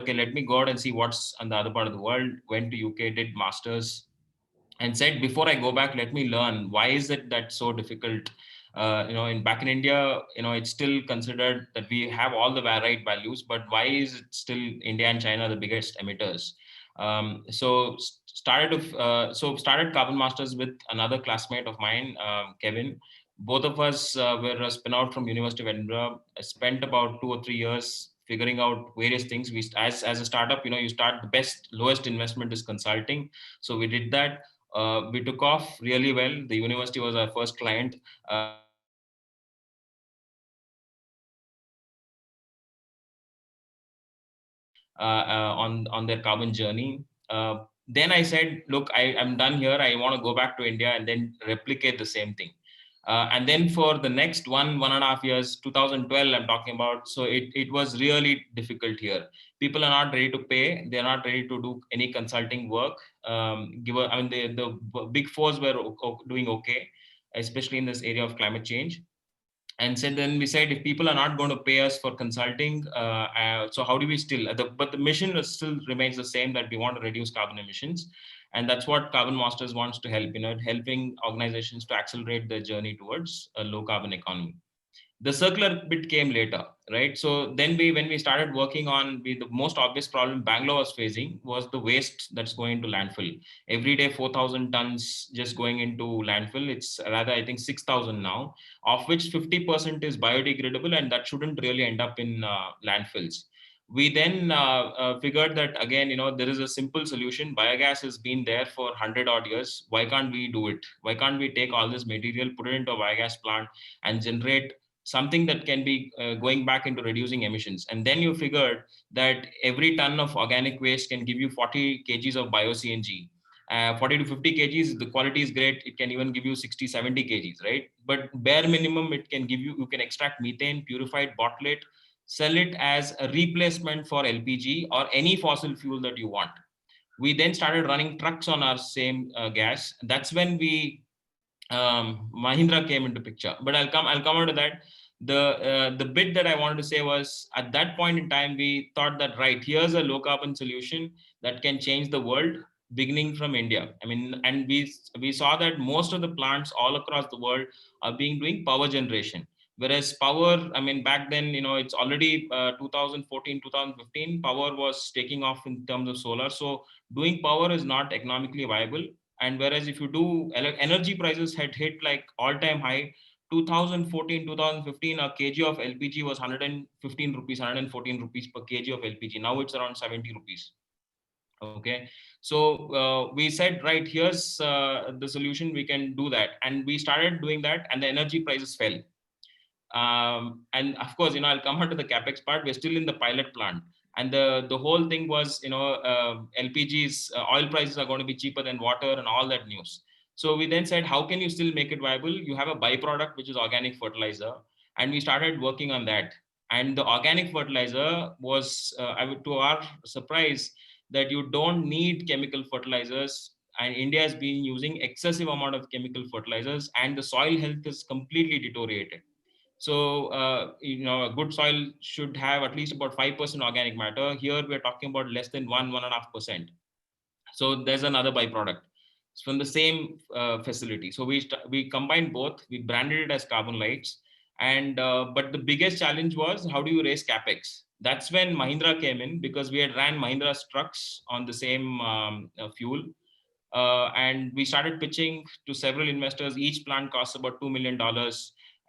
okay, let me go out and see what's on the other part of the world. Went to UK, did masters, and said, before I go back, let me learn why is it that so difficult. In back in India, it's still considered that we have all the right values, but why is it still India and China the biggest emitters? Started Carbon Masters with another classmate of mine, Kevin. Both of us were a spin out from University of Edinburgh. I spent about 2 or 3 years figuring out various things. We, as a startup, you start, the best lowest investment is consulting. So we did that. We took off really well. The university was our first client. We started working on their carbon journey. Then I said, look, I'm done here. I want to go back to India and then replicate the same thing. And then for the next 1.5 years, 2012, I'm talking about. So it was really difficult here. People are not ready to pay. They're not ready to do any consulting work. The big fours were doing okay, especially in this area of climate change. And said, then we said, if people are not going to pay us for consulting, so how do we still, but the mission still remains the same, that we want to reduce carbon emissions. And that's what Carbon Masters wants to help, helping organizations to accelerate their journey towards a low carbon economy. The circular bit came later, right? So then when we started working on, the most obvious problem Bangalore was facing was the waste that's going to landfill. Every day, 4,000 tons just going into landfill. It's rather, I think, 6,000 now, of which 50% is biodegradable, and that shouldn't really end up in landfills. We then figured that, again, there is a simple solution. Biogas has been there for 100 odd years. Why can't we do it? Why can't we take all this material, put it into a biogas plant, and generate something that can be going back into reducing emissions? And then you figured that every ton of organic waste can give you 40 kgs of bio-CNG. 40 to 50 kgs, the quality is great. It can even give you 60, 70 kgs, right? But bare minimum, it can give you can extract methane, purify it, bottle it, sell it as a replacement for LPG or any fossil fuel that you want. We then started running trucks on our same gas. That's when Mahindra came into picture. But I'll come on to that. The bit that I wanted to say was, at that point in time, we thought that, right, here's a low carbon solution that can change the world, beginning from India. I mean, and we saw that most of the plants all across the world are doing power generation. Whereas power, I mean, back then, it's already 2014, 2015, power was taking off in terms of solar. So doing power is not economically viable. And whereas if you do, energy prices had hit like all-time high. 2014, 2015, a kg of LPG was 115 rupees, 114 rupees per kg of LPG. Now it's around 70 rupees. Okay. So we said, right, here's the solution. We can do that. And we started doing that, and the energy prices fell. And of course, I'll come on to the capex part. We're still in the pilot plant, and the whole thing was, LPG's oil prices are going to be cheaper than water and all that news. So we then said, how can you still make it viable? You have a byproduct, which is organic fertilizer, and we started working on that. And the organic fertilizer was, to our surprise, that you don't need chemical fertilizers. And India has been using excessive amount of chemical fertilizers, and the soil health is completely deteriorated. So, a good soil should have at least about 5% organic matter. Here, we're talking about less than 1.5%. So there's another byproduct. It's from the same facility. So we combined both. We branded it as Carbon Lights. And but the biggest challenge was, how do you raise capex? That's when Mahindra came in, because we had ran Mahindra's trucks on the same fuel. And we started pitching to several investors. Each plant costs about $2 million.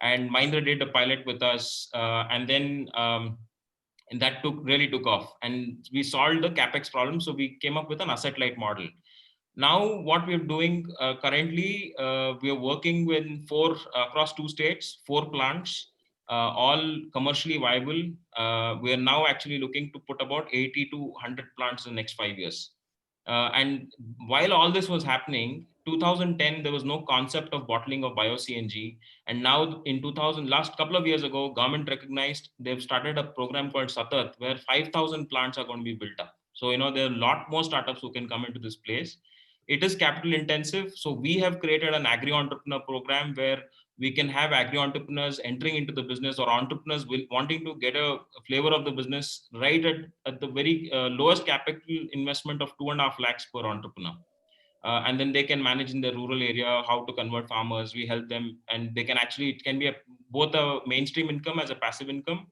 And Mahindra did a pilot with us. And that really took off. And we solved the capex problem. So we came up with an asset light model. Now, what we're doing currently, we are working with across 2 states, 4 plants, all commercially viable. We are now actually looking to put about 80 to 100 plants in the next 5 years. And while all this was happening, 2010, there was no concept of bottling of bio-CNG. And now in 2000, last couple of years ago, government recognized, they've started a program called Satat, where 5,000 plants are going to be built up. So, there are a lot more startups who can come into this place. It is capital intensive. So we have created an Agri entrepreneur program where We can have agri entrepreneurs entering into the business, or entrepreneurs wanting to get a flavor of the business right at the very lowest capital investment of 2.5 lakhs per entrepreneur. And then they can manage in the rural area how to convert farmers. We help them, and they can actually, it can be both a mainstream income as a passive income.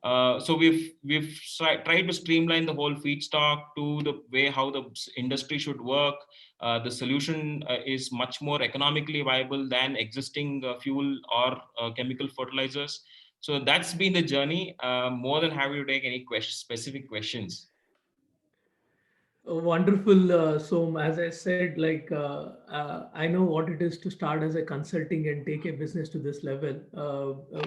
So we've tried to streamline the whole feedstock to the way how the industry should work. The solution is much more economically viable than existing fuel or chemical fertilizers. So that's been the journey. More than happy to take any specific questions. Wonderful, Som. As I said, I know what it is to start as a consulting and take a business to this level.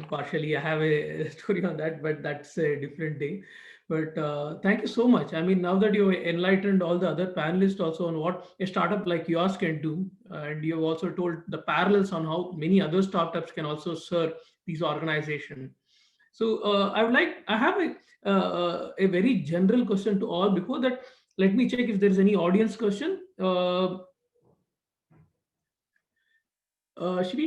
Partially, I have a story on that, but that's a different day. But thank you so much. I mean, now that you enlightened all the other panelists also on what a startup like yours can do, and you've also told the parallels on how many other startups can also serve these organizations. So I have a very general question to all. Before that, let me check if there is any audience question. Shri,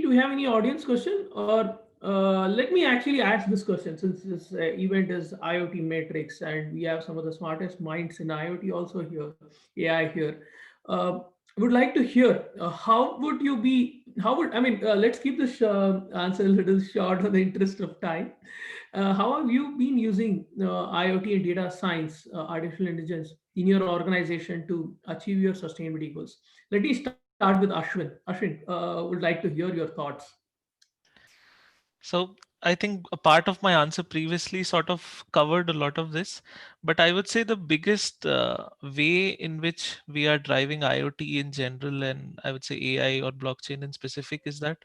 do we have any audience question? Or let me actually ask this question, since this event is IoT Matrix and we have some of the smartest minds in IoT also here, AI here. Would like to hear how would you be, how would, I mean, let's keep this answer a little short in the interest of time. How have you been using IoT and data science, artificial intelligence in your organization to achieve your sustainability goals? Let me start with Ashwin. Ashwin, would like to hear your thoughts. So I think a part of my answer previously sort of covered a lot of this, but I would say the biggest way in which we are driving IoT in general, and I would say AI or blockchain in specific, is that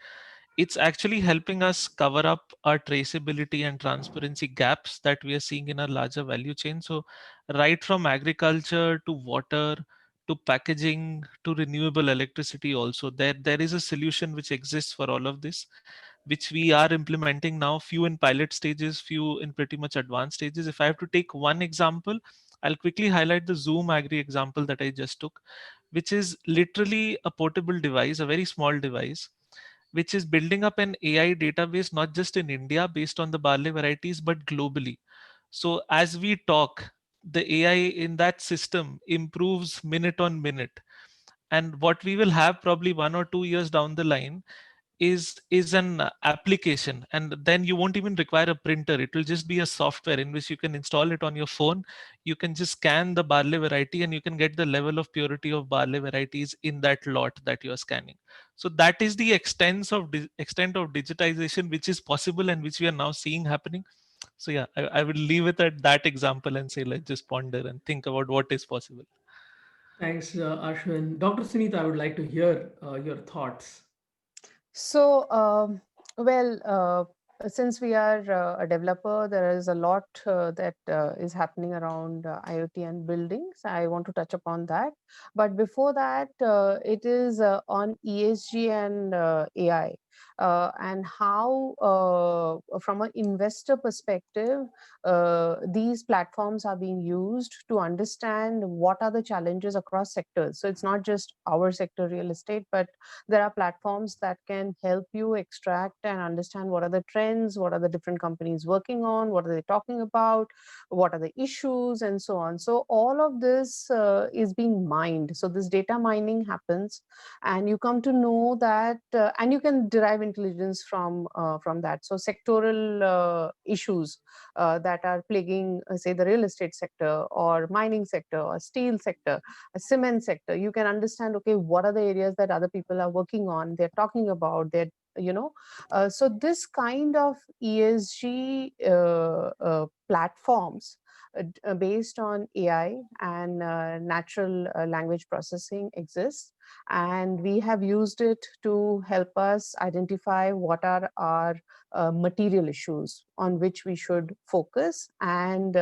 it's actually helping us cover up our traceability and transparency gaps that we are seeing in our larger value chain. So right from agriculture to water to packaging to renewable electricity also, there is a solution which exists for all of this, which we are implementing now, few in pilot stages, few in pretty much advanced stages. If I have to take one example, I'll quickly highlight the Zoom Agri example that I just took, which is literally a portable device, a very small device, which is building up an AI database, not just in India based on the barley varieties, but globally. So as we talk, the AI in that system improves minute on minute. And what we will have probably 1 or 2 years down the line is an application, and then you won't even require a printer. It will just be a software in which you can install it on your phone. You can just scan the barley variety and you can get the level of purity of barley varieties in that lot that you are scanning. So that is the extent of digitization which is possible and which we are now seeing happening. So yeah, I will leave it at that example and say let's just ponder and think about what is possible. Thanks, Ashwin. Dr. Sunita, I would like to hear your thoughts. So, since we are a developer, there is a lot that is happening around IoT and buildings. I want to touch upon that. But before that, it is on ESG and AI. And how, from an investor perspective, these platforms are being used to understand what are the challenges across sectors. So it's not just our sector, real estate, but there are platforms that can help you extract and understand what are the trends, what are the different companies working on, what are they talking about, what are the issues, and so on. So all of this is being mined. So this data mining happens, and you come to know that, and you can derive intelligence from that. So sectoral issues that are plaguing, say, the real estate sector or mining sector or steel sector, a cement sector, you can understand, okay, what are the areas that other people are working on, they're talking about, they're, so this kind of ESG platforms based on AI and natural language processing exists, and we have used it to help us identify what are our material issues on which we should focus, and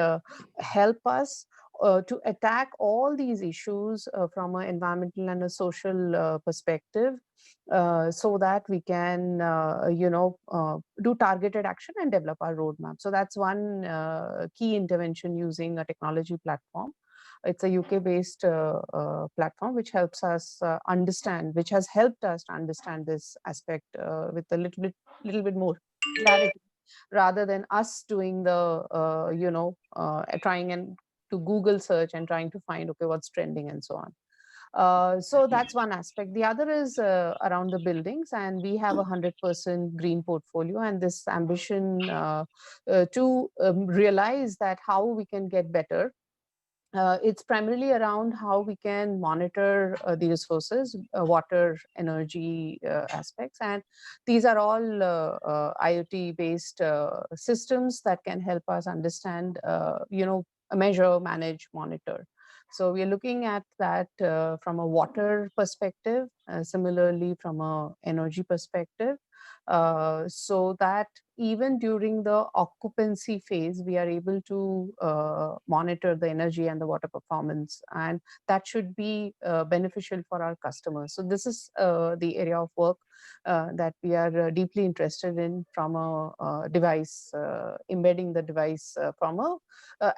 help us to attack all these issues from an environmental and a social perspective, so that we can, do targeted action and develop our roadmap. So that's one key intervention using a technology platform. It's a UK-based platform which helps us understand, which has helped us to understand this aspect with a little bit more clarity, rather than us doing the, trying and to Google search and trying to find, okay, what's trending and so on. So that's one aspect. The other is around the buildings, and we have 100% green portfolio, and this ambition to realize that how we can get better. It's primarily around how we can monitor the resources, water, energy aspects, and these are all IoT-based systems that can help us understand, measure, manage, monitor. So we are looking at that from a water perspective, similarly from a energy perspective, so that even during the occupancy phase, we are able to monitor the energy and the water performance, and that should be beneficial for our customers. So this is the area of work that we are deeply interested in from a device, embedding the device from a,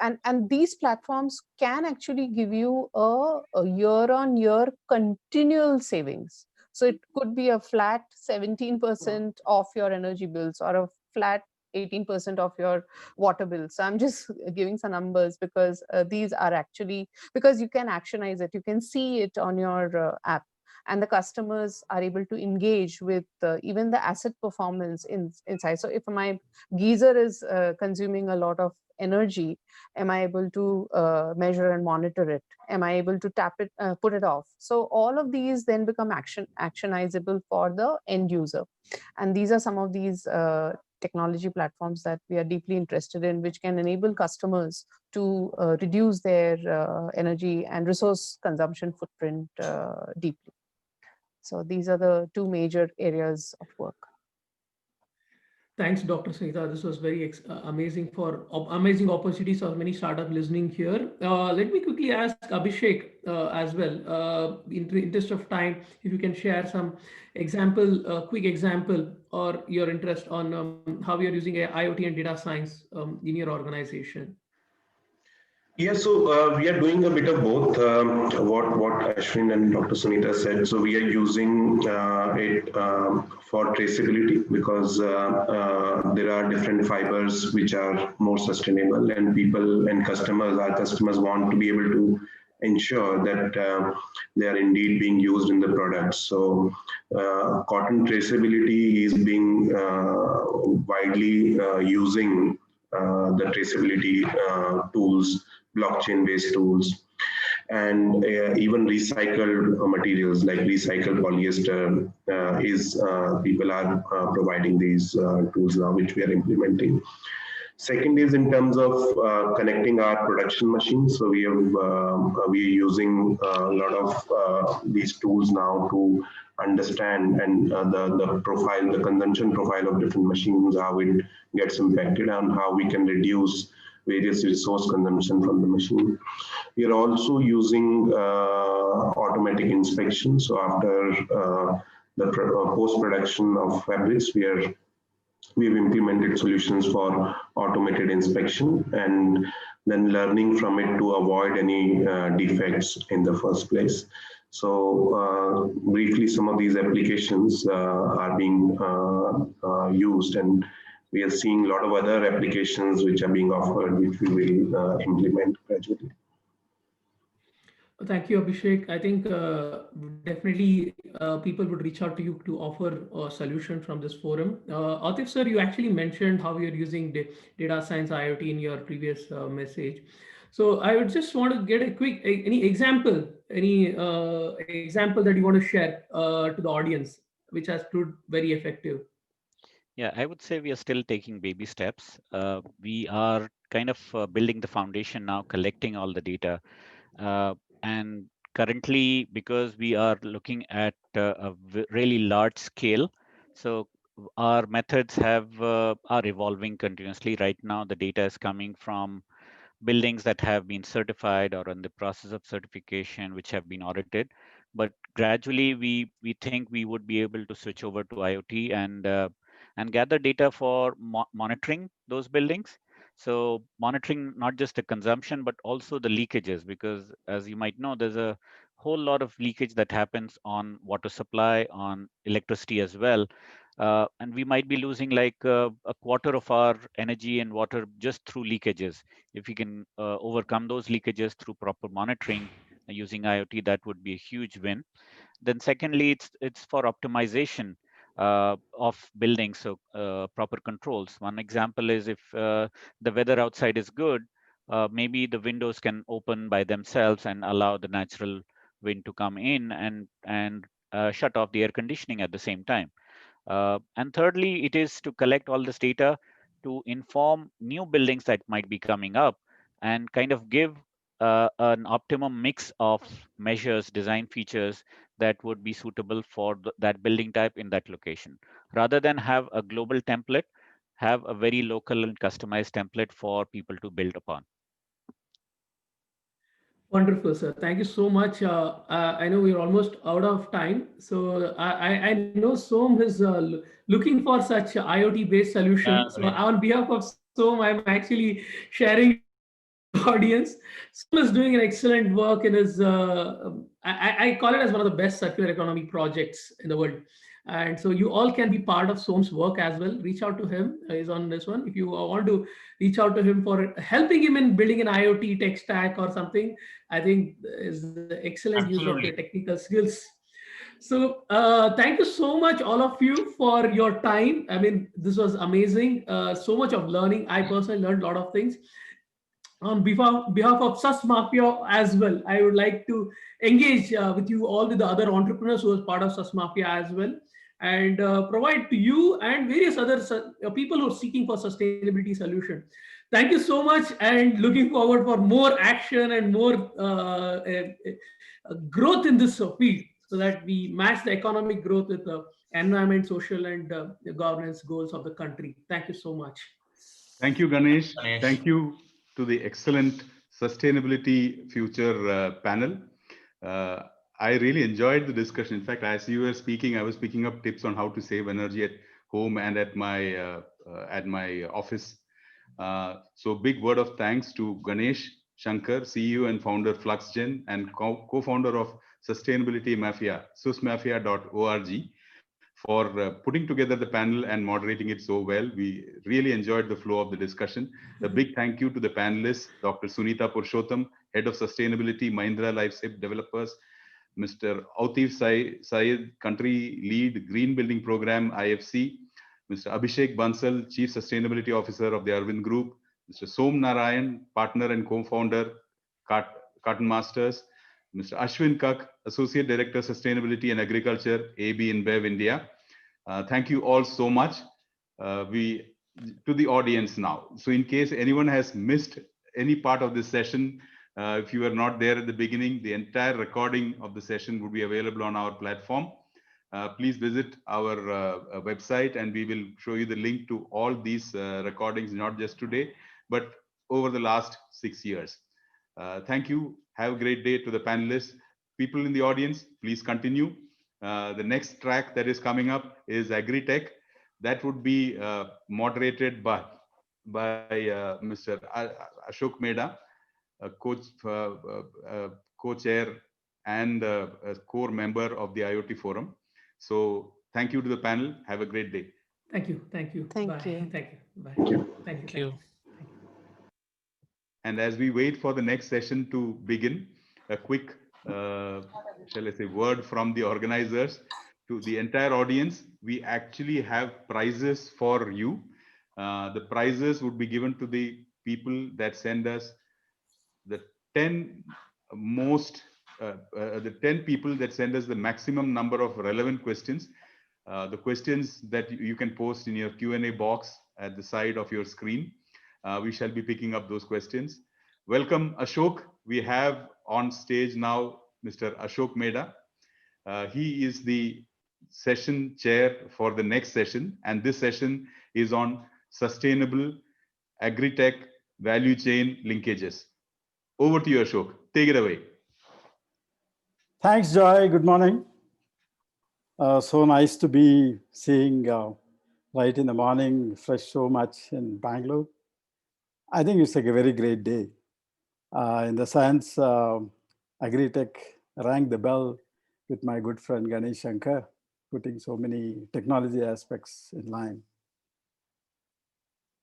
and these platforms can actually give you a year-on-year continual savings. So it could be a flat 17% of your energy bills, or a flat 18% of your water bills. So I'm just giving some numbers because these are actually, because you can actionize it, you can see it on your app, and the customers are able to engage with even the asset performance inside. So if my geyser is consuming a lot of energy, am I able to measure and monitor it? Am I able to tap it, put it off? So all of these then become actionizable for the end user. And these are some of these technology platforms that we are deeply interested in, which can enable customers to reduce their energy and resource consumption footprint deeply. So these are the two major areas of work. Thanks, Dr. Sangeeta. This was very amazing for amazing opportunities for many startups listening here. Let me quickly ask Abhishek as well. In the interest of time, if you can share some example, quick example, or your interest on how you're using IoT and data science in your organization. Yeah, so we are doing a bit of both. What Ashwin and Dr. Sunita said. So we are using it for traceability, because there are different fibers which are more sustainable, and people and our customers want to be able to ensure that they are indeed being used in the products. So cotton traceability is being widely using the traceability tools, blockchain-based tools, and even recycled materials like recycled polyester people are providing these tools now, which we are implementing. Second is in terms of connecting our production machines. So we are using a lot of these tools now to understand and the profile, the consumption profile of different machines, how it gets impacted, and how we can reduce various resource consumption from the machine. We are also using automatic inspection. So after the post-production of fabrics, we've implemented solutions for automated inspection, and then learning from it to avoid any defects in the first place. So briefly, some of these applications are being used, and we are seeing a lot of other applications which are being offered, which we will implement gradually. Thank you, Abhishek. I think definitely people would reach out to you to offer a solution from this forum. Atif sir, you actually mentioned how you're using data science IoT in your previous message. So I would just want to get a quick, any example that you want to share to the audience, which has proved very effective. Yeah, I would say we are still taking baby steps. We are kind of building the foundation now, collecting all the data. And currently, because we are looking at a really large scale, so our methods are evolving continuously. Right now, the data is coming from buildings that have been certified or in the process of certification, which have been audited. But gradually, we think we would be able to switch over to IoT and gather data for monitoring those buildings. So monitoring not just the consumption, but also the leakages, because as you might know, there's a whole lot of leakage that happens on water supply, on electricity as well. And we might be losing like a quarter of our energy and water just through leakages. If we can overcome those leakages through proper monitoring using IoT, that would be a huge win. Then secondly, it's for optimization of buildings, so proper controls. One example is if the weather outside is good, maybe the windows can open by themselves and allow the natural wind to come in and shut off the air conditioning at the same time. And thirdly, it is to collect all this data to inform new buildings that might be coming up and kind of give an optimum mix of measures, design features that would be suitable for that building type in that location. Rather than have a global template, have a very local and customized template for people to build upon. Wonderful, sir. Thank you so much. I know we're almost out of time. So I know Som is looking for such IoT-based solution. So Right. on behalf of Som, I'm actually sharing your views with the audience. Som is doing an excellent work in his, I call it as one of the best circular economy projects in the world. And so you all can be part of Som's work as well. Reach out to him. He's on this one. If you want to reach out to him for helping him in building an IoT tech stack or something, I think is the excellent use of your Absolutely. technical skills. So thank you so much, all of you, for your time. I mean, this was amazing. So much of learning. I personally learned a lot of things. On behalf of Sus Mafia as well, I would like to engage with you all, with the other entrepreneurs who are part of Sus Mafia as well, and provide to you and various other people who are seeking for sustainability solution. Thank you so much, and looking forward for more action and more growth in this field, so that we match the economic growth with the environment, social, and the governance goals of the country. Thank you so much. Thank you, Ganesh. Ganesh. Thank you to the excellent sustainability future panel. Uh, I really enjoyed the discussion. In fact, as you were speaking, I was picking up tips on how to save energy at home and at my office. So big word of thanks to Ganesh Shankar, CEO and founder FluxGen and co-founder of Sustainability Mafia, susmafia.org, for putting together the panel and moderating it so well. We really enjoyed the flow of the discussion. A big thank you to the panelists, Dr. Sunita Purushottam, Head of Sustainability, Mahindra Lifesave Developers, Mr. Autif Syed, Country Lead, Green Building Program, IFC, Mr. Abhishek Bansal, Chief Sustainability Officer of the Arvind Group, Mr. Som Narayan, Partner and Co-founder, Cotton Masters, Mr. Ashwin Kak, Associate Director, Sustainability and Agriculture, AB InBev India. Thank you all so much. To the audience now. So in case anyone has missed any part of this session, if you were not there at the beginning, the entire recording of the session would be available on our platform. Please visit our website and we will show you the link to all these recordings, not just today, but over the last 6 years. Thank you. Have a great day to the panelists. People in the audience, please continue. The next track that is coming up is AgriTech. That would be moderated by Mr. Ashok Meda, co-chair and a core member of the IoT Forum. So thank you to the panel. Have a great day. Thank you. Thank you. Thank Bye. you. Thank you. Bye. Thank you. Thank you. And as we wait for the next session to begin, a quick, shall I say, word from the organizers to the entire audience. We actually have prizes for you. The prizes would be given to the people that send us the 10 most, the 10 people that send us the maximum number of relevant questions. The questions that you can post in your Q&A box at the side of your screen. We shall be picking up those questions. Welcome, Ashok. We have on stage now Mr. Ashok Meda. He is the session chair for the next session, and this session is on sustainable agri-tech value chain linkages. Over to you, Ashok. Take it away. Thanks, Joy. Good morning. So nice to be seeing right in the morning, fresh so much in Bangalore. I think it's like a very great day. In the sense, AgriTech rang the bell with my good friend Ganesh Shankar, putting so many technology aspects in line.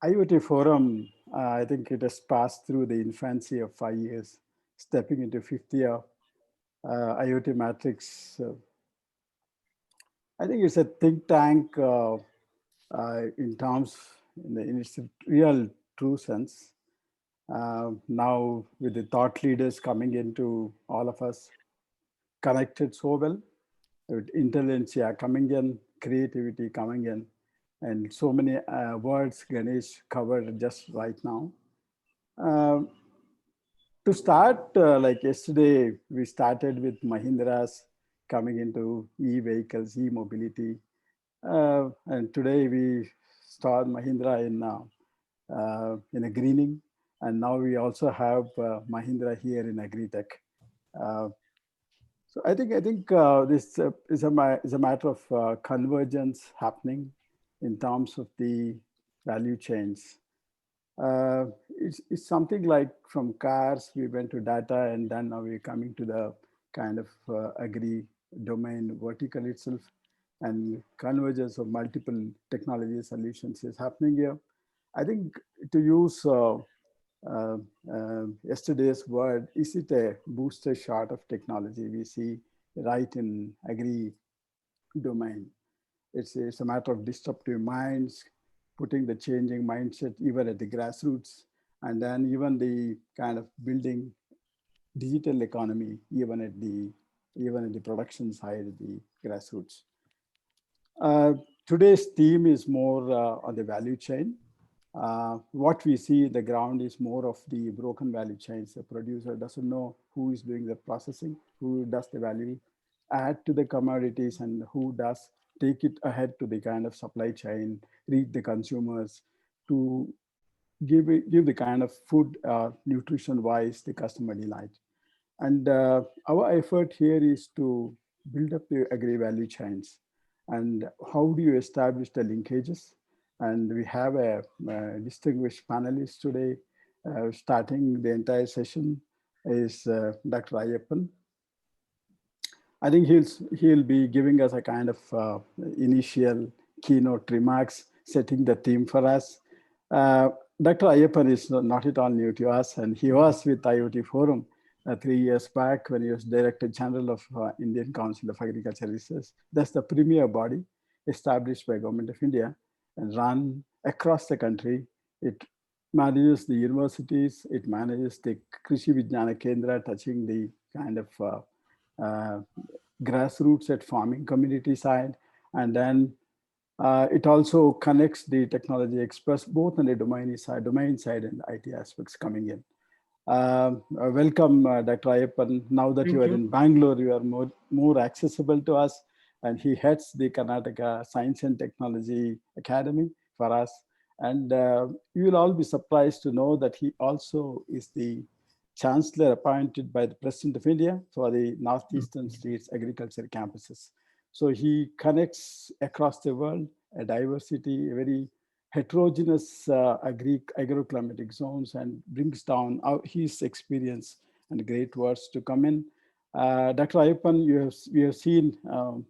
IoT Forum, I think it has passed through the infancy of 5 years, stepping into fifth year. IoTMatrix, I think it's a think tank in terms, in its real true sense. Now with the thought leaders coming into all of us, connected so well, with intelligentsia coming in, creativity coming in, and so many words Ganesh covered just right now. To start, like yesterday, we started with Mahindra's coming into e-vehicles, e-mobility. And today we start Mahindra in a greening. And now we also have Mahindra here in AgriTech. So I think this is a matter of convergence happening in terms of the value chains. It's something like from cars, we went to data, and then now we're coming to the kind of agri domain vertical itself, and convergence of multiple technology solutions is happening here. I think to use yesterday's word, is it a booster shot of technology we see right in agri domain? It's a matter of disruptive minds, putting the changing mindset even at the grassroots, and then even the kind of building digital economy even at the production side of the grassroots. Today's theme is more on the value chain. What we see in the ground is more of the broken value chains. The producer doesn't know who is doing the processing, who does the value add to the commodities, and who does take it ahead to the kind of supply chain, reach the consumers to give the kind of food nutrition wise the customer delight. And our effort here is to build up the agri value chains. And how do you establish the linkages? And we have a distinguished panelist today. Starting the entire session is Dr. Ayyappan. I think he'll be giving us a kind of initial keynote remarks, setting the theme for us. Dr. Ayyappan is not at all new to us, and he was with IoT Forum 3 years back when he was Director General of Indian Council of Agriculture Research. That's the premier body established by Government of India and run across the country. It manages the universities, it manages the Krishi Vijnana Kendra, touching the kind of grassroots at farming community side. And then it also connects the technology experts, both on the domain side and IT aspects coming in. Welcome, Dr. Ayyappan. Now that you are in Bangalore, you are more accessible to us. And he heads the Karnataka Science and Technology Academy for us. And you will all be surprised to know that he also is the Chancellor appointed by the President of India for the Northeastern States Agriculture Campuses. So he connects across the world, a diversity, a very heterogeneous agroclimatic zones, and brings down his experience and great words to come in. Dr. Ayyappan, we have seen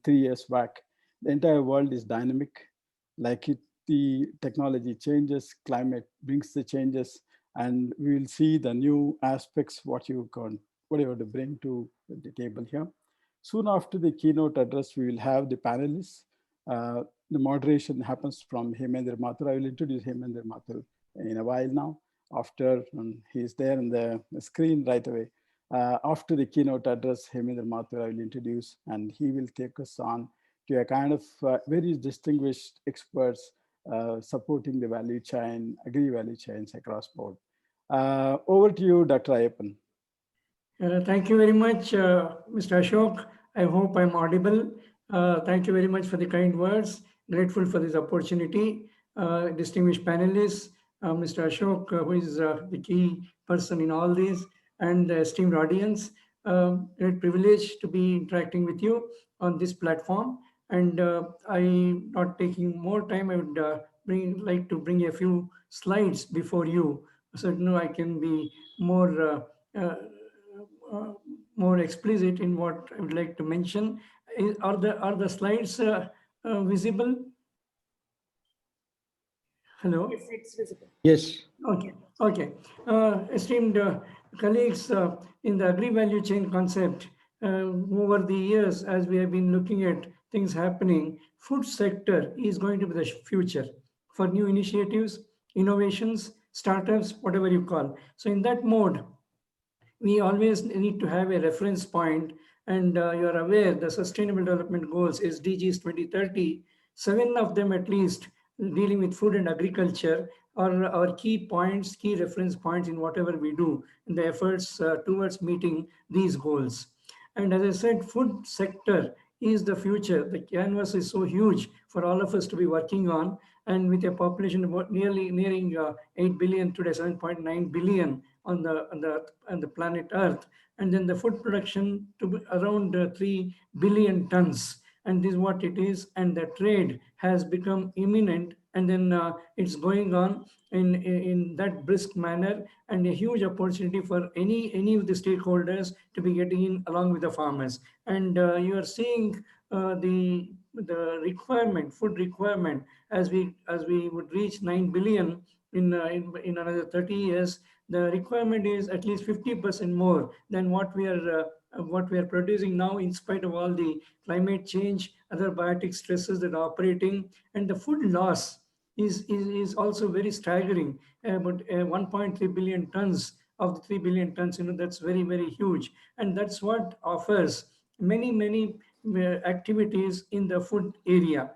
3 years back, the entire world is dynamic. Like the technology changes, climate brings the changes, and we will see the new aspects, what you have to bring to the table here. Soon after the keynote address, we will have the panelists. The moderation happens from Hemendra Mathur. I will introduce Hemendra Mathur in a while now. After he's there on the screen right away. After the keynote address, Hemendra Mathur I will introduce, and he will take us on to a kind of very distinguished experts supporting the value chain, agri value chains across board. Over to you, Dr. Ayyappan. Thank you very much, Mr. Ashok. I hope I'm audible. Thank you very much for the kind words. Grateful for this opportunity. Distinguished panelists, Mr. Ashok, who is the key person in all this, and the esteemed audience. Great privilege to be interacting with you on this platform. And I, not taking more time, I would like to bring a few slides before you, so I can be more uh, uh, more explicit in what I would like to mention. Are the slides visible? Hello? Yes, it's visible. Yes. Okay, okay. Esteemed colleagues, in the agri-value chain concept, over the years, as we have been looking at things happening, food sector is going to be the future for new initiatives, innovations, startups, whatever you call. So in that mode, we always need to have a reference point, and you are aware the sustainable development goals SDGs 2030, 7 of them at least dealing with food and agriculture are our key points, key reference points in whatever we do in the efforts towards meeting these goals. And as I said, food sector is the future. The canvas is so huge for all of us to be working on. And with a population about nearing 8 billion today, 7.9 billion on the planet Earth, and then the food production to be around 3 billion tons. And this is what it is. And the trade has become imminent, and then it's going on in that brisk manner, and a huge opportunity for any of the stakeholders to be getting in along with the farmers. And you are seeing the requirement, food requirement, as we would reach 9 billion in another 30 years. The requirement is at least 50% more than what we are producing now, in spite of all the climate change, other biotic stresses that are operating. And the food loss is also very staggering. About 1.3 billion tons of the 3 billion tons, that's very, very huge. And that's what offers many activities in the food area.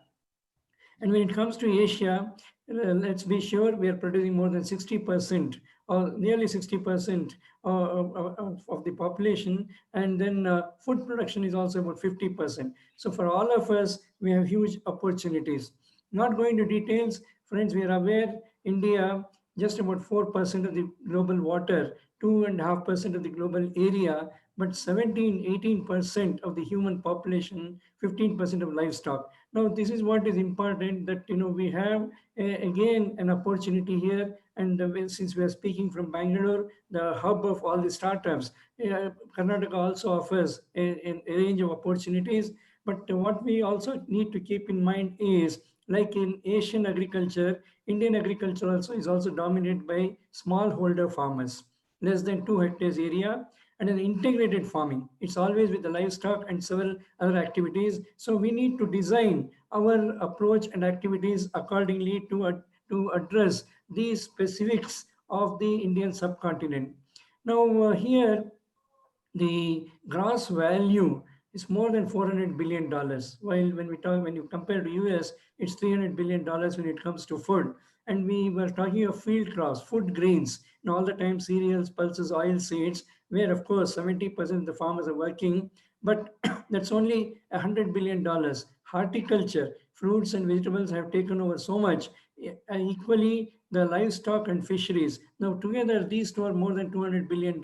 And when it comes to Asia, let's be sure we are producing more than 60% or nearly 60% of the population. And then food production is also about 50%. So for all of us, we have huge opportunities. Not going to details, friends, we are aware India, just about 4% of the global water, 2.5% of the global area, but 17-18% of the human population, 15% of livestock. Now, this is what is important, that we have again an opportunity here. And since we are speaking from Bangalore, the hub of all the startups, Karnataka also offers a range of opportunities. But what we also need to keep in mind is, like in Asian agriculture, Indian agriculture also is also dominated by smallholder farmers, less than 2 hectares area, and an integrated farming. It's always with the livestock and several other activities. So we need to design our approach and activities accordingly to address these specifics of the Indian subcontinent. Now here, the gross value is more than $400 billion. While when you compare to US, it's $300 billion when it comes to food. And we were talking of field crops, food grains, and all the time cereals, pulses, oil seeds, where of course 70% of the farmers are working, but that's only $100 billion. Horticulture, fruits and vegetables have taken over so much. Equally, the livestock and fisheries. Now together, these two are more than $200 billion.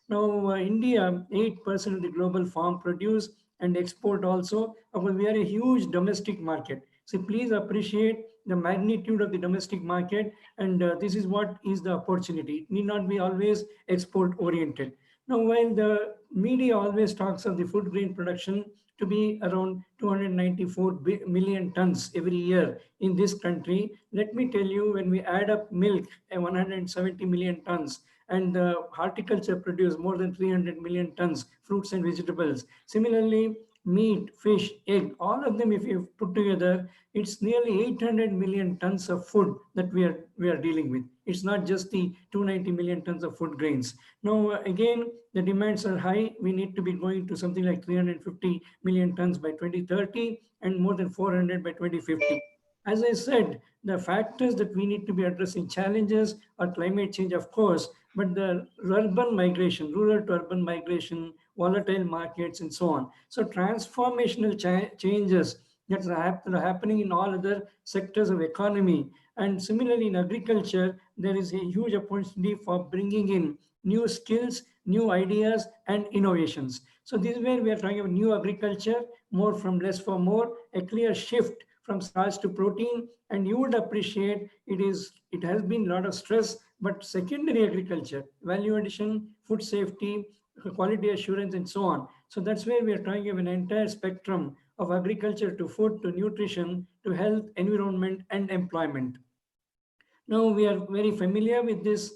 Now, India, 8% of the global farm produce and export also. We are a huge domestic market. So please appreciate the magnitude of the domestic market, and this is what is the opportunity. It need not be always export oriented. Now, while the media always talks of the food grain production to be around 294 million tons every year in this country, let me tell you, when we add up milk, 170 million tons, and horticulture produce more than 300 million tons, fruits and vegetables. Similarly, meat, fish, egg, all of them, if you put together, it's nearly 800 million tons of food that we are dealing with. It's not just the 290 million tons of food grains. Now, again, the demands are high. We need to be going to something like 350 million tons by 2030 and more than 400 by 2050. As I said, the factors that we need to be addressing, challenges are climate change, of course, but the urban migration, rural to urban migration, volatile markets, and so on. So transformational changes that are happening in all other sectors of economy. And similarly in agriculture, there is a huge opportunity for bringing in new skills, new ideas, and innovations. So this is where we are talking about new agriculture, more from less for more, a clear shift from starch to protein. And you would appreciate it has been a lot of stress, but secondary agriculture, value addition, food safety, quality assurance, and so on. So that's where we are talking about an entire spectrum of agriculture to food to nutrition to health, environment, and employment. Now we are very familiar with this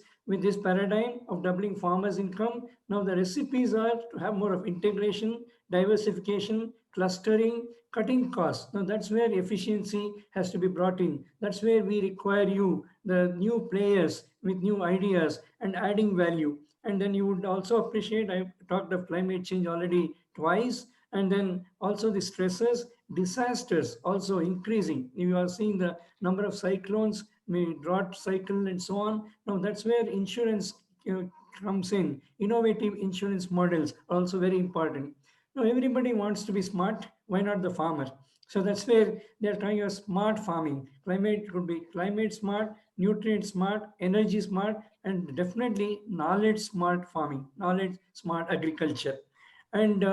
paradigm of doubling farmers' income. Now the recipes are to have more of integration, diversification, clustering, cutting costs. Now that's where efficiency has to be brought in. That's where we require you, the new players with new ideas and adding value. And then you would also appreciate, I talked of climate change already twice, and then also the stresses, disasters also increasing. You are seeing the number of cyclones, drought cycle, and so on. Now that's where insurance comes in. Innovative insurance models are also very important. Now everybody wants to be smart. Why not the farmer? So that's where they're trying a smart farming. Climate could be climate smart, nutrient smart, energy smart, and definitely knowledge smart farming, knowledge smart agriculture. And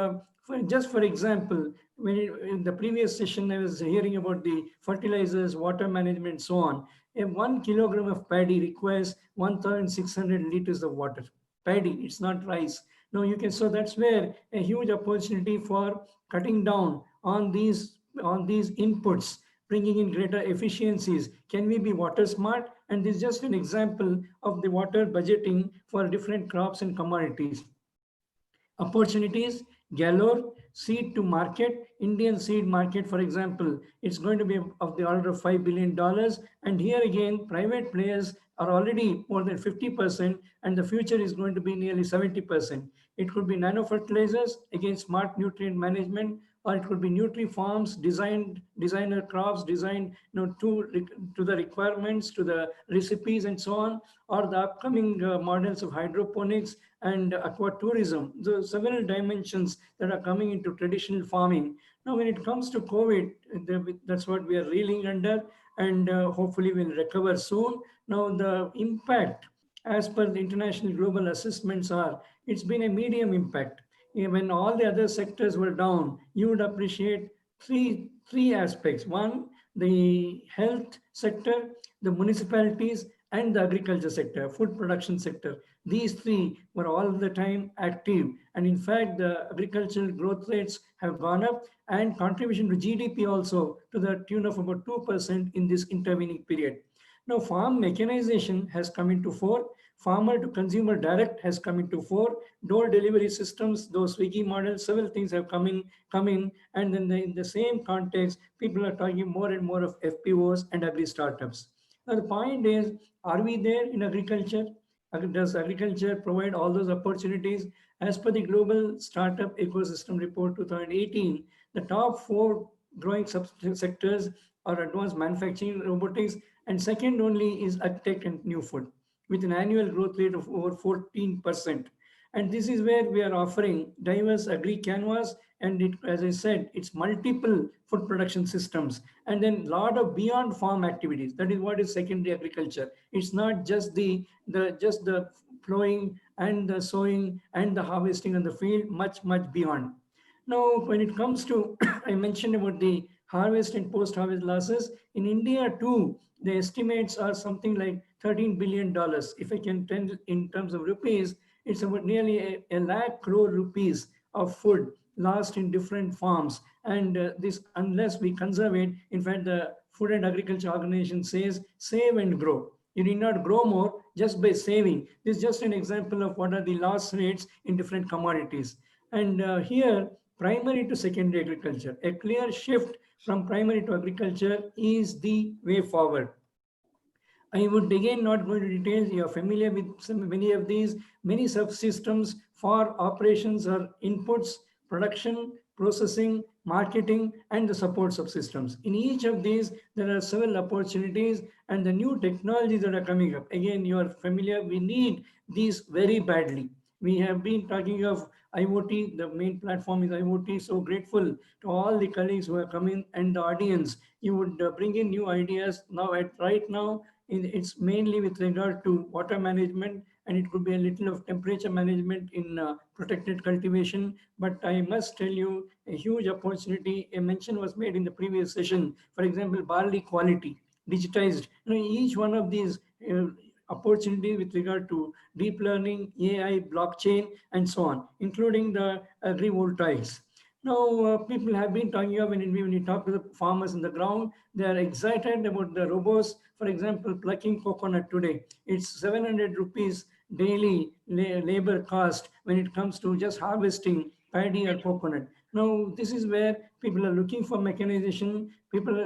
just for example, in the previous session, I was hearing about the fertilizers, water management, so on. A 1 kilogram of paddy requires 1,600 liters of water. Paddy, it's not rice. No, you can. So that's where a huge opportunity for cutting down on these inputs, bringing in greater efficiencies. Can we be water smart? And this is just an example of the water budgeting for different crops and commodities. Opportunities galore, seed to market, Indian seed market, for example, it's going to be of the order of $5 billion. And here again, private players are already more than 50%, and the future is going to be nearly 70%. It could be nano fertilizers, again smart nutrient management, or it could be nutri farms, designer crops designed to the requirements, to the recipes, and so on, or the upcoming models of hydroponics and aquatourism. The several dimensions that are coming into traditional farming. Now, when it comes to COVID, that's what we are reeling under, and hopefully we'll recover soon. Now, the impact, as per the international global assessments, it's been a medium impact. When all the other sectors were down, you would appreciate three aspects. One, the health sector, the municipalities, and the agriculture sector, food production sector. These three were all the time active. And in fact, the agricultural growth rates have gone up, and contribution to GDP also to the tune of about 2% in this intervening period. Now, farm mechanization has come into fore. Farmer to consumer direct has come into fore. Door delivery systems, those Swiggy models, several things have come in. And then in the same context, people are talking more and more of FPOs and agri startups. Now, the point is, are we there in agriculture? Does agriculture provide all those opportunities? As per the Global Startup Ecosystem Report 2018, the top 4 growing sectors are advanced manufacturing, robotics, and second only is AgTech and new food, with an annual growth rate of over 14%. And this is where we are offering diverse agri canvas, and as I said, it's multiple food production systems, and then a lot of beyond farm activities. That is what is secondary agriculture. It's not just the plowing and the sowing and the harvesting on the field, much beyond. Now, when it comes to, I mentioned about the harvest and post-harvest losses. In India too, the estimates are something like $13 billion. If I can tell in terms of rupees, it's about nearly a lakh crore rupees of food lost in different farms. And this, unless we conserve it, in fact, the Food and Agriculture Organization says, save and grow. You need not grow more just by saving. This is just an example of what are the loss rates in different commodities. And here, primary to secondary agriculture, a clear shift from primary to agriculture is the way forward. I would again not go into details. You are familiar with many of these. Many subsystems for operations are inputs, production, processing, marketing, and the support subsystems. In each of these, there are several opportunities and the new technologies that are coming up. Again, you are familiar. We need these very badly. We have been talking of IoT, the main platform is IoT. So grateful to all the colleagues who have come in and the audience. You would bring in new ideas. Now, right now, It's mainly with regard to water management, and it could be a little of temperature management in protected cultivation. But I must tell you, a huge opportunity, a mention was made in the previous session. For example, barley quality, digitized. Each one of these opportunities with regard to deep learning, AI, blockchain, and so on, including the agrivoltaics. Now, people have been talking about, when you talk to the farmers in the ground, they are excited about the robots. For example, plucking coconut today, it's 700 rupees daily labor cost when it comes to just harvesting paddy or coconut. Now, this is where people are looking for mechanization.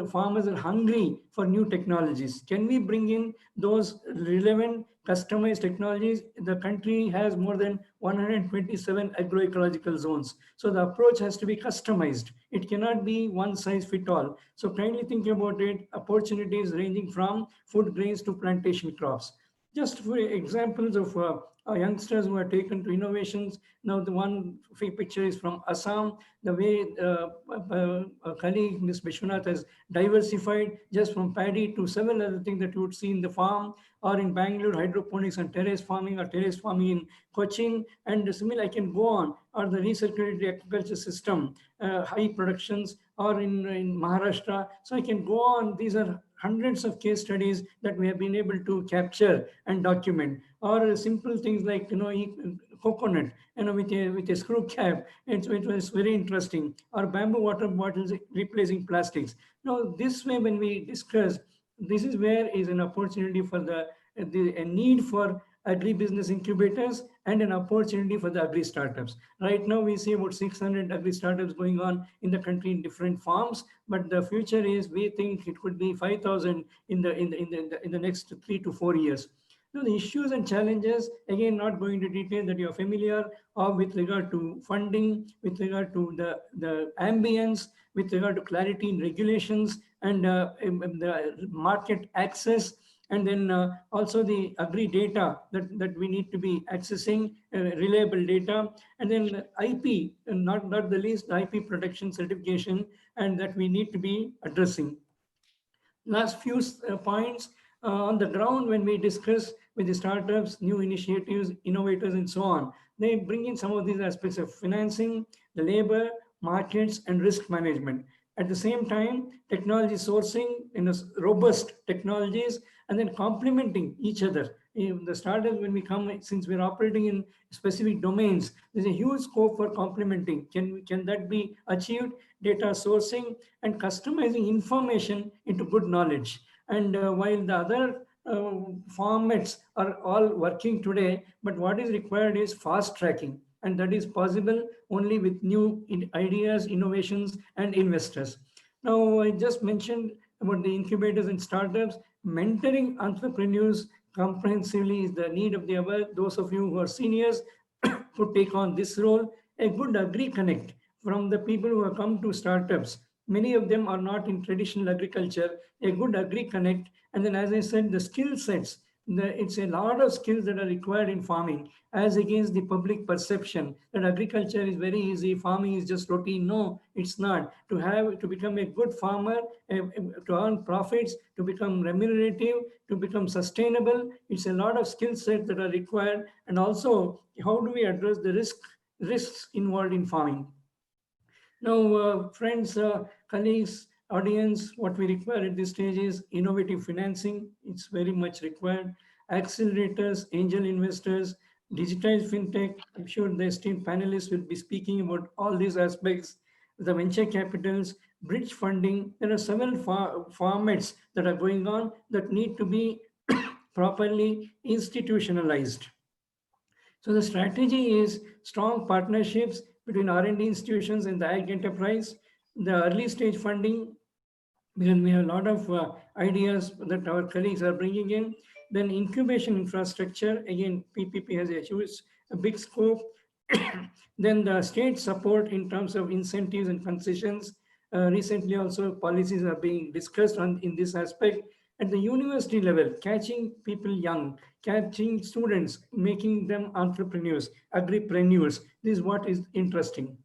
Farmers are hungry for new technologies. Can we bring in those relevant customized technologies? The country has more than 127 agroecological zones. So the approach has to be customized. It cannot be one size fit all. So kindly think about it, opportunities ranging from food grains to plantation crops. Just for examples of youngsters who are taken to innovations. Now the one picture is from Assam. The way a colleague, Ms. Vishwanath, has diversified just from paddy to several other things that you would see in the farm, or in Bangalore, hydroponics and terrace farming, or terrace farming in Cochin, and similar I can go on, or the recirculated agriculture system, high productions, or in Maharashtra. So I can go on. These are hundreds of case studies that we have been able to capture and document, or simple things like coconut, with a screw cap. It was very interesting. Or bamboo water bottles replacing plastics. Now, this way, when we discuss, this is where is an opportunity for a need for agri-business incubators and an opportunity for the agri startups. Right now, we see about 600 agri startups going on in the country in different forms, but the future is, we think it could be 5,000 in the next 3 to 4 years. Now, the issues and challenges, again, not going into detail, that you're familiar, or with regard to funding, with regard to the ambience, with regard to clarity in regulations, and the market access, and then also the agri data that we need to be accessing, reliable data, and then IP, and not the least, IP protection certification, and that we need to be addressing. Last few points on the ground, when we discuss with the startups, new initiatives, innovators, and so on, they bring in some of these aspects of financing, the labor, markets, and risk management. At the same time, technology sourcing in robust technologies, and then complementing each other. The startups, when we come, since we're operating in specific domains, there's a huge scope for complementing. Can that be achieved? Data sourcing and customizing information into good knowledge. And while the other formats are all working today, but what is required is fast tracking, and that is possible only with new ideas, innovations, and investors. Now, I just mentioned about the incubators and startups. Mentoring entrepreneurs comprehensively is the need of the hour. Those of you who are seniors could take on this role. A good AgriConnect from the people who have come to startups. Many of them are not in traditional agriculture. A good AgriConnect, and then, as I said, the skill sets. It's a lot of skills that are required in farming, as against the public perception that agriculture is very easy, farming is just routine. No, it's not. To become a good farmer, to earn profits, to become remunerative, to become sustainable, it's a lot of skill sets that are required. And also, how do we address the risks involved in farming? Now, friends, colleagues, audience, what we require at this stage is innovative financing. It's very much required. Accelerators, angel investors, digitized fintech. I'm sure the esteemed panelists will be speaking about all these aspects. The venture capitals, bridge funding. There are several formats that are going on that need to be properly institutionalized. So the strategy is strong partnerships between R&D institutions and the ag enterprise, the early stage funding, because we have a lot of ideas that our colleagues are bringing in. Then incubation infrastructure, again, PPP has a big scope. Then the state support in terms of incentives and concessions. Recently also policies are being discussed in this aspect. At the university level, catching people young, catching students, making them entrepreneurs, agripreneurs. This is what is interesting.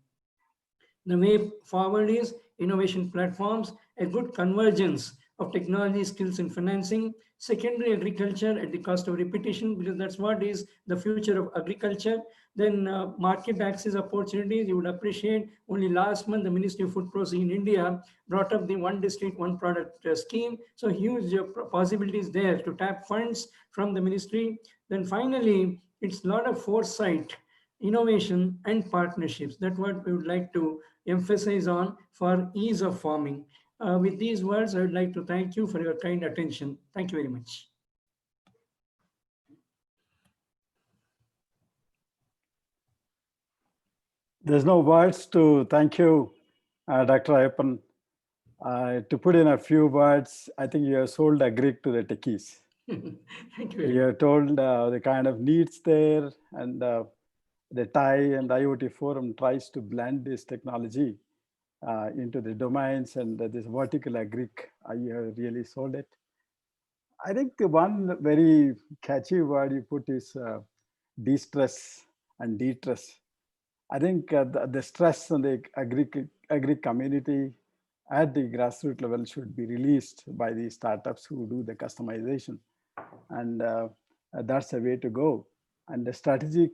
The way forward is innovation platforms, a good convergence of technology, skills, and financing. Secondary, agriculture at the cost of repetition, because that's what is the future of agriculture. Then market access opportunities. You would appreciate only last month the Ministry of Food Processing in India brought up the one district, one product scheme. So huge possibilities there to tap funds from the ministry. Then finally, it's a lot of foresight, innovation, and partnerships. That's what we would like to emphasize on for ease of farming. With these words, I would like to thank you for your kind attention. Thank you very much. There's no words to thank you, Dr. Ayyappan. To put in a few words, I think you have sold Agri to the techies. Thank you very You much. have told the kind of needs there, and the TIE and IoT Forum tries to blend this technology into the domains, and this vertical Agri, you have really sold it. I think the one very catchy word you put is de-stress and de-stress. I think the stress on the agri community at the grassroots level should be released by the startups who do the customization. And that's the way to go. And the strategic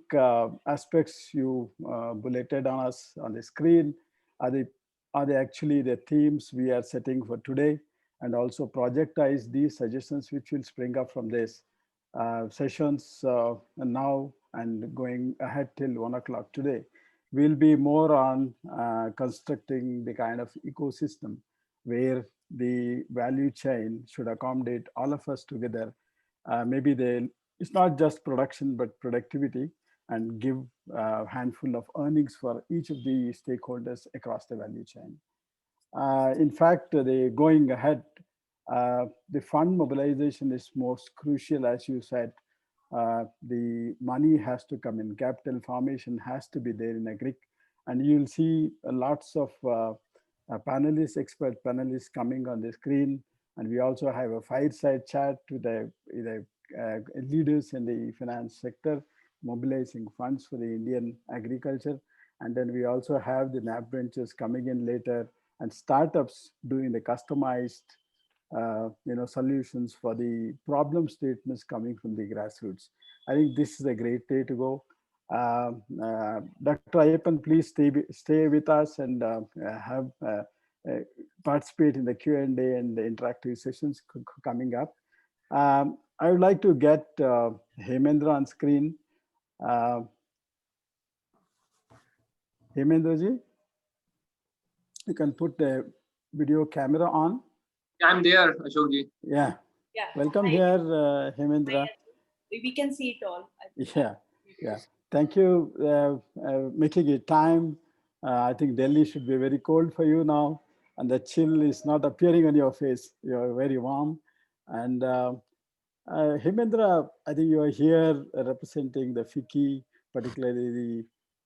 aspects you bulleted on us on the screen are they actually the themes we are setting for today, and also projectize these suggestions which will spring up from this sessions now and going ahead till 1 o'clock today. Will be more on constructing the kind of ecosystem where the value chain should accommodate all of us together. Maybe it's not just production, but productivity, and give a handful of earnings for each of the stakeholders across the value chain. In fact, the going ahead, the fund mobilization is most crucial, as you said. The money has to come in, capital formation has to be there in Agri, and you'll see lots of panelists, expert panelists coming on the screen. And we also have a fireside chat to the leaders in the finance sector, mobilizing funds for the Indian agriculture. And then we also have the NABVENTURES coming in later, and startups doing the customized solutions for the problem statements coming from the grassroots. I think this is a great day to go. Dr. Ayyappan, please stay with us and participate in the Q&A and the interactive sessions coming up. I would like to get Hemendra on screen. Hemendraji, you can put the video camera on. I'm there, Ashokji. Yeah. Yeah. Welcome here, Hemendra. We can see it all. Yeah. Yeah. Thank you making it time. I think Delhi should be very cold for you now, and the chill is not appearing on your face. You're very warm. And Hemendra, I think you are here representing the FICCI, particularly the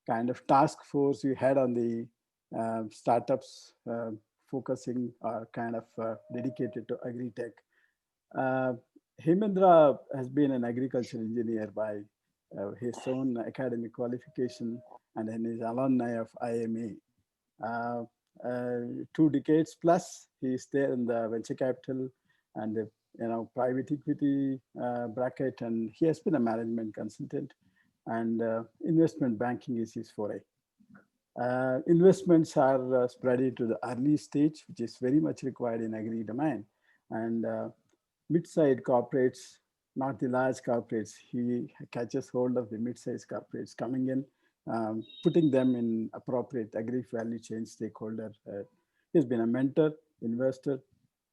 kind of task force you had on the startups focusing or kind of dedicated to AgriTech. Hemendra has been an agriculture engineer by his own academic qualification, and then is alumni of IMA. 2 decades plus, he is there in the venture capital and the private equity bracket, and he has been a management consultant, and investment banking is his foray. Investments are spread into the early stage, which is very much required in agri domain, and mid-sized corporates, not the large corporates. He catches hold of the mid-sized corporates coming in, putting them in appropriate agri value chain stakeholder. He's been a mentor, investor,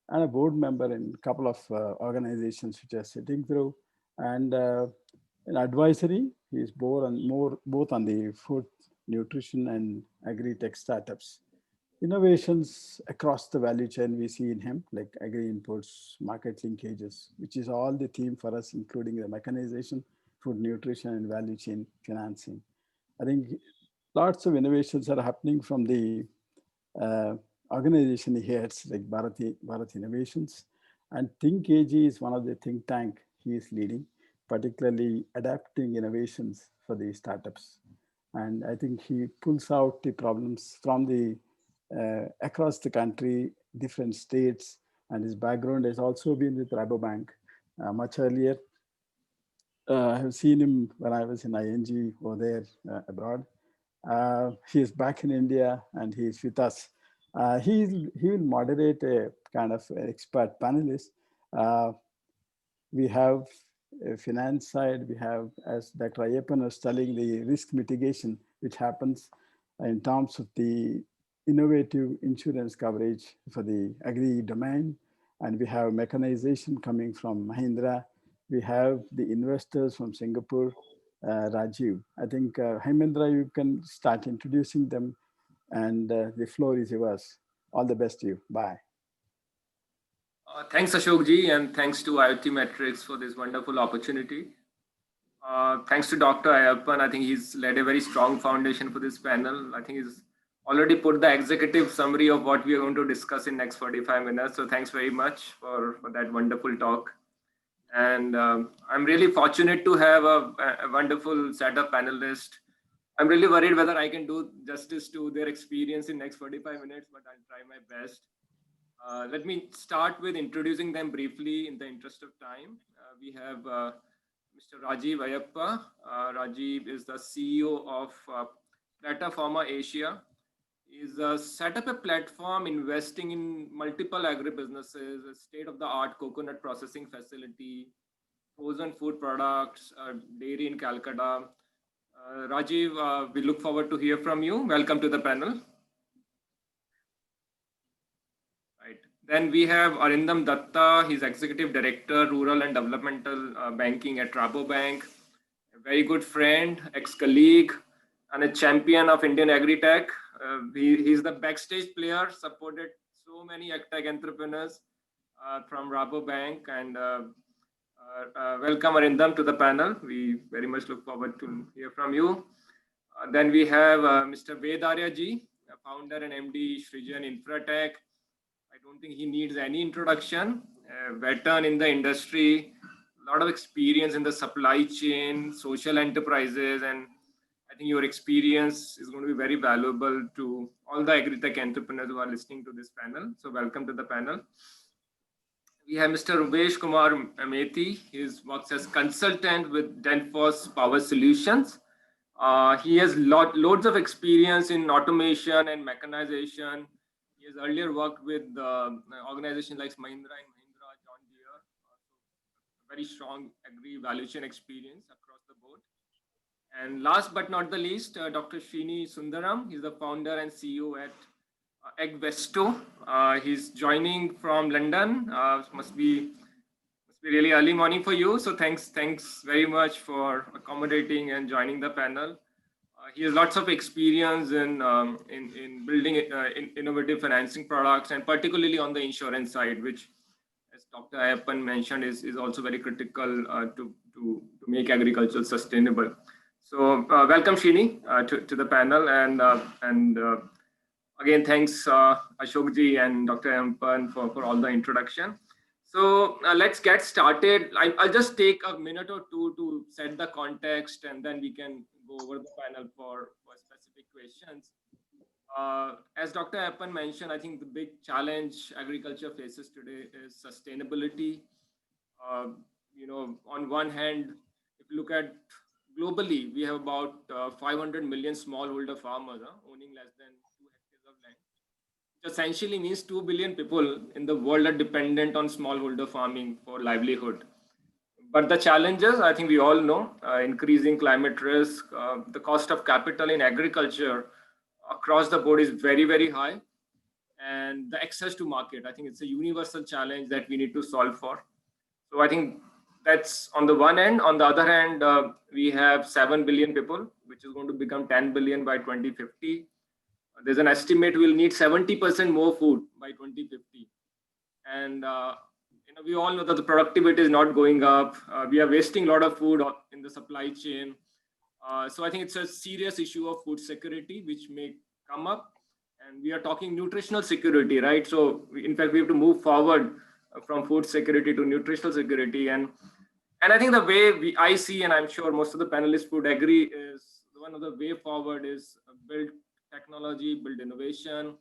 and a board member in a couple of organizations which are sitting through. And in advisory, he's both on the food, nutrition, and agri-tech startups. Innovations across the value chain we see in him, like agri inputs, market linkages, which is all the theme for us, including the mechanization, food nutrition, and value chain financing. I think lots of innovations are happening from the organization he heads, like Bharat Innovations. And Think AG is one of the think tank he is leading, particularly adapting innovations for the startups. And I think he pulls out the problems from the across the country, different states, and his background has also been with Rabobank much earlier. I have seen him when I was in ING over there abroad. He is back in India and he is with us. He will moderate a kind of expert panelist. We have a finance side, we have, as Dr. Ayyappan was telling, the risk mitigation, which happens in terms of the innovative insurance coverage for the agri domain. And we have mechanization coming from Mahindra. We have the investors from Singapore, Rajiv. I think, Hemendra, you can start introducing them, and the floor is yours. All the best to you. Bye. Thanks, Ashokji, and thanks to IoTMatrix for this wonderful opportunity. Thanks to Dr. Ayyappan. I think he's led a very strong foundation for this panel. I think he's already put the executive summary of what we are going to discuss in next 45 minutes. So thanks very much for that wonderful talk. And I'm really fortunate to have a wonderful set of panelists. I'm really worried whether I can do justice to their experience in next 45 minutes, but I'll try my best. Let me start with introducing them briefly in the interest of time. We have Mr. Rajiv Ayyappa. Rajiv is the CEO of Plataforma Asia. He's set up a platform investing in multiple agribusinesses, a state-of-the-art coconut processing facility, frozen food products, dairy in Calcutta. Rajiv, we look forward to hear from you. Welcome to the panel. Right. Then we have Arindam Datta. He's Executive Director, Rural and Developmental Banking at Rabobank. A very good friend, ex-colleague, and a champion of Indian AgriTech. He's the backstage player, supported so many AgTech entrepreneurs from Rabobank. And welcome, Arindam, to the panel. We very much look forward to hear from you. Then we have Mr. Ved Arya-ji, founder and MD, Srijan Infratech. I don't think he needs any introduction. Veteran in the industry, a lot of experience in the supply chain, social enterprises, and I think your experience is going to be very valuable to all the AgriTech entrepreneurs who are listening to this panel. So welcome to the panel. We have Mr. Rubesh Kumar Methi. He works as consultant with Danfoss Power Solutions. He has loads of experience in automation and mechanization. He has earlier worked with organizations like Mahindra and Mahindra, John Deere. Very strong agri value chain experience across the board. And last but not the least, Dr. Srini Sundaram. He's the founder and CEO at Agvesto. He's joining from London. Must be really early morning for you. So thanks very much for accommodating and joining the panel. He has lots of experience in building innovative financing products, and particularly on the insurance side, which, as Dr. Ayyappan mentioned, is also very critical to make agriculture sustainable. So welcome, Srini, to the panel, and again, thanks Ashokji and Dr. Ayyappan for all the introduction. So let's get started. I'll just take a minute or two to set the context, and then we can go over the panel for specific questions. As Dr. Ayyappan mentioned, I think the big challenge agriculture faces today is sustainability. On one hand, if you look at globally, we have about 500 million smallholder farmers owning less than 2 hectares of land. Essentially means 2 billion people in the world are dependent on smallholder farming for livelihood. But the challenges, I think we all know, increasing climate risk, the cost of capital in agriculture across the board is very, very high. And the access to market, I think it's a universal challenge that we need to solve for. So I think that's on the one end. On the other hand, we have 7 billion people, which is going to become 10 billion by 2050. There's an estimate we'll need 70% more food by 2050. And we all know that the productivity is not going up. We are wasting a lot of food in the supply chain. So I think it's a serious issue of food security, which may come up. And we are talking nutritional security, right? So in fact, we have to move forward from food security to nutritional security. And I think the way I see, and I'm sure most of the panelists would agree, is one of the way forward is build technology, build innovation,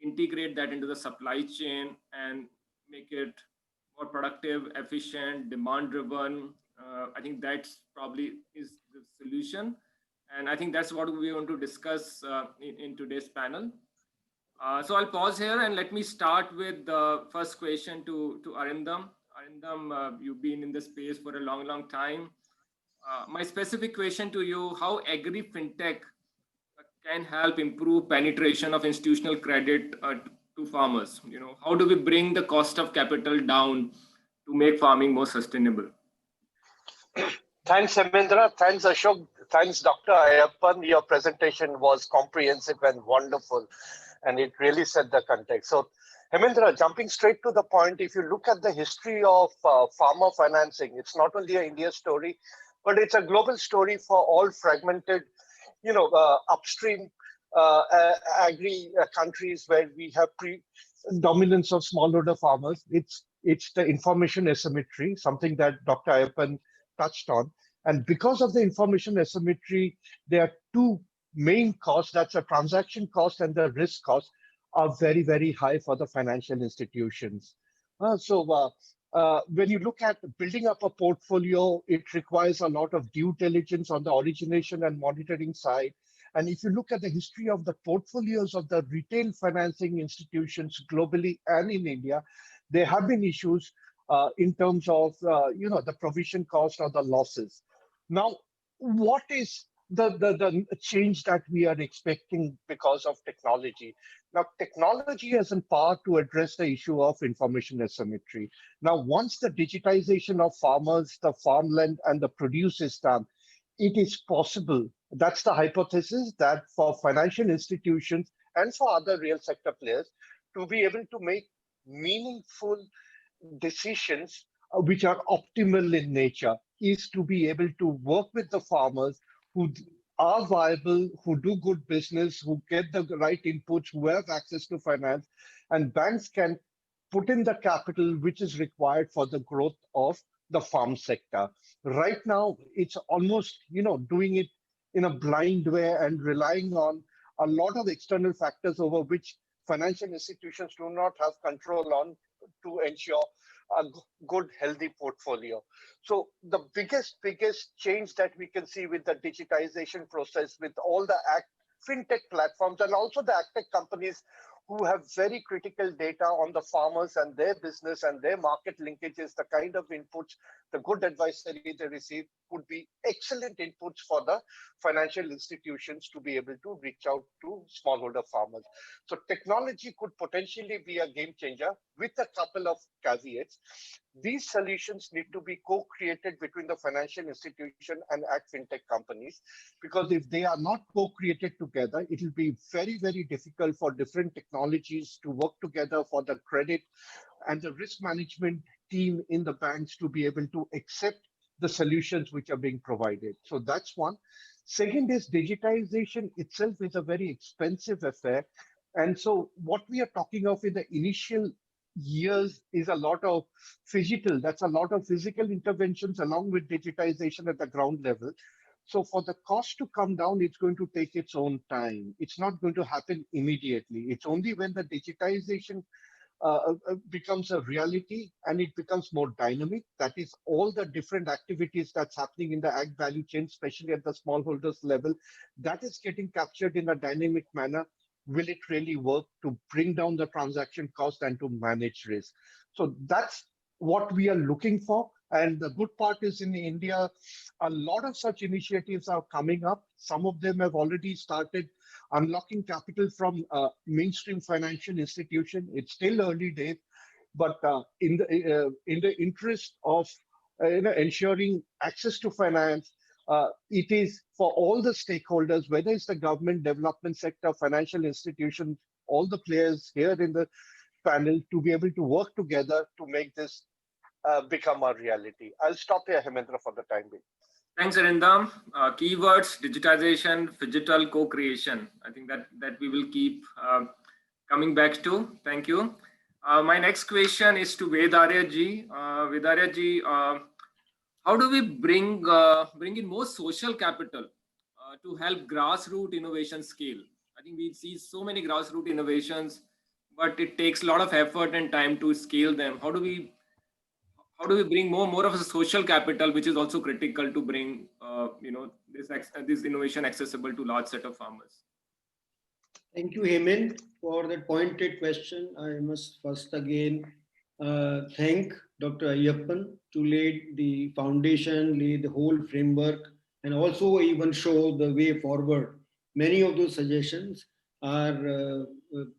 integrate that into the supply chain, and make it more productive, efficient, demand-driven. I think that's probably is the solution. And I think that's what we want to discuss in today's panel. So I'll pause here and let me start with the first question to Arindam. Arindam, you've been in the space for a long, long time. My specific question to you, how Agri FinTech can help improve penetration of institutional credit to farmers? You know, how do we bring the cost of capital down to make farming more sustainable? Thanks, Hemendra. Thanks, Ashok. Thanks, Dr. Ayappan. Your presentation was comprehensive and wonderful, and it really set the context. So, Hemendra, jumping straight to the point, if you look at the history of farmer financing, it's not only an India story, but it's a global story for all fragmented, upstream agri countries where we have dominance of smallholder farmers. It's the information asymmetry, something that Dr. Ayappan touched on. And because of the information asymmetry, there are two main costs, that's a transaction cost and the risk cost, are very, very high for the financial institutions. When you look at building up a portfolio, it requires a lot of due diligence on the origination and monitoring side. And if you look at the history of the portfolios of the retail financing institutions globally and in India, there have been issues in terms of the provision cost or the losses. Now, what is the change that we are expecting because of technology? Now, technology has in power to address the issue of information asymmetry. Now, once the digitization of farmers, the farmland, and the produce is done, it is possible. That's the hypothesis, that for financial institutions and for other real sector players to be able to make meaningful decisions which are optimal in nature, is to be able to work with the farmers who are viable, who do good business, who get the right inputs, who have access to finance, and banks can put in the capital which is required for the growth of the farm sector. Right now, it's almost, doing it in a blind way and relying on a lot of external factors over which financial institutions do not have control on to ensure a good, healthy portfolio. So the biggest change that we can see with the digitization process, with all the fintech platforms and also the agtech companies who have very critical data on the farmers and their business and their market linkages, the kind of inputs, the good advisory they receive would be excellent inputs for the financial institutions to be able to reach out to smallholder farmers. So technology could potentially be a game changer with a couple of caveats. These solutions need to be co-created between the financial institution and fintech companies, because if they are not co-created together, it will be very, very difficult for different technologies to work together for the credit and the risk management team in the banks to be able to accept the solutions which are being provided. So that's one. Second is digitization itself is a very expensive affair. And so what we are talking of in the initial years is a lot of physical, that's a lot of physical interventions along with digitization at the ground level. So for the cost to come down, it's going to take its own time. It's not going to happen immediately. It's only when the digitization becomes a reality and it becomes more dynamic. That is all the different activities that's happening in the ag value chain, especially at the smallholders level, that is getting captured in a dynamic manner. Will it really work to bring down the transaction cost and to manage risk? So that's what we are looking for. And the good part is in India, a lot of such initiatives are coming up. Some of them have already started unlocking capital from mainstream financial institution. It's still early days, but in the interest of ensuring access to finance, it is for all the stakeholders, whether it's the government, development sector, financial institutions, all the players here in the panel, to be able to work together to make this become a reality. I'll stop here, Hemendra, for the time being. Thanks, Arindam. Keywords: digitization, phygital, co-creation. I think that we will keep coming back to. Thank you. My next question is to Vedarya ji. Vedarya ji, how do we bring in more social capital to help grassroots innovation scale? I think we see so many grassroots innovations but it takes a lot of effort and time to scale them. How do we bring more of a social capital, which is also critical to bring this innovation accessible to large set of farmers? Thank you, Hemant, for that pointed question. I must first again thank Dr. Ayyappan to lay the foundation, lay the whole framework, and also even show the way forward. Many of those suggestions are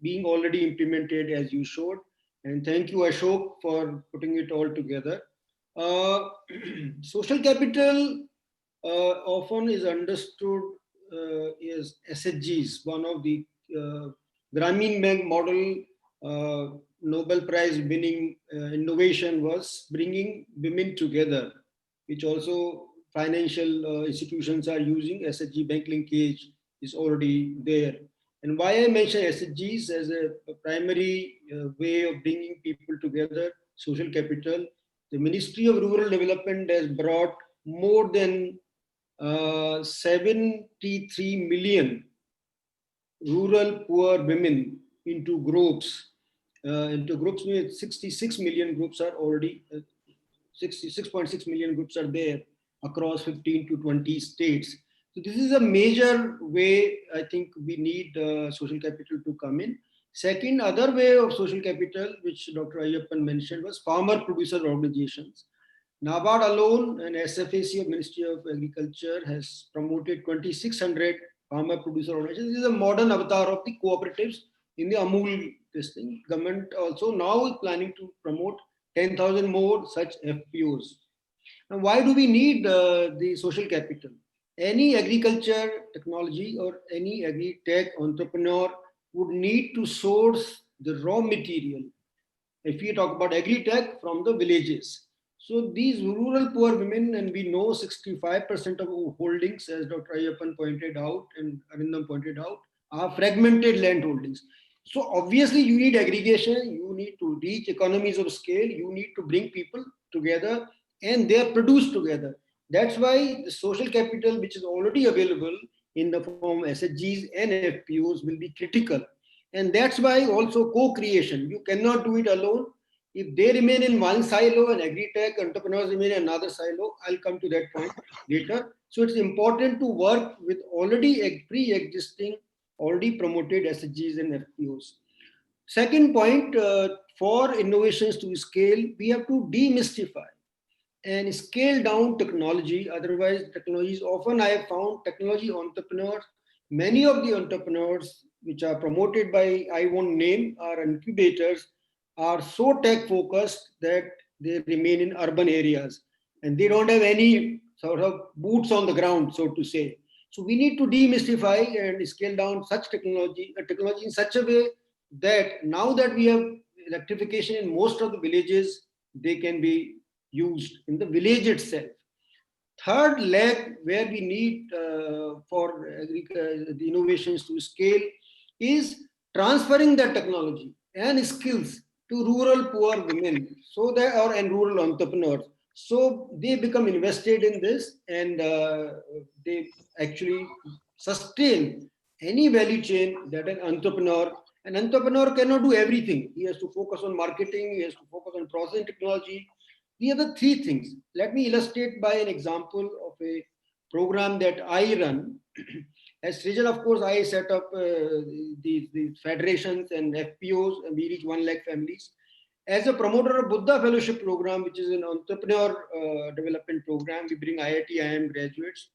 being already implemented as you showed. And thank you, Ashok, for putting it all together. Social capital often is understood as SHGs, one of the Grameen Bank model Nobel Prize winning innovation was bringing women together, which also financial institutions are using. SHG bank linkage is already there. And why I mention SHGs as a primary way of bringing people together, social capital, the Ministry of Rural Development has brought more than 73 million rural poor women into groups. Means 66 million groups are already 66.6 million groups are there across 15 to 20 states. So this is a major way I think we need social capital to come in. Second, other way of social capital, which Dr. Ayyappan mentioned, was farmer producer organizations. NABARD alone and SFAC of Ministry of Agriculture has promoted 2,600 farmer producer organizations. This is a modern avatar of the cooperatives in the Amul testing. Government also now is planning to promote 10,000 more such FPOs. Now, why do we need the social capital? Any agriculture technology or any agri-tech entrepreneur would need to source the raw material. If we talk about agri-tech, from the villages. So these rural poor women, and we know 65% of holdings, as Dr. Ayyappan pointed out and Arindam pointed out, are fragmented land holdings. So obviously you need aggregation, you need to reach economies of scale, you need to bring people together and they are produced together. That's why the social capital, which is already available in the form of SHGs and FPOs, will be critical. And that's why also co-creation, you cannot do it alone. If they remain in one silo and agri-tech entrepreneurs remain in another silo, I'll come to that point later. So it's important to work with already pre-existing, already promoted SHGs and FPOs. Second point, for innovations to scale, we have to demystify and scale down technology. Otherwise, technologies, often I have found technology entrepreneurs, many of the entrepreneurs which are promoted by, I won't name, are incubators, are so tech focused that they remain in urban areas and they don't have any sort of boots on the ground, so to say. So we need to demystify and scale down such technology in such a way that now that we have electrification in most of the villages, they can be used in the village itself. Third leg where we need for the innovations to scale is transferring that technology and skills to rural poor women, so that and rural entrepreneurs, so they become invested in this and they actually sustain any value chain that an entrepreneur cannot do everything. He has to focus on marketing, he has to focus on processing technology. The other three things, let me illustrate by an example of a program that I run. As Srijan, of course, I set up these federations and FPOs, and we reach 1 lakh families. As a promoter of Buddha Fellowship Program, which is an entrepreneur development program, we bring IIT IIM graduates.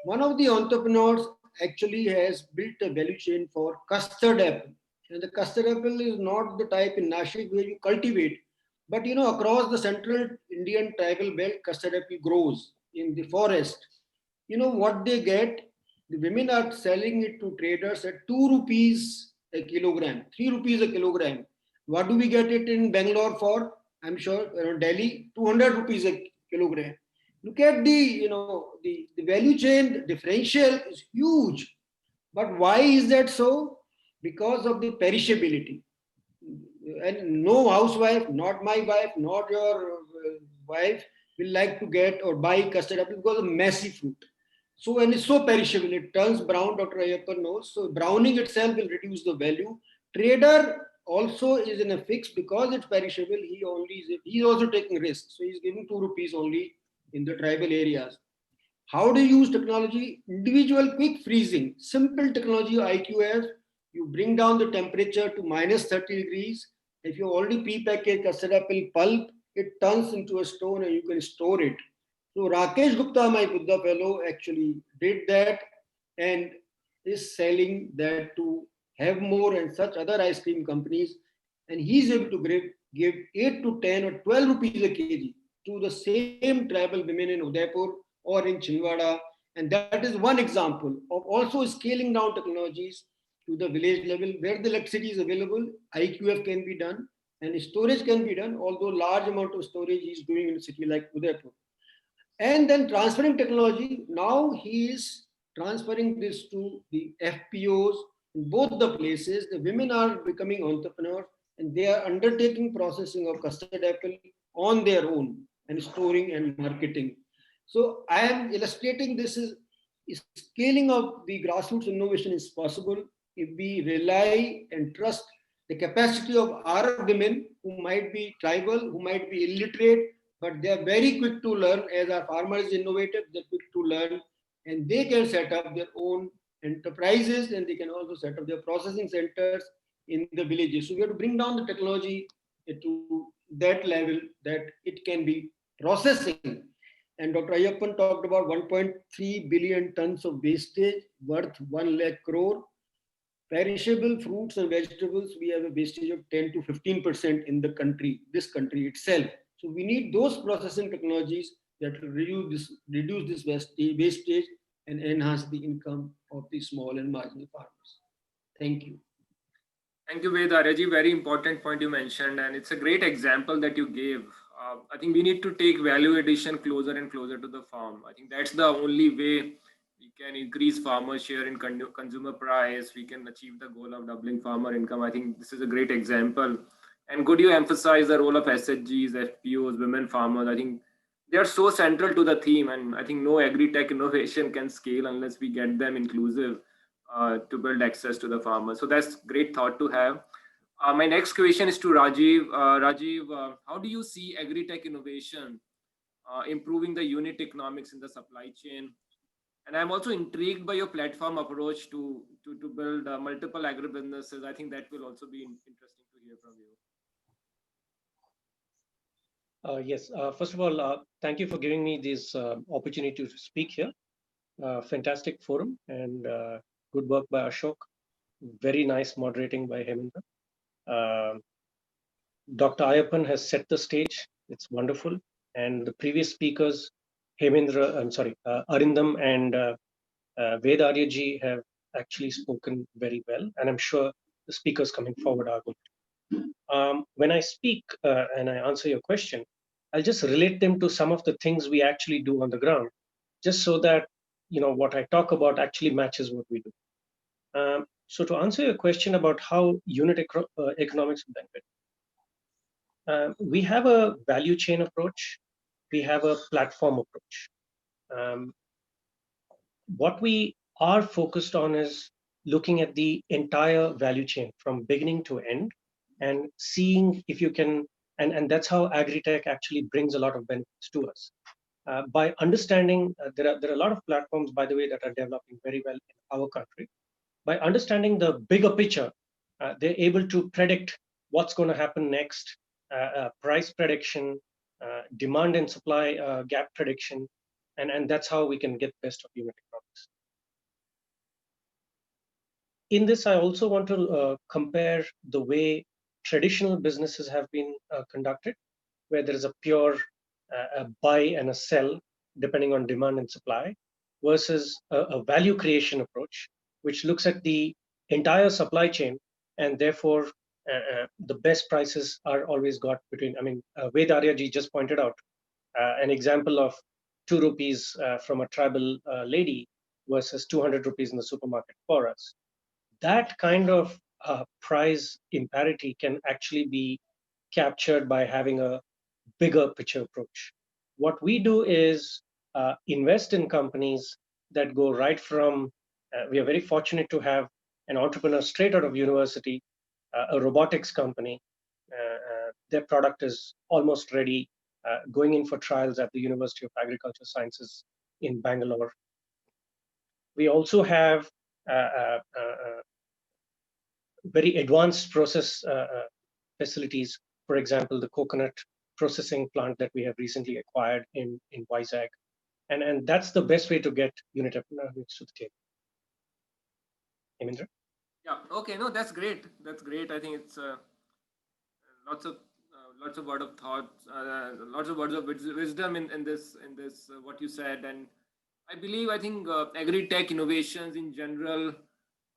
One of the entrepreneurs actually has built a value chain for custard apple. And the custard apple is not the type in Nashik where you cultivate, but across the central Indian tribal belt, custard apple grows in the forest. You know what they get? The women are selling it to traders at 2 rupees a kilogram, 3 rupees a kilogram. What do we get it in Bangalore for? I'm sure Delhi, 200 rupees a kilogram. Look at the the value chain differential is huge. But why is that so? Because of the perishability. And no housewife, not my wife, not your wife, will like to get or buy custard apple because of messy fruit. So when it's so perishable, it turns brown, Dr. Ayyappan knows. So browning itself will reduce the value. Trader also is in a fix because it's perishable. He's also taking risks. So he's giving 2 rupees only in the tribal areas. How do you use technology? Individual quick freezing, simple technology IQF. You bring down the temperature to minus 30 degrees. If you already pre-packaged custard apple pulp, it turns into a stone and you can store it. So Rakesh Gupta, my Buddha fellow, actually did that and is selling that to Have More and such other ice cream companies. And he's able to give 8 to 10 or 12 rupees a kg to the same tribal women in Udaipur or in Chinwada. And that is one example of also scaling down technologies to the village level where the electricity is available, IQF can be done and storage can be done, although large amount of storage is doing in a city like Udaipur. And then transferring technology, now he is transferring this to the FPOs in both the places. The women are becoming entrepreneurs and they are undertaking processing of custard apple on their own and storing and marketing. So I am illustrating this is scaling of the grassroots innovation is possible if we rely and trust the capacity of our women who might be tribal, who might be illiterate, but they are very quick to learn. As our farmer is innovative, they're quick to learn and they can set up their own enterprises and they can also set up their processing centers in the villages. So we have to bring down the technology to that level that it can be processing. And Dr. Ayyappan talked about 1.3 billion tons of wastage worth 1 lakh crore. Perishable fruits and vegetables, we have a wastage of 10 to 15% in the country, this country itself. So we need those processing technologies that will reduce this wastage and enhance the income of the small and marginal farmers. Thank you. Thank you, Veda. Reggie, very important point you mentioned, and it's a great example that you gave. I think we need to take value addition closer and closer to the farm. I think that's the only way we can increase farmer share in consumer price. We can achieve the goal of doubling farmer income. I think this is a great example. And could you emphasize the role of SHGs, FPOs, women farmers? I think they are so central to the theme, and I think no agri-tech innovation can scale unless we get them inclusive to build access to the farmers. So that's great thought to have. My next question is to Rajiv. Rajiv, how do you see agri-tech innovation improving the unit economics in the supply chain? And I'm also intrigued by your platform approach to build multiple agribusinesses. I think that will also be interesting to hear from you. Yes, first of all, thank you for giving me this opportunity to speak here. Fantastic forum and good work by Ashok. Very nice moderating by Hemendra. Dr. Ayyappan has set the stage. It's wonderful. And the previous speakers, Arindam and Veda Aryaji have actually spoken very well. And I'm sure the speakers coming forward are good. When I speak and I answer your question, I'll just relate them to some of the things we actually do on the ground, just so that what I talk about actually matches what we do. So to answer your question about how unit economics benefit, we have a value chain approach. We have a platform approach. What we are focused on is looking at the entire value chain from beginning to end and seeing if you can, and that's how AgriTech actually brings a lot of benefits to us. By understanding, there are a lot of platforms, by the way, that are developing very well in our country. By understanding the bigger picture, they're able to predict what's going to happen next, price prediction, demand and supply gap prediction, and that's how we can get best of unit economics. In this, I also want to compare the way traditional businesses have been conducted, where there is a pure a buy and a sell depending on demand and supply, versus a value creation approach, which looks at the entire supply chain and therefore the best prices are always got between. I mean, Veda Aryaji just pointed out an example of 2 rupees from a tribal lady versus 200 rupees in the supermarket for us. That kind of price imparity can actually be captured by having a bigger picture approach. What we do is invest in companies that go right from, we are very fortunate to have an entrepreneur straight out of university a robotics company. Their product is almost ready, going in for trials at the University of Agricultural Sciences in Bangalore. We also have very advanced process facilities. For example, the coconut processing plant that we have recently acquired in Vizag. And that's the best way to get unit economics to the table. Hemendra? Yeah, okay, no, that's great. That's great. I think it's lots of word of thoughts, lots of words of wisdom in this what you said. And I think agri-tech innovations in general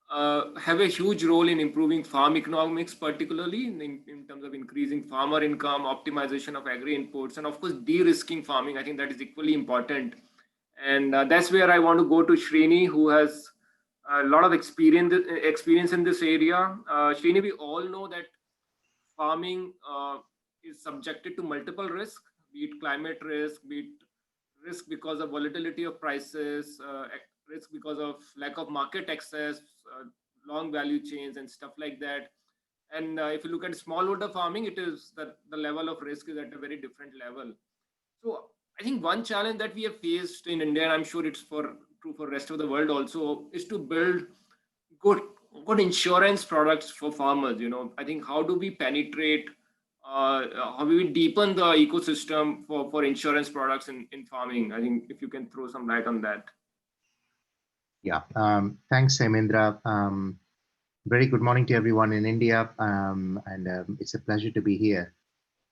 have a huge role in improving farm economics, particularly in terms of increasing farmer income, optimization of agri inputs, and of course de-risking farming. I think that is equally important. And that's where I want to go to Srini, who has a lot of experience in this area. Srini, we all know that farming is subjected to multiple risks, be it climate risk, be it risk because of volatility of prices, risk because of lack of market access, long value chains and stuff like that. And if you look at smallholder farming, it is that the level of risk is at a very different level. So I think one challenge that we have faced in India, and I'm sure it's true for rest of the world also, is to build good insurance products for farmers. I think how do we penetrate, how do we deepen the ecosystem for insurance products in farming? I think if you can throw some light on that. Yeah, thanks, Hemendra. Very good morning to everyone in India, and it's a pleasure to be here.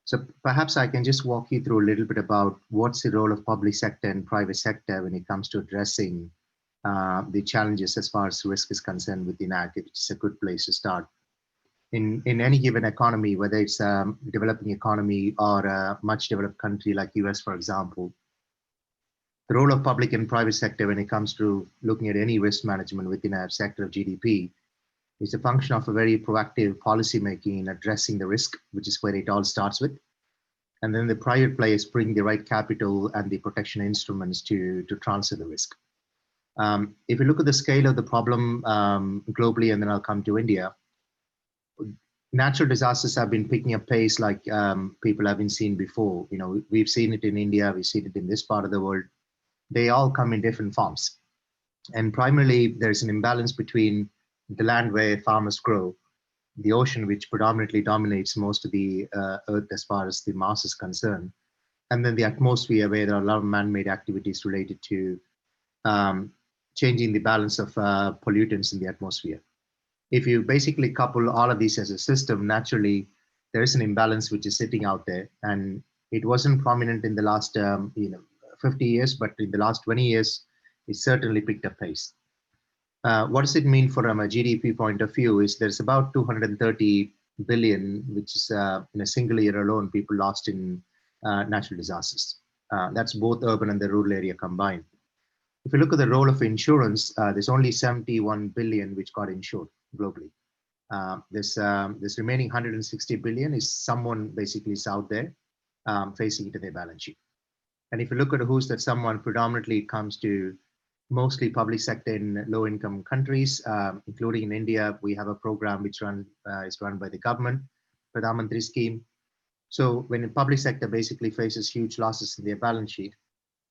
So perhaps I can just walk you through a little bit about what's the role of public sector and private sector when it comes to addressing the challenges as far as risk is concerned within ag, which is a good place to start. In any given economy, whether it's a developing economy or a much developed country like US, for example, the role of public and private sector when it comes to looking at any risk management within a sector of GDP is a function of a very proactive policy making in addressing the risk, which is where it all starts with. And then the private players bring the right capital and the protection instruments to transfer the risk. If you look at the scale of the problem globally, and then I'll come to India, natural disasters have been picking up pace like people have been seen before. We've seen it in India, we've seen it in this part of the world. They all come in different forms. And primarily, there's an imbalance between the land where farmers grow, the ocean, which predominantly dominates most of the earth as far as the mass is concerned, and then the atmosphere, where there are a lot of man-made activities related to changing the balance of pollutants in the atmosphere. If you basically couple all of these as a system, naturally, there is an imbalance which is sitting out there. And it wasn't prominent in the last 50 years, but in the last 20 years, it certainly picked up pace. What does it mean from a GDP point of view is there's about 230 billion, which is in a single year alone, people lost in natural disasters. That's both urban and the rural area combined. If you look at the role of insurance, there's only 71 billion which got insured globally. This remaining 160 billion is someone basically is out there facing it in their balance sheet. And if you look at who's that someone, predominantly it comes to mostly public sector in low-income countries, including in India. We have a program which is run by the government, Pradhan Mantri scheme. So when the public sector basically faces huge losses in their balance sheet,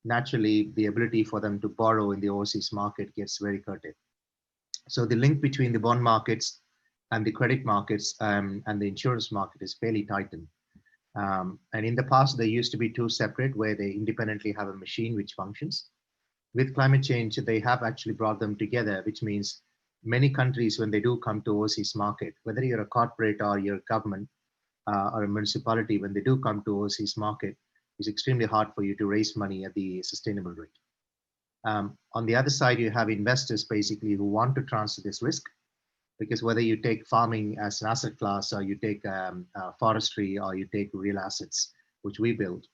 naturally the ability for them to borrow in the overseas market gets very curtailed. So the link between the bond markets and the credit markets and the insurance market is fairly tightened. And in the past, they used to be two separate, where they independently have a machine which functions. With climate change, they have actually brought them together, which means many countries, when they do come to overseas market, whether you're a corporate or you're a government or a municipality, when they do come to overseas market, it's extremely hard for you to raise money at the sustainable rate. On the other side, you have investors basically who want to transfer this risk, because whether you take farming as an asset class, or you take forestry, or you take real assets, which we build,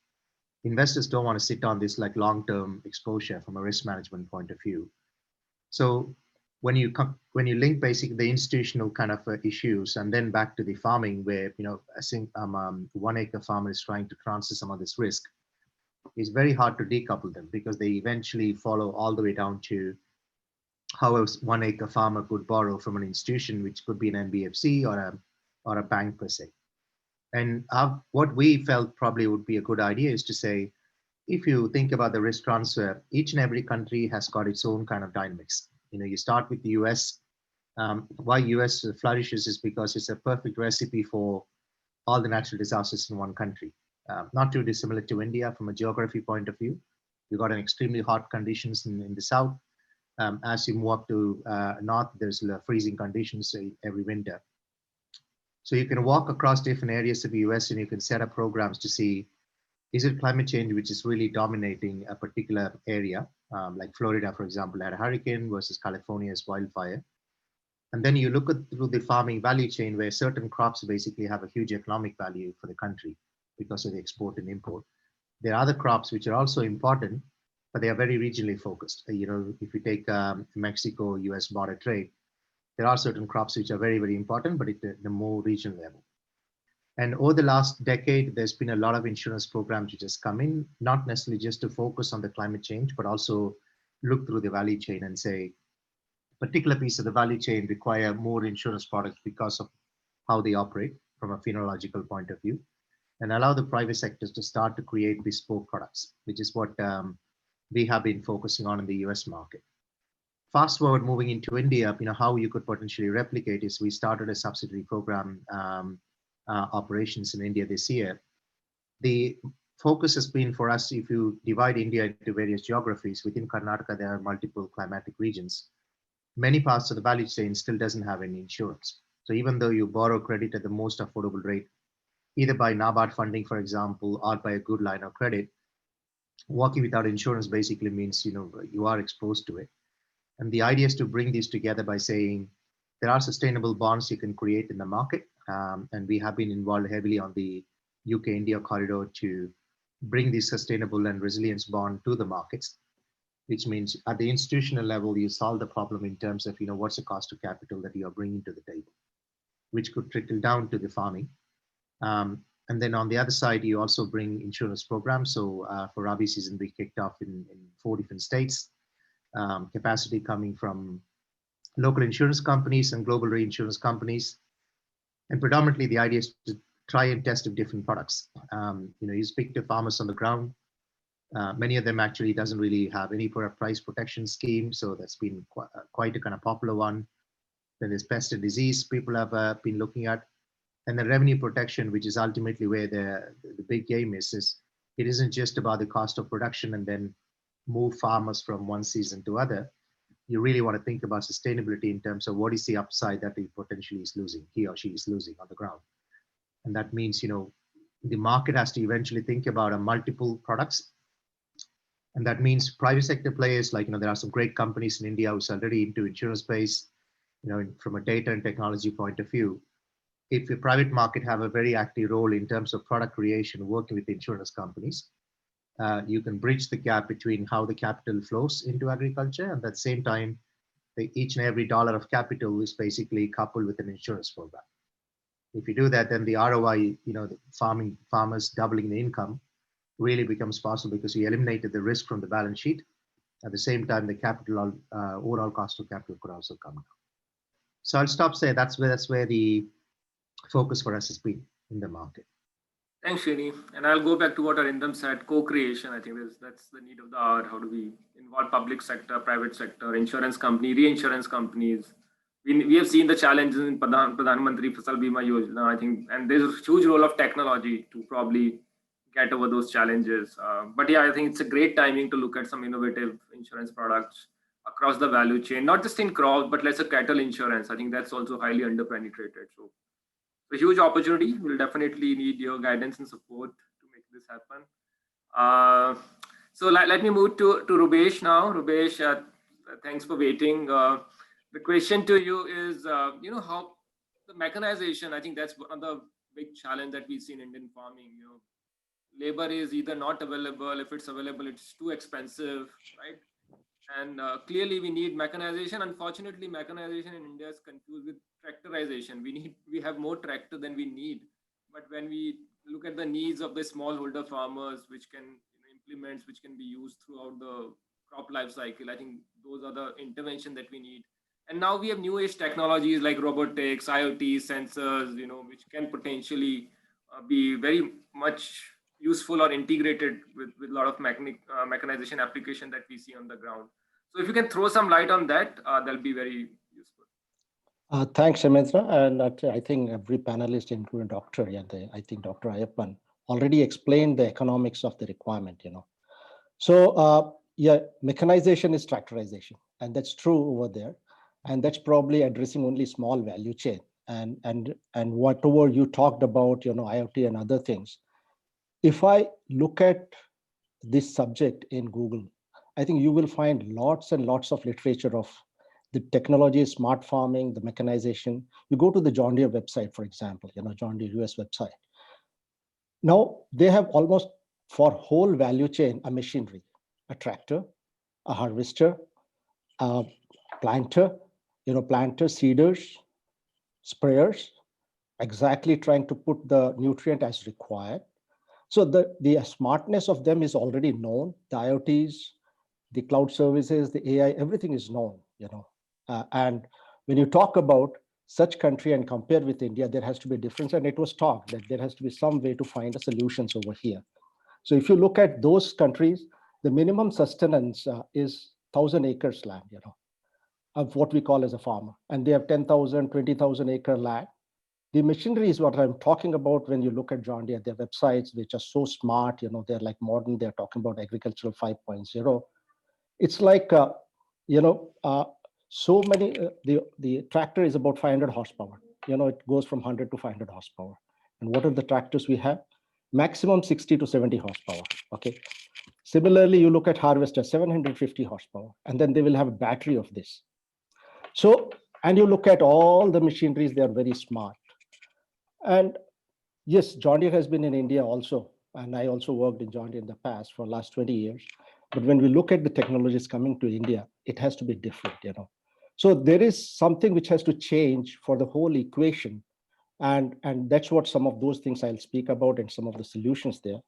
investors don't want to sit on this like long-term exposure from a risk management point of view. So when you link basically the institutional kind of issues, and then back to the farming, where I think 1 acre farmer is trying to transfer some of this risk, it's very hard to decouple them, because they eventually follow all the way down to how a 1 acre farmer could borrow from an institution, which could be an NBFC or or a bank per se. And what we felt probably would be a good idea is to say, if you think about the risk transfer, each and every country has got its own kind of dynamics. You start with the US. Why US flourishes is because it's a perfect recipe for all the natural disasters in one country. Not too dissimilar to India from a geography point of view. You've got an extremely hot conditions in the south. As you move up to north, there's freezing conditions every winter. So you can walk across different areas of the US and you can set up programs to see, is it climate change which is really dominating a particular area, like Florida, for example, had a hurricane versus California's wildfire. And then you look at through the farming value chain where certain crops basically have a huge economic value for the country because of the export and import. There are other crops which are also important, but they are very regionally focused. If you take Mexico-US border trade, there are certain crops which are very, very important, but at the more regional level. And over the last decade, there's been a lot of insurance programs which has come in, not necessarily just to focus on the climate change, but also look through the value chain and say, particular piece of the value chain require more insurance products because of how they operate from a phenological point of view, and allow the private sectors to start to create bespoke products, which is what we have been focusing on in the US market. Fast forward moving into India, how you could potentially replicate is we started a subsidiary program operations in India this year. The focus has been for us, if you divide India into various geographies, within Karnataka, there are multiple climatic regions. Many parts of the value chain still doesn't have any insurance. So even though you borrow credit at the most affordable rate, either by NABARD funding, for example, or by a good line of credit, working without insurance basically means, you are exposed to it. And the idea is to bring these together by saying there are sustainable bonds you can create in the market. And we have been involved heavily on the UK-India corridor to bring the sustainable and resilience bond to the markets, which means at the institutional level, you solve the problem in terms of, what's the cost of capital that you are bringing to the table, which could trickle down to the farming. And then on the other side, you also bring insurance programs. So for Rabi season, we kicked off in 4 different states. Capacity coming from local insurance companies and global reinsurance companies. And predominantly the idea is to try and test different products. You speak to farmers on the ground. Many of them actually doesn't really have any price protection scheme. So that's been quite a kind of popular one. Then there's pest and disease people have been looking at. And the revenue protection, which is ultimately where the big game is it isn't just about the cost of production and then move farmers from one season to other. You really want to think about sustainability in terms of what is the upside that he potentially is losing, he or she is losing on the ground. And that means, the market has to eventually think about a multiple products. And that means private sector players, like, there are some great companies in India who's already into insurance space, from a data and technology point of view. If the private market have a very active role in terms of product creation, working with insurance companies, you can bridge the gap between how the capital flows into agriculture, and at the same time, each and every dollar of capital is basically coupled with an insurance program. If you do that, then the ROI, the farmers doubling the income really becomes possible because you eliminated the risk from the balance sheet. At the same time, the capital overall cost of capital could also come down. So I'll stop there. That's where the focus for us has been in the market. Thanks, Srini. And I'll go back to what Arindam said, co-creation. I think that's the need of the hour. How do we involve public sector, private sector, insurance company, reinsurance companies? We have seen the challenges in Pradhan Mantri Fasal Bima Yojana, I think, and there's a huge role of technology to probably get over those challenges. But yeah, I think it's a great timing to look at some innovative insurance products across the value chain, not just in crop, but let's say cattle insurance. I think that's also highly underpenetrated. So a huge opportunity. We'll definitely need your guidance and support to make this happen. So let me move to Rubesh now. Rubesh, thanks for waiting. The question to you is, how the mechanization, I think that's one of the big challenge that we see in Indian farming. Labor is either not available. If it's available, it's too expensive, right? And clearly we need mechanization. Unfortunately, mechanization in India is confused with tractorization. We have more tractor than we need. But when we look at the needs of the smallholder farmers, which can implements which can be used throughout the crop life cycle, I think those are the intervention that we need. And now we have new age technologies like robotics, IoT, sensors, which can potentially be very much useful or integrated with a lot of mechanization application that we see on the ground. So if you can throw some light on that, that'll be very useful. Thanks, Hemendra. And I think every panelist, including Dr. I think Dr. Ayappan already explained the economics of the requirement, So yeah, mechanization is tractorization, and that's true over there. And that's probably addressing only small value chain. And whatever you talked about, IoT and other things. If I look at this subject in Google, I think you will find lots and lots of literature of the technology, smart farming, the mechanization. You go to the John Deere website, for example, John Deere US website. Now they have almost for whole value chain, a machinery, a tractor, a harvester, a planter, planters, seeders, sprayers, exactly trying to put the nutrient as required. So the smartness of them is already known. The IoTs, the cloud services, the AI, everything is known, and when you talk about such country and compare with India, there has to be a difference. And it was talked that there has to be some way to find the solutions over here. So if you look at those countries, the minimum sustenance is 1,000 acres land, of what we call as a farmer. And they have 10,000, 20,000 acre land. The machinery is what I'm talking about when you look at John Deere, their websites, which are so smart, they're like modern, they're talking about agricultural 5.0. It's like, so many, the tractor is about 500 horsepower. It goes from 100 to 500 horsepower. And what are the tractors we have? Maximum 60 to 70 horsepower, okay? Similarly, you look at harvester, 750 horsepower, and then they will have a battery of this. So, and you look at all the machineries, they are very smart. And yes, John Deere has been in India also, and I also worked in John Deere in the past for the last 20 years. But when we look at the technologies coming to India, it has to be different, So there is something which has to change for the whole equation. And that's what some of those things I'll speak about and some of the solutions there.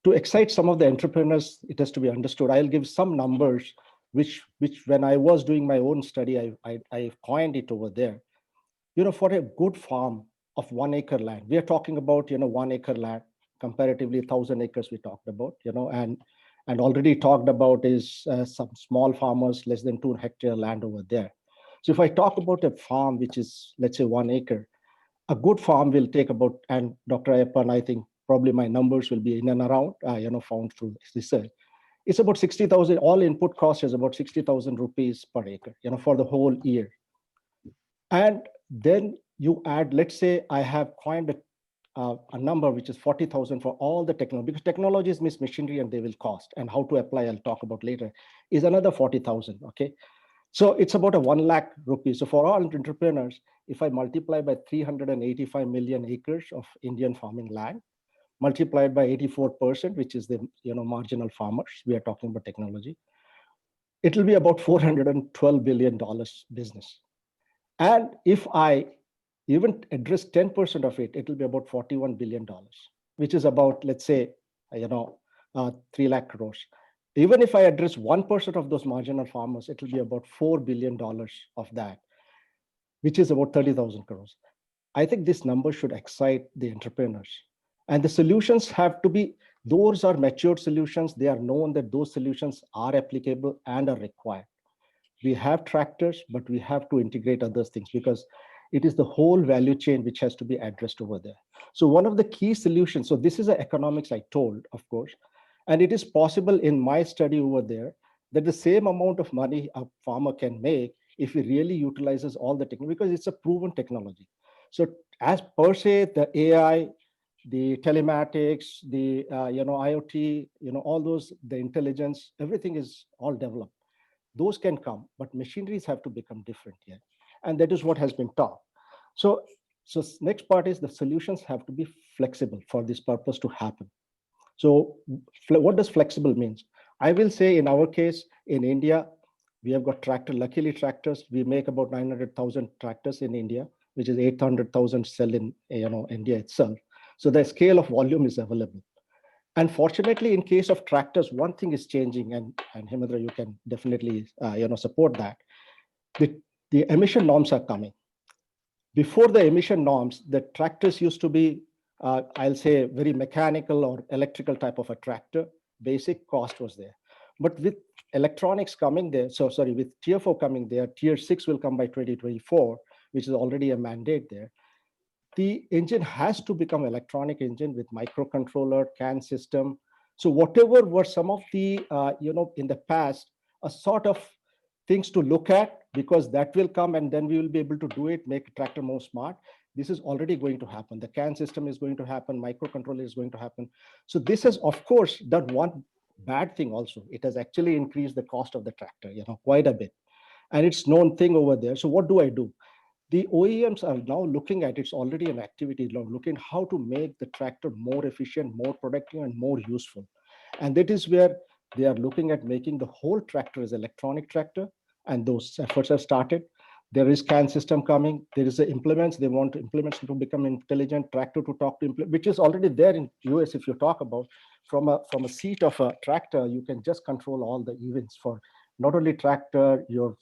To excite some of the entrepreneurs, it has to be understood. I'll give some numbers, which when I was doing my own study, I coined it over there. For a good farm of 1 acre land, we are talking about, 1 acre land, comparatively 1,000 acres we talked about, and already talked about is some small farmers, less than 2 hectare land over there. So if I talk about a farm, which is, let's say 1 acre, a good farm will take about, and Dr. Ayappan, I think probably my numbers will be in and around, found through research. It's about 60,000, all input cost is about 60,000 rupees per acre, for the whole year. And then you add, let's say I have coined a number which is 40,000 for all the technology, because technologies means machinery and they will cost, and how to apply, I'll talk about later, is another 40,000, okay? So it's about a 1 lakh rupees. So for all entrepreneurs, if I multiply by 385 million acres of Indian farming land, multiplied by 84%, which is the marginal farmers, we are talking about technology, it will be about $412 billion business. And if I even address 10% of it, it will be about $41 billion, which is about, let's say, 3 lakh crores. Even if I address 1% of those marginal farmers, it will be about $4 billion of that, which is about 30,000 crores. I think this number should excite the entrepreneurs. And the solutions have to be, those are matured solutions. They are known that those solutions are applicable and are required. We have tractors, but we have to integrate other things because it is the whole value chain which has to be addressed over there. So one of the key solutions, so this is the economics I told, of course, and it is possible in my study over there that the same amount of money a farmer can make if he really utilizes all the technology, because it's a proven technology. So as per se, the AI, the telematics, the IoT, all those, the intelligence, everything is all developed. Those can come, but machineries have to become different here. And that is what has been taught. So next part is the solutions have to be flexible for this purpose to happen. So what does flexible means? I will say in our case, in India, we have got luckily tractors. We make about 900,000 tractors in India, which is 800,000 sell in India itself. So the scale of volume is available. And fortunately, in case of tractors, one thing is changing, and Hemendra, you can definitely support that. the emission norms are coming. Before the emission norms, the tractors used to be, I'll say, very mechanical or electrical type of a tractor. Basic cost was there. But with electronics coming there, with tier 4 coming there, tier 6 will come by 2024, which is already a mandate there. The engine has to become electronic engine with microcontroller, CAN system. So whatever were some of the, in the past, a sort of things to look at, because that will come and then we will be able to do it, make a tractor more smart. This is already going to happen. The CAN system is going to happen, microcontroller is going to happen. So this has, of course, done one bad thing also. It has actually increased the cost of the tractor, quite a bit. And it's known thing over there. So what do I do? The OEMs are now looking at, it's already an activity, looking how to make the tractor more efficient, more productive, and more useful. And that is where they are looking at making the whole tractor as electronic tractor, and those efforts have started. There is CAN system coming. There is the implements. They want implements to become intelligent, tractor to talk to implement, which is already there in US. If you talk about from a seat of a tractor, you can just control all the events for not only tractor, your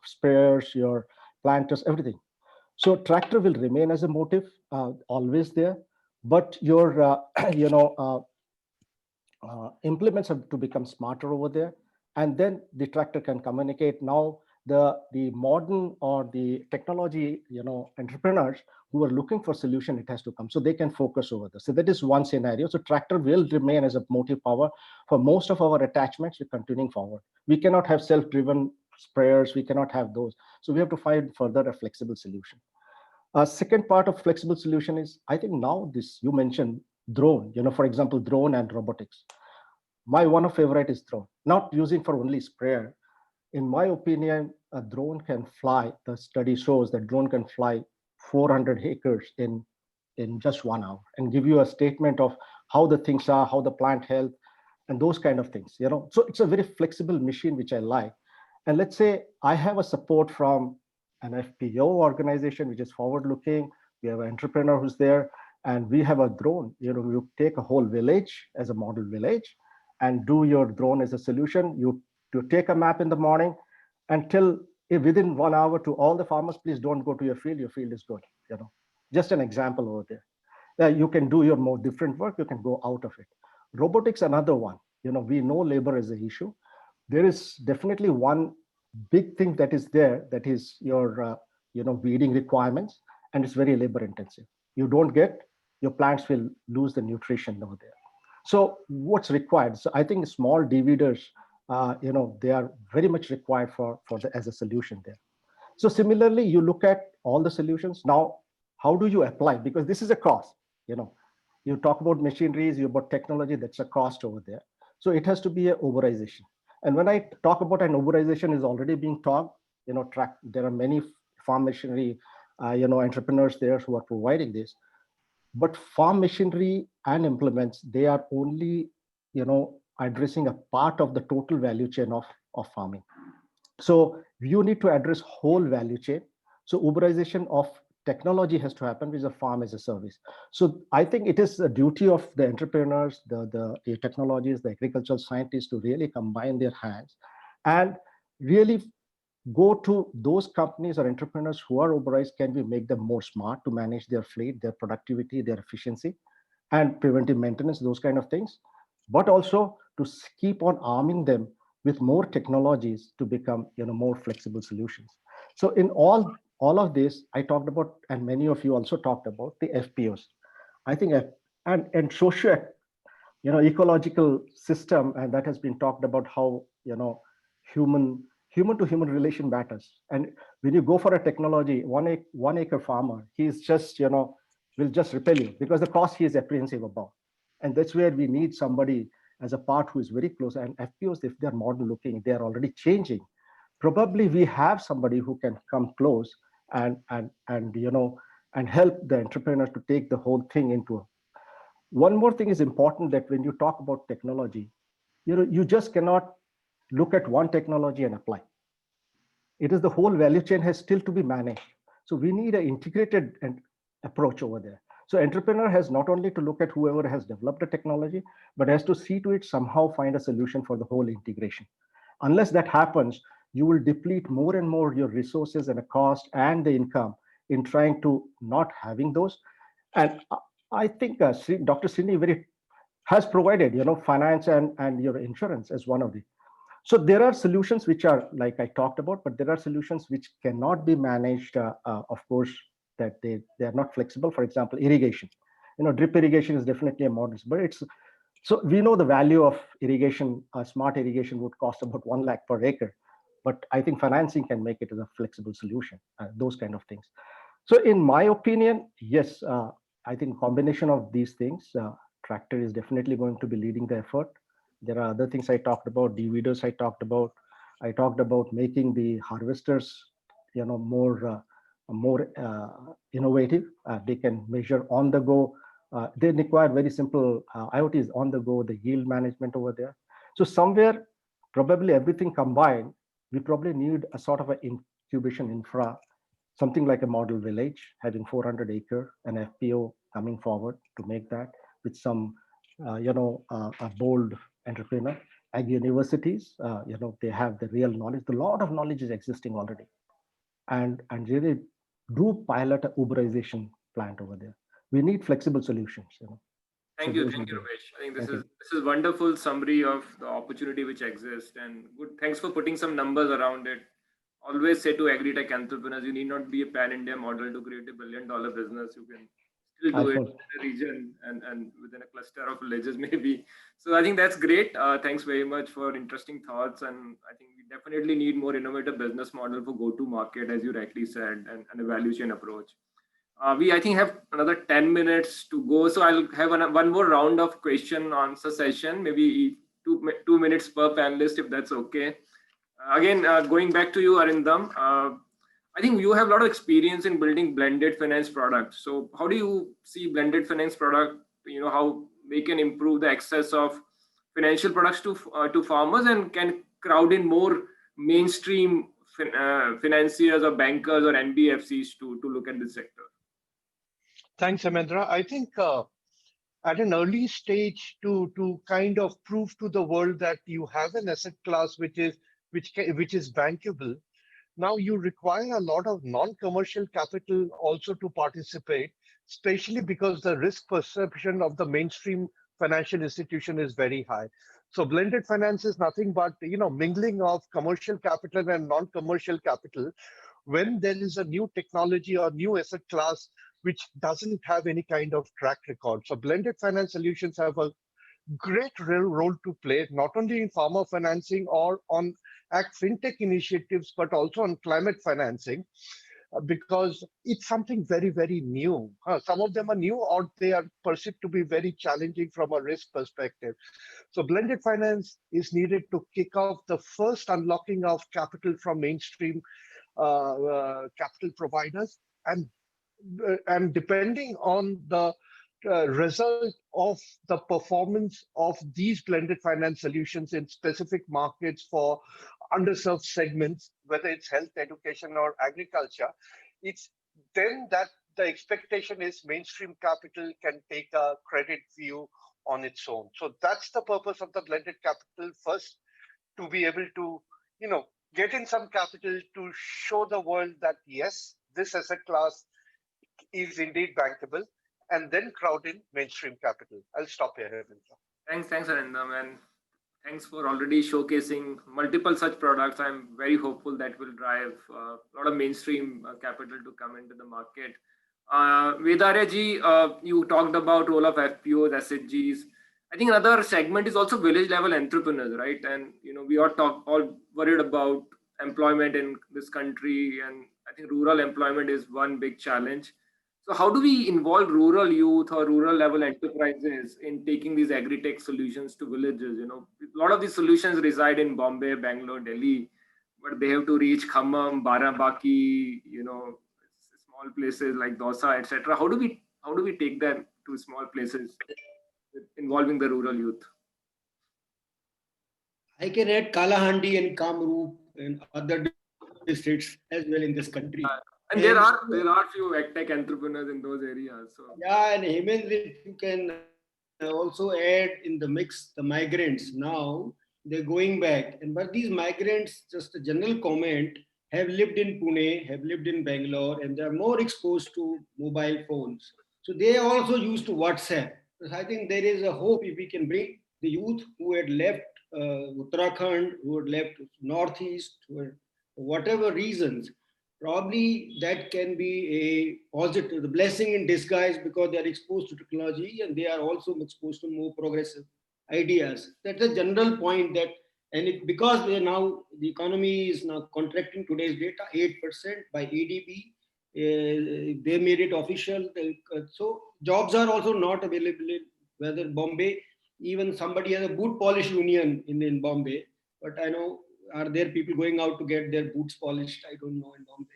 spares, your planters, everything. So tractor will remain as a motive, always there, but your implements have to become smarter over there, and then the tractor can communicate. Now the modern or the technology entrepreneurs who are looking for solution, it has to come so they can focus over this. So that is one scenario. So tractor will remain as a motive power for most of our attachments. We're continuing forward. We cannot have self-driven sprayers, we cannot have those, so we have to find further a flexible solution. Second part of flexible solution is, I think now this, you mentioned drone, for example, drone and robotics. My one of favorite is drone, not using for only sprayer. In my opinion, a drone can fly. The study shows that drone can fly 400 acres in just 1 hour and give you a statement of how the things are, how the plant health, and those kind of things. So it's a very flexible machine, which I like. And let's say I have a support from an FPO organization, which is forward-looking. We have an entrepreneur who's there, and we have a drone. You take a whole village as a model village and do your drone as a solution. You take a map in the morning and tell within 1 hour to all the farmers, please don't go to your field is good. Just an example over there. You can do your more different work, you can go out of it. Robotics, another one. We know labor is an issue. There is definitely one big thing that is there, that is your weeding requirements, and it's very labor intensive. You don't get, your plants will lose the nutrition over there. So what's required? So I think small dividers, they are very much required as a solution there. So similarly, you look at all the solutions. Now, how do you apply? Because this is a cost. You talk about machineries, about technology, that's a cost over there. So it has to be an overization. And when I talk about an overization is already being talked, there are many farm machinery, entrepreneurs there who are providing this. But farm machinery and implements, they are only, addressing a part of the total value chain of farming. So you need to address whole value chain. So Uberization of technology has to happen with a farm as a service. So I think it is a duty of the entrepreneurs, the technologies, the agricultural scientists to really combine their hands and really go to those companies or entrepreneurs who are Uberized. Can we make them more smart to manage their fleet, their productivity, their efficiency, and preventive maintenance, those kind of things, but also to keep on arming them with more technologies to become more flexible solutions. So in all of this, I talked about, and many of you also talked about the FPOs. I think and socio ecological system, and that has been talked about how human to human relation matters. And when you go for a technology, one acre farmer, he's just will just repel you because the cost he is apprehensive about. And that's where we need somebody as a part who is very close. And FPOs, if they're modern looking, they're already changing. Probably we have somebody who can come close and help the entrepreneur to take the whole thing into. One more thing is important, that when you talk about technology, you just cannot look at one technology and apply. It is the whole value chain has still to be managed. So we need an integrated approach over there. So entrepreneur has not only to look at whoever has developed a technology, but has to see to it somehow find a solution for the whole integration. Unless that happens, you will deplete more and more your resources and the cost and the income in trying to not having those. And I think Dr. Srini has provided, finance and your insurance as one of the. So there are solutions which are like I talked about, but there are solutions which cannot be managed, of course, that they are not flexible. For example, irrigation. Drip irrigation is definitely a model, but it's so we know the value of irrigation. Smart irrigation would cost about 1 lakh per acre, but I think financing can make it as a flexible solution. Those kind of things. So in my opinion, yes, I think combination of these things, tractor is definitely going to be leading the effort. There are other things I talked about, de-weeders I talked about making the harvesters, more innovative. They can measure on the go. They require very simple IoT is on the go, the yield management over there. So somewhere, probably everything combined, we probably need a sort of an incubation infra, something like a model village, having 400 acre, an FPO coming forward to make that with some, a bold entrepreneur. Ag universities, they have the real knowledge. A lot of knowledge is existing already, and really do pilot a Uberization plant over there. We need flexible solutions. Thank you, Ramesh. I think this is wonderful summary of the opportunity which exists, and good. Thanks for putting some numbers around it. Always say to AgriTech entrepreneurs, you need not be a pan-India model to create $1 billion business. You can still do it in a region and within a cluster of villages maybe. So I think that's great. Thanks very much for interesting thoughts, and I think we definitely need more innovative business model for go-to-market, as you rightly said, and a value chain approach. We, I think, have another 10 minutes to go. So I'll have one more round of question answer session, maybe two minutes per panelist, if that's okay. Again, going back to you, Arindam, I think you have a lot of experience in building blended finance products. So how do you see blended finance product, how they can improve the access of financial products to farmers and can crowd in more mainstream financiers or bankers or NBFCs to look at this sector? Thanks, Amendra. I think at an early stage to kind of prove to the world that you have an asset class which is bankable, now you require a lot of non-commercial capital also to participate, especially because the risk perception of the mainstream financial institution is very high. So blended finance is nothing but mingling of commercial capital and non-commercial capital when there is a new technology or new asset class which doesn't have any kind of track record. So blended finance solutions have a great role to play, not only in farmer financing or on fintech initiatives, but also on climate financing, because it's something very, very new. Some of them are new or they are perceived to be very challenging from a risk perspective. So blended finance is needed to kick off the first unlocking of capital from mainstream capital providers, and depending on the result of the performance of these blended finance solutions in specific markets for underserved segments, whether it's health, education, or agriculture, it's then that the expectation is mainstream capital can take a credit view on its own. So that's the purpose of the blended capital. First, to be able to, get in some capital to show the world that yes, this asset class is indeed bankable, and then crowd in mainstream capital. I'll stop here, Hemendra. Thanks, Arindam, and thanks for already showcasing multiple such products. I'm very hopeful that will drive a lot of mainstream capital to come into the market. Vedarya ji, you talked about role of FPOs, SHGs. I think another segment is also village level entrepreneurs, right? And we are all worried about employment in this country, and I think rural employment is one big challenge. So how do we involve rural youth or rural level enterprises in taking these agri-tech solutions to villages? A lot of these solutions reside in Bombay, Bangalore, Delhi, but they have to reach Khammam, Baramaki, small places like Dausa, etc. How do we take them to small places involving the rural youth? I can add Kalahandi and Kamrup and other districts as well in this country. And there are few AgTech entrepreneurs in those areas. So yeah, and Hemendra, you can also add in the mix the migrants. Now they're going back. And but these migrants, just a general comment, have lived in Pune, have lived in Bangalore, and they are more exposed to mobile phones. So they also used to WhatsApp. So I think there is a hope if we can bring the youth who had left Uttarakhand, who had left Northeast, for whatever reasons, probably that can be a positive, the blessing in disguise, because they are exposed to technology and they are also exposed to more progressive ideas. That's a general point that, and it, because they are now, the economy is now contracting today's data, 8% by ADB, they made it official. So jobs are also not available in whether Bombay, even somebody has a boot polish union in Bombay, but I know, are there people going out to get their boots polished? I don't know in Bombay.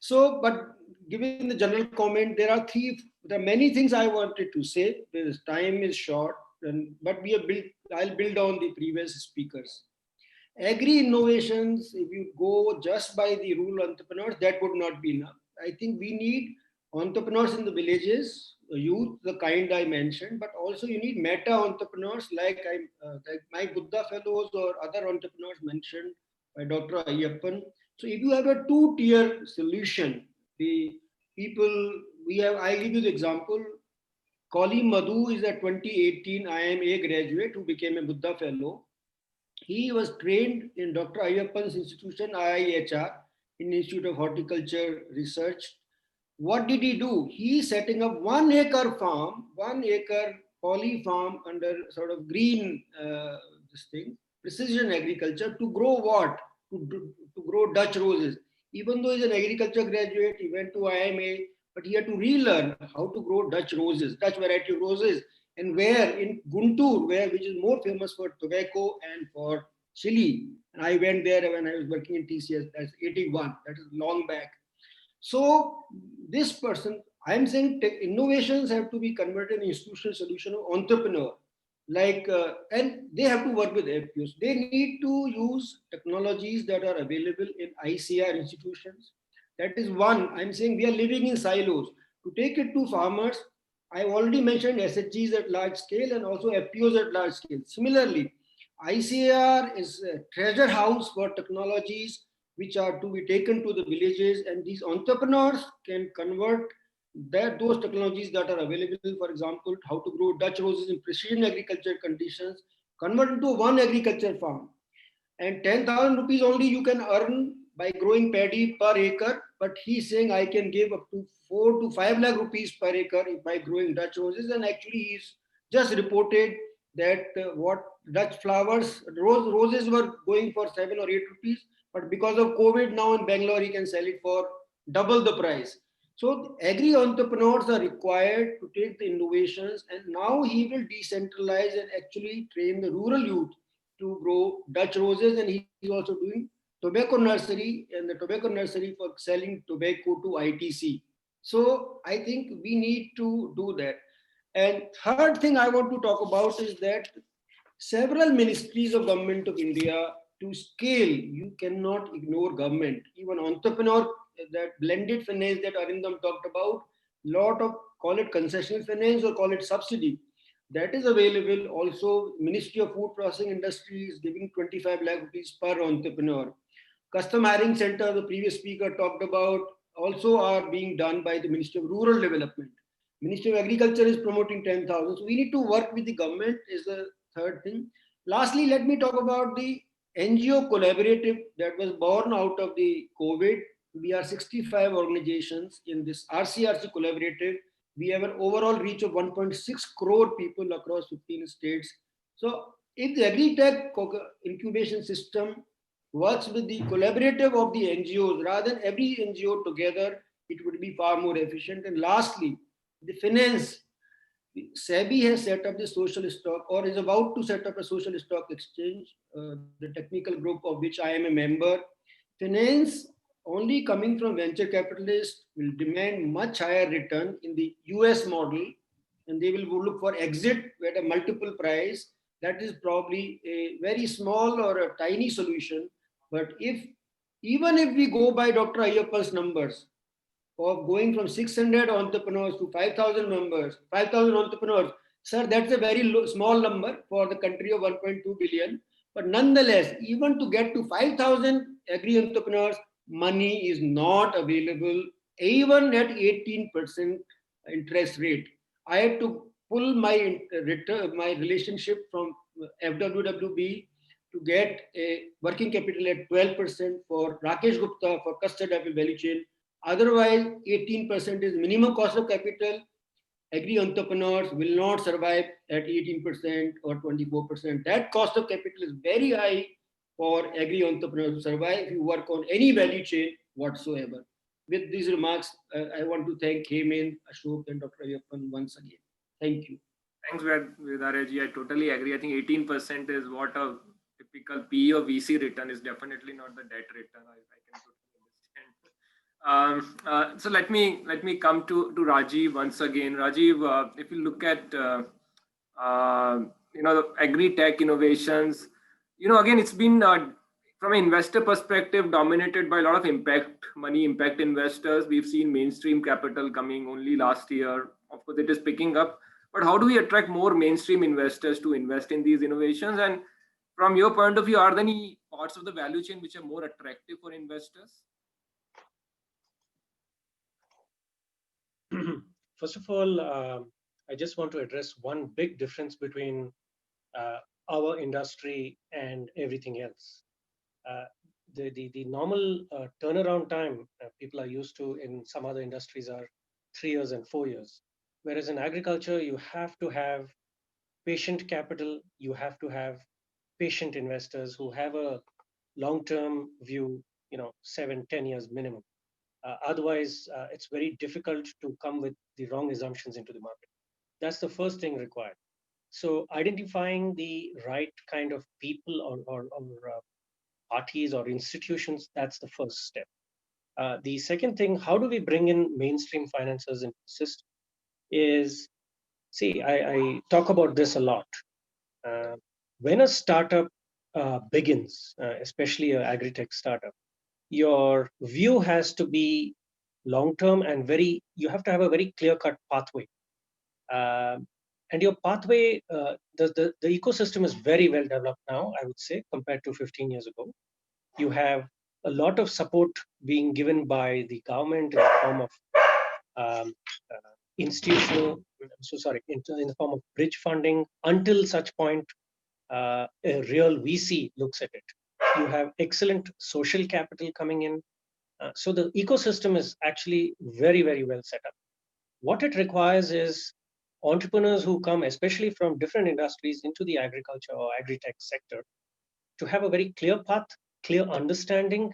So, but given the general comment, there are many things I wanted to say. This time is short, but I'll build on the previous speakers. Agri innovations, if you go just by the rural entrepreneurs, that would not be enough. I think we need entrepreneurs in the villages, youth, the kind I mentioned, but also you need meta entrepreneurs like my Buddha fellows or other entrepreneurs mentioned by Dr. Ayyappan. So if you have a two-tier solution, the people I give you the example. Kali Madhu is a 2018 IMA graduate who became a Buddha fellow. He was trained in Dr. Ayyappan's institution, IIHR, in Institute of Horticulture Research. What did he do? He setting up 1 acre farm, 1 acre poly farm under sort of green, precision agriculture to grow what? To grow Dutch roses. Even though he's an agriculture graduate, he went to IMA, but he had to relearn how to grow Dutch roses, Dutch variety of roses. And where in Guntur, which is more famous for tobacco and for chili. And I went there when I was working in TCS, that's 81, that is long back. So this person, I'm saying innovations have to be converted in institutional solution of entrepreneur. And they have to work with FPOs. They need to use technologies that are available in ICR institutions. That is one, I'm saying we are living in silos. To take it to farmers, I've already mentioned SHGs at large scale and also FPOs at large scale. Similarly, ICAR is a treasure house for technologies which are to be taken to the villages, and these entrepreneurs can convert those technologies that are available, for example, how to grow Dutch roses in precision agriculture conditions, convert into one agriculture farm. And 10,000 rupees only you can earn by growing paddy per acre, but he's saying I can give up to 4 to 5 lakh rupees per acre by growing Dutch roses. And actually he's just reported that what Dutch flowers, roses were going for 7 or 8 rupees, but because of COVID now in Bangalore, he can sell it for double the price. So agri entrepreneurs are required to take the innovations, and now he will decentralize and actually train the rural youth to grow Dutch roses, and he's also doing tobacco nursery, and the tobacco nursery for selling tobacco to ITC. So I think we need to do that. And third thing I want to talk about is that several ministries of government of India, to scale, you cannot ignore government. Even entrepreneur, that blended finance that Arindam talked about, lot of, call it concessional finance or call it subsidy, that is available. Also, Ministry of Food Processing Industry is giving 25 lakh rupees per entrepreneur. Custom hiring center, the previous speaker talked about, also are being done by the Ministry of Rural Development. Ministry of Agriculture is promoting 10,000. So we need to work with the government is the third thing. Lastly, let me talk about the NGO collaborative that was born out of the COVID. We are 65 organizations in this RCRC collaborative. We have an overall reach of 1.6 crore people across 15 states. So if the AgriTech incubation system works with the collaborative of the NGOs, rather than every NGO together, it would be far more efficient. And lastly, the finance. SEBI has set up the social stock, or is about to set up a social stock exchange, the technical group of which I am a member. Finance only coming from venture capitalists will demand much higher return in the US model, and they will look for exit at a multiple price. That is probably a very small or a tiny solution. But even if we go by Dr. Ayyappan's numbers, of going from 600 entrepreneurs to 5,000 members, 5,000 entrepreneurs, sir, that's a very small number for the country of 1.2 billion. But nonetheless, even to get to 5,000 agri entrepreneurs, money is not available, even at 18% interest rate. I had to pull my my relationship from FWWB to get a working capital at 12% for Rakesh Gupta for custard apple value chain. Otherwise, 18% is minimum cost of capital. Agri entrepreneurs will not survive at 18% or 24%. That cost of capital is very high for agri entrepreneurs to survive if you work on any value chain whatsoever. With these remarks, I want to thank Hemin, Ashok, and Dr. Ayyappan once again. Thank you. Thanks, Vedareji. I totally agree. I think 18% is what a typical PE or VC return is, definitely not the debt return. I can totally understand. So let me come to Rajiv once again. Rajiv, if you look at the AgriTech innovations, again, it's been from an investor perspective dominated by a lot of impact investors. We've seen mainstream capital coming only last year. Of course, it is picking up. But how do we attract more mainstream investors to invest in these innovations? And from your point of view, are there any parts of the value chain which are more attractive for investors? First of all, I just want to address one big difference between our industry and everything else. The normal turnaround time people are used to in some other industries are 3 years and 4 years. Whereas in agriculture, you have to have patient capital, you have to have patient investors who have a long-term view, 7-10 years minimum. Otherwise, it's very difficult to come with the wrong assumptions into the market. That's the first thing required. So identifying the right kind of people or parties or institutions, that's the first step. The second thing, how do we bring in mainstream financiers into the system is, see, I talk about this a lot. When a startup begins, especially an AgriTech startup, your view has to be long-term and you have to have a very clear-cut pathway. And your pathway, the ecosystem is very well developed now, I would say, compared to 15 years ago. You have a lot of support being given by the government in the form of institutional, in the form of bridge funding, until such point a real VC looks at it. You have excellent social capital coming in. So the ecosystem is actually very, very well set up. What it requires is entrepreneurs who come, especially from different industries, into the agriculture or agri-tech sector, to have a very clear path, clear understanding,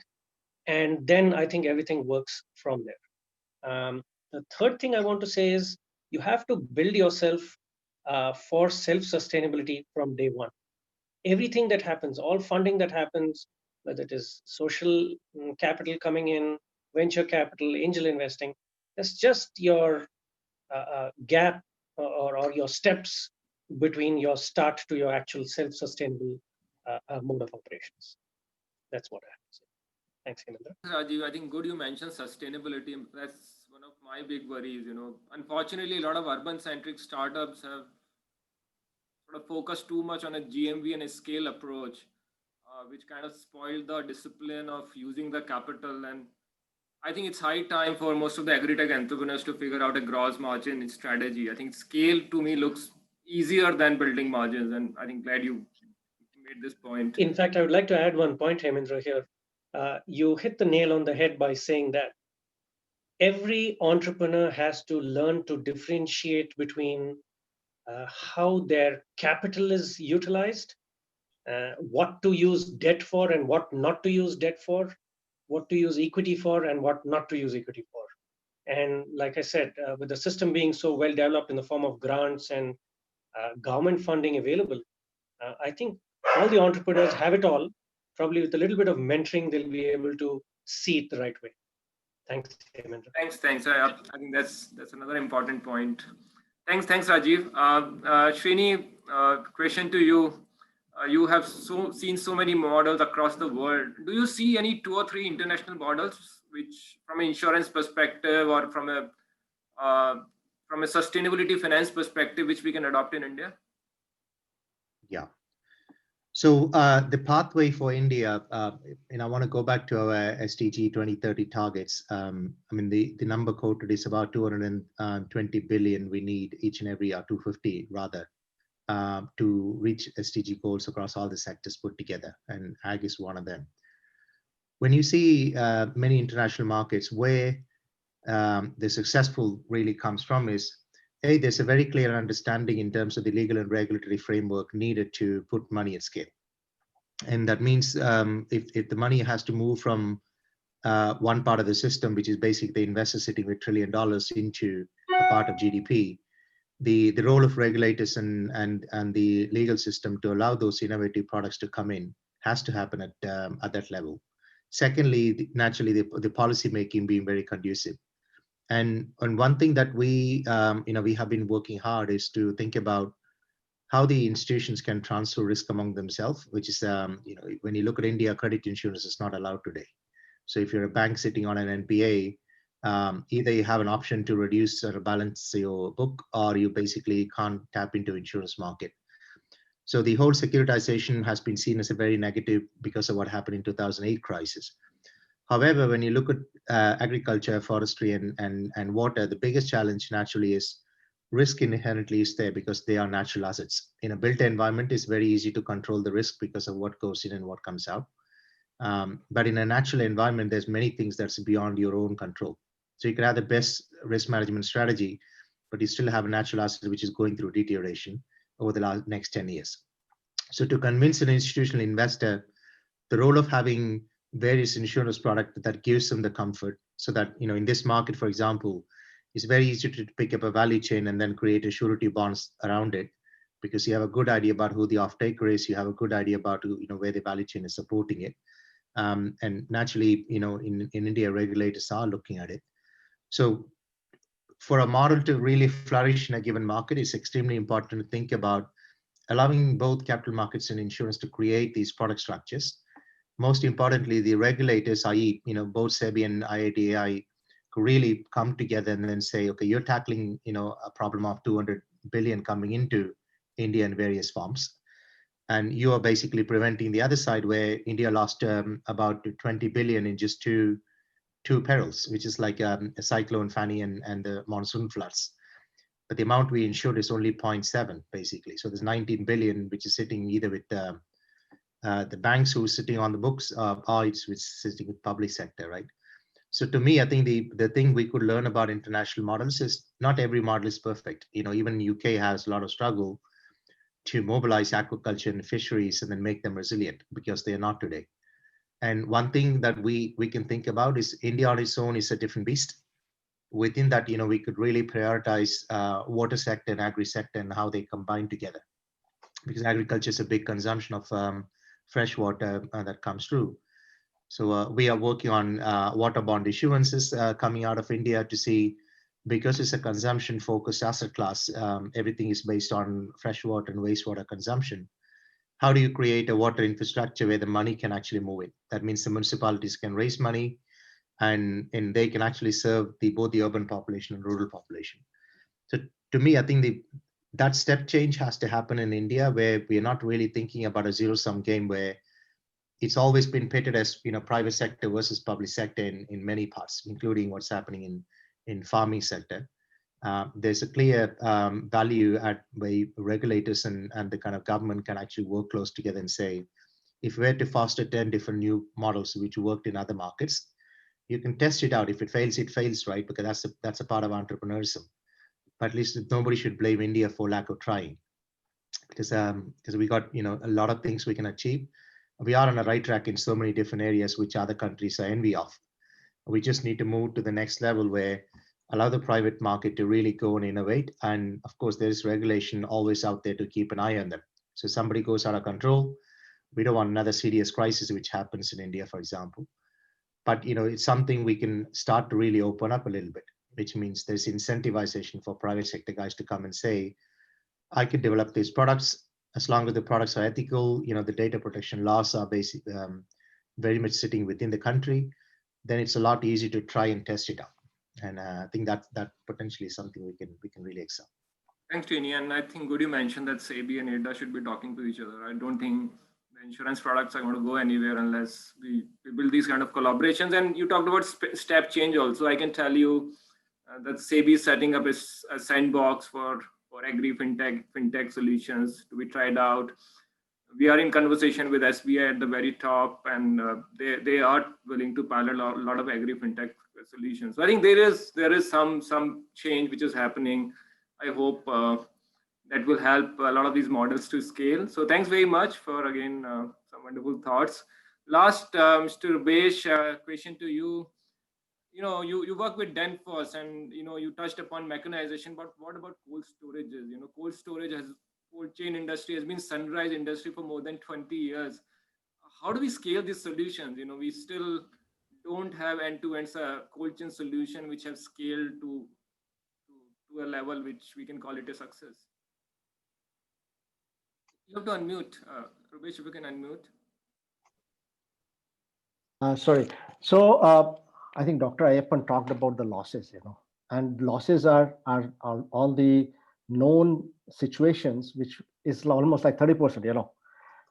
and then I think everything works from there. The third thing I want to say is you have to build yourself for self-sustainability from day one. Everything that happens, all funding that happens, whether it is social capital coming in, venture capital, angel investing, that's just your gap or your steps between your start to your actual self-sustainable mode of operations. That's what I have to say. Thanks, Hemendra. Rajiv, I think good you mentioned sustainability. That's one of my big worries. Unfortunately, a lot of urban-centric startups have sort of focused too much on a GMV and a scale approach, which kind of spoiled the discipline of using the capital. And I think it's high time for most of the agri-tech entrepreneurs to figure out a gross margin strategy. I think scale to me looks easier than building margins, and I think glad you made this point. In fact, I would like to add one point, Hemendra, here. You hit the nail on the head by saying that every entrepreneur has to learn to differentiate between how their capital is utilized, what to use debt for and what not to use debt for, what to use equity for and what not to use equity for. And like I said, with the system being so well developed in the form of grants and government funding available, I think all the entrepreneurs have it all. Probably with a little bit of mentoring, they'll be able to see it the right way. Thanks, Hemendra. Thanks. I think that's another important point. Thanks, Rajiv. Srini, question to you. You have seen so many models across the world. Do you see any 2 or 3 international models, which, from an insurance perspective or from a sustainability finance perspective, which we can adopt in India? Yeah. So the pathway for India, and I want to go back to our SDG 2030 targets. I mean, the number quoted is about 220 billion we need each and every year, 250 rather, to reach SDG goals across all the sectors put together, and ag is one of them. When you see many international markets where the successful really comes from is, A, there's a very clear understanding in terms of the legal and regulatory framework needed to put money at scale. And that means if the money has to move from one part of the system, which is basically the investor sitting with $1 trillion into a part of GDP, the role of regulators and the legal system to allow those innovative products to come in has to happen at that level. Secondly, naturally, the policy making being very conducive. And one thing that we have been working hard is to think about how the institutions can transfer risk among themselves, which is, when you look at India, credit insurance is not allowed today. So if you're a bank sitting on an NPA, either you have an option to reduce or balance your book, or you basically can't tap into insurance market. So the whole securitization has been seen as a very negative because of what happened in 2008 crisis. However, when you look at agriculture, forestry, and water, the biggest challenge naturally is risk inherently is there because they are natural assets. In a built environment, it's very easy to control the risk because of what goes in and what comes out. But in a natural environment, there's many things that's beyond your own control. So you can have the best risk management strategy, but you still have a natural asset which is going through deterioration over the next 10 years. So to convince an institutional investor, the role of having various insurance products that gives them the comfort so that, in this market, for example, it's very easy to pick up a value chain and then create a surety bonds around it because you have a good idea about who the off-taker is, you have a good idea about where the value chain is supporting it. And naturally, in India, regulators are looking at it. So for a model to really flourish in a given market, it's extremely important to think about allowing both capital markets and insurance to create these product structures. Most importantly, the regulators, i.e., both SEBI and IoT AI, really come together and then say, okay, you're tackling, a problem of 200 billion coming into India in various forms. And you are basically preventing the other side where India lost about 20 billion in just two perils, which is like a cyclone Fani and the monsoon floods. But the amount we insured is only 0.7, basically. So there's 19 billion, which is sitting either with the banks who are sitting on the books, or it's sitting with public sector, right? So to me, I think the thing we could learn about international models is not every model is perfect. Even UK has a lot of struggle to mobilize aquaculture and fisheries and then make them resilient because they are not today. And one thing that we can think about is India on its own is a different beast. Within that, we could really prioritize water sector and agri sector and how they combine together, because agriculture is a big consumption of fresh water that comes through. So we are working on water bond issuances coming out of India to see, because it's a consumption focused asset class, everything is based on fresh water and wastewater consumption. How do you create a water infrastructure where the money can actually move in? That means the municipalities can raise money and they can actually serve both the urban population and rural population. So to me, I think that step change has to happen in India, where we're not really thinking about a zero-sum game where it's always been pitted as private sector versus public sector in many parts, including what's happening in farming sector. There's a clear value at where regulators and the kind of government can actually work close together and say, if we were to foster 10 different new models which worked in other markets, you can test it out. If it fails, right? Because that's a part of entrepreneurship. But at least nobody should blame India for lack of trying, because we got a lot of things we can achieve. We are on the right track in so many different areas which other countries are envy of. We just need to move to the next level where allow the private market to really go and innovate. And of course, there is regulation always out there to keep an eye on them. So somebody goes out of control, we don't want another serious crisis which happens in India, for example. But it's something we can start to really open up a little bit, which means there's incentivization for private sector guys to come and say, I can develop these products as long as the products are ethical, the data protection laws are very much sitting within the country, then it's a lot easier to try and test it out. And I think that potentially is something we can really excel. Thanks, Trini. And I think good you mentioned that SEBI and IRDA should be talking to each other. I don't think insurance products are going to go anywhere unless we build these kind of collaborations. And you talked about step change also. I can tell you that SEBI is setting up a sandbox for agri fintech solutions to be tried out. We are in conversation with SBI at the very top, and they are willing to pilot a lot of agri fintech solutions. So I think there is some change which is happening. I hope that will help a lot of these models to scale. So thanks very much for again some wonderful thoughts. Last, Mr. Rubesh, question to you. You work with Danfoss, and you touched upon mechanization, but what about cold storages? Cold chain industry has been sunrise industry for more than 20 years. How do we scale these solutions? We still don't have end-to-end cold chain solution which have scaled to a level which we can call it a success. You have to unmute. Rubesh, if you can unmute. Sorry. So I think Dr. Ayyappan talked about the losses, and losses are all the known situations, which is almost like 30%,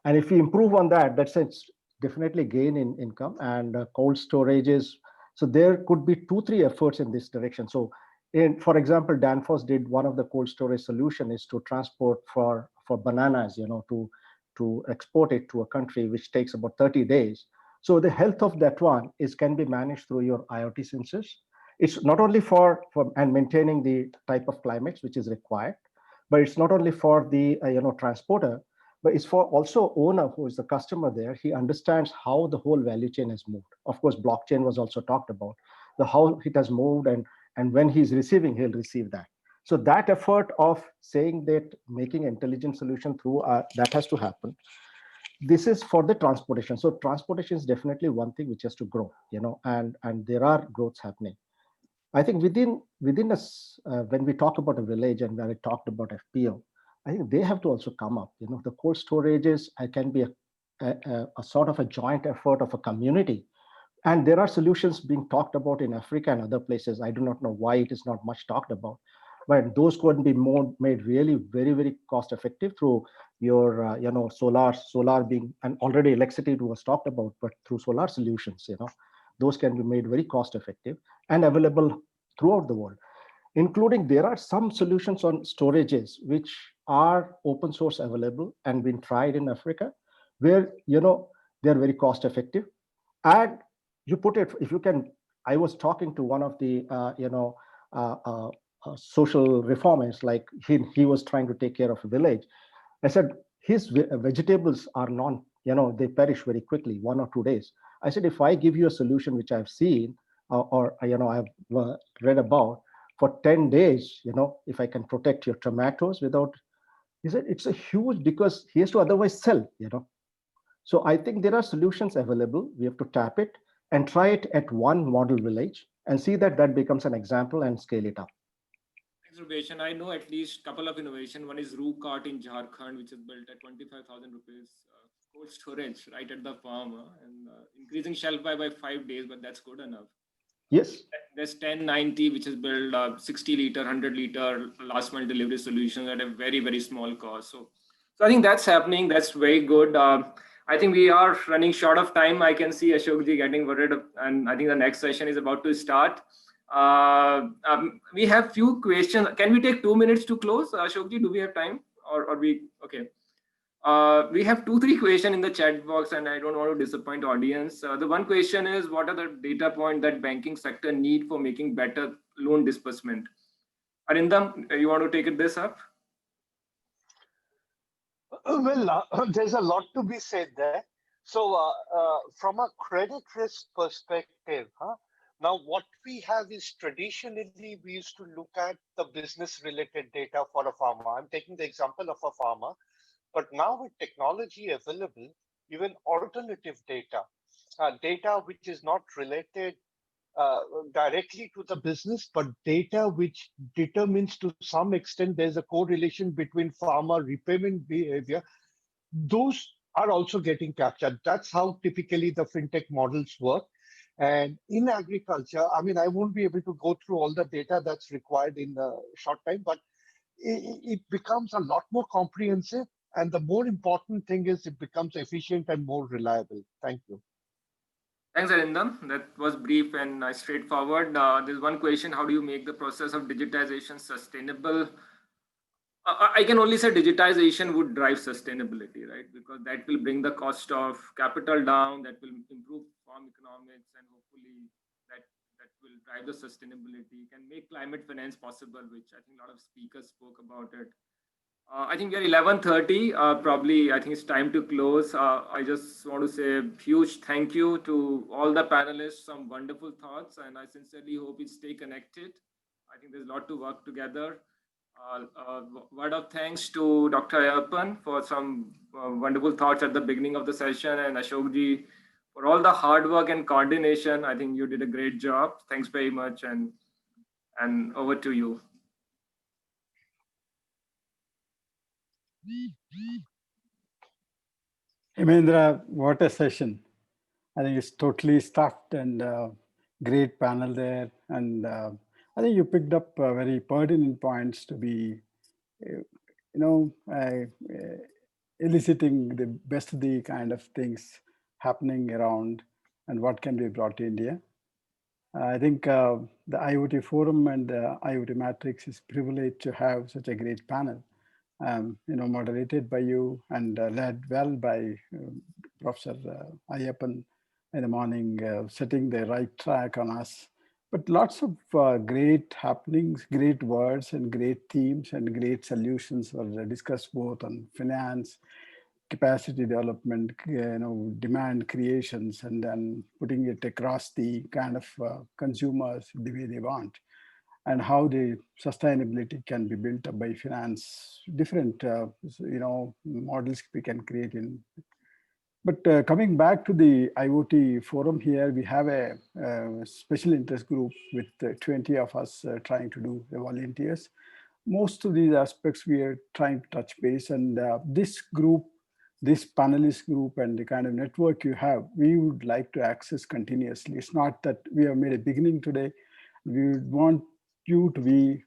And if we improve on that, that's it's definitely gain in income and cold storages. So there could be 2-3 efforts in this direction. So for example, Danfoss did one of the cold storage solution is to transport for bananas, to export it to a country, which takes about 30 days. So the health of that one can be managed through your IoT sensors. It's not only for and maintaining the type of climates which is required, but it's not only for the transporter, but it's for also owner who is the customer there. He understands how the whole value chain has moved. Of course, blockchain was also talked about, how it has moved, and when he's receiving, he'll receive that. So that effort of saying that making intelligent solution through that has to happen. This is for the transportation. So transportation is definitely one thing which has to grow, and there are growths happening. I think within us, when we talk about a village and when we talked about FPO, I think they have to also come up. The cold storages can be a sort of a joint effort of a community. And there are solutions being talked about in Africa and other places. I do not know why it is not much talked about, but those could be made really very, very cost effective through your, solar being, and already electricity was talked about, but through solar solutions, those can be made very cost effective and available throughout the world, including there are some solutions on storages which are open source available and been tried in Africa, where, they're very cost effective. And you put it, if you can, I was talking to one of the, social reformers, like he was trying to take care of a village. I said, his vegetables are they perish very quickly, 1 or 2 days. I said, if I give you a solution which I've seen or I've read about for 10 days, if I can protect your tomatoes without, he said, it's a huge, because he has to otherwise sell, So I think there are solutions available. We have to tap it and try it at one model village and see that becomes an example and scale it up. Observation. I know at least a couple of innovation. One is Cart in Jharkhand, which is built at 25,000 rupees cold storage right at the farm, and increasing shelf by 5 days, but that's good enough. Yes. There's 1090, which is built 60 liter, 100 liter last mile delivery solution at a very, very small cost. So I think that's happening. That's very good. I think we are running short of time. I can see Ashokji getting worried, and I think the next session is about to start. We have few questions. Can we take 2 minutes to close? Ashokji, do we have time? Or we, okay. We have 2-3 questions in the chat box, and I don't want to disappoint audience. The one question is, what are the data points that banking sector need for making better loan disbursement? Arindam, you want to take this up? Well, there's a lot to be said there. So from a credit risk perspective, now what we have is traditionally we used to look at the business related data for a farmer. I'm taking the example of a farmer, but now with technology available, even alternative data, data which is not related directly to the business, but data which determines to some extent there's a correlation between farmer repayment behavior, those are also getting captured. That's how typically the fintech models work. And in agriculture, I mean, I won't be able to go through all the data that's required in a short time, but it becomes a lot more comprehensive. And the more important thing is it becomes efficient and more reliable. Thank you. Thanks, Arindam. That was brief and straightforward. There's one question: how do you make the process of digitization sustainable? I can only say digitization would drive sustainability, right? Because that will bring the cost of capital down, that will improve farm economics, and hopefully that will drive the sustainability, can make climate finance possible, which I think a lot of speakers spoke about it. I think we are 11:30. Probably, I think it's time to close. I just want to say a huge thank you to all the panelists. Some wonderful thoughts, and I sincerely hope we stay connected. I think there's a lot to work together. Word of thanks to Dr. Ayappan for some wonderful thoughts at the beginning of the session, and Ashokji for all the hard work and coordination. I think you did a great job. Thanks very much, and over to you. Hemendra, what a session. I think it's totally stuffed and great panel there. And I think you picked up very pertinent points to be, eliciting the best of the kind of things happening around and what can be brought to India. I think the IoT Forum and the IoTMatrix is privileged to have such a great panel. Moderated by you and led well by Professor Ayappan in the morning, setting the right track on us. But lots of great happenings, great words and great themes and great solutions were discussed both on finance, capacity development, demand creations, and then putting it across the kind of consumers the way they want, and how the sustainability can be built up by finance, different, models we can create in. But coming back to the IoT forum here, we have a special interest group with 20 of us trying to do the volunteers. Most of these aspects we are trying to touch base, and this group, this panelist group and the kind of network you have, we would like to access continuously. It's not that we have made a beginning today. We want you to be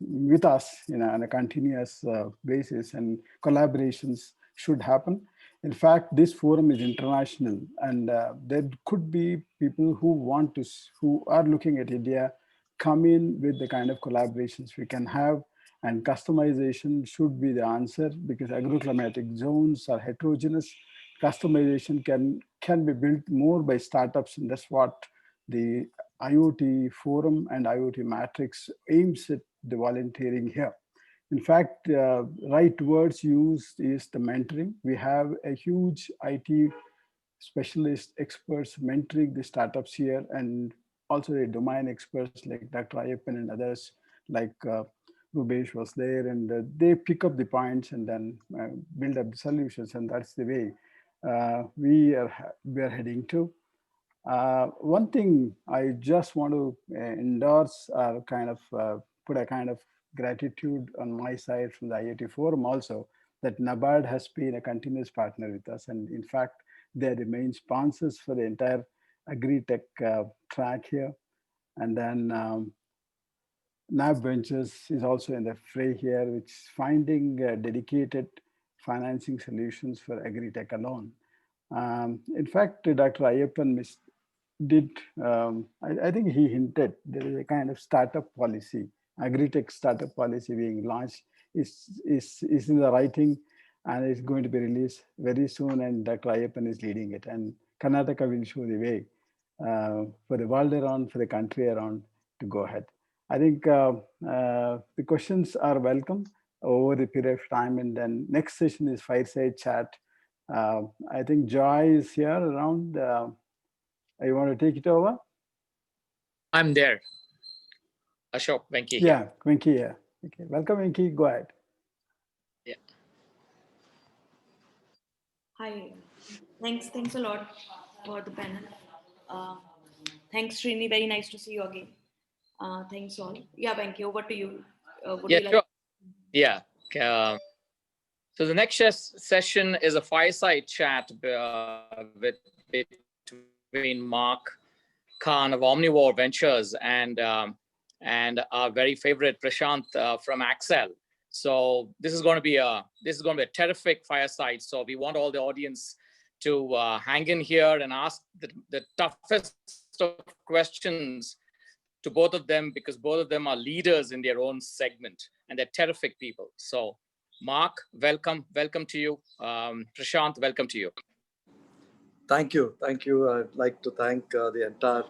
with us on a continuous basis, and collaborations should happen. In fact, this forum is international, and there could be people who are looking at India, come in with the kind of collaborations we can have, and customization should be the answer, because agroclimatic zones are heterogeneous. Customization can be built more by startups, and that's what the IoT Forum and IoTMatrix aims at the volunteering here. In fact, right words used is the mentoring. We have a huge IT specialist experts mentoring the startups here, and also the domain experts like Dr. Ayappan and others like Rubesh was there, and they pick up the points and then build up the solutions, and that's the way we are heading to. One thing I just want to endorse, or kind of put a kind of gratitude on my side from the IoT Forum also, that NABARD has been a continuous partner with us. And in fact, they're the main sponsors for the entire AgriTech track here. And then NABVENTURES is also in the fray here, which is finding dedicated financing solutions for AgriTech alone. In fact, Dr. Ayappan I think he hinted there is a kind of startup policy, AgriTech startup policy being launched, is in the writing, and it's going to be released very soon, and Dr. Ayappan is leading it, and Karnataka will show the way for the world around, for the country around to go ahead. I think the questions are welcome over the period of time, and then next session is Fireside Chat. I think Joy is here around. You want to take it over? I'm there. Ashok, Venki. Yeah, Venki, yeah. Okay, welcome, Venki. Go ahead. Yeah. Hi. Thanks a lot for the panel. Thanks, Srini. Very nice to see you again. Thanks all. Yeah, Venki, over to you. Would you like? Sure. Yeah. So the next session is a fireside chat between Mark Khan of Omnivore Ventures and our very favorite Prashant from Axel. So this is going to be a terrific fireside. So we want all the audience to hang in here and ask the toughest of questions to both of them, because both of them are leaders in their own segment and they're terrific people. So Mark, welcome to you. Prashant, welcome to you. Thank you. I'd like to thank the entire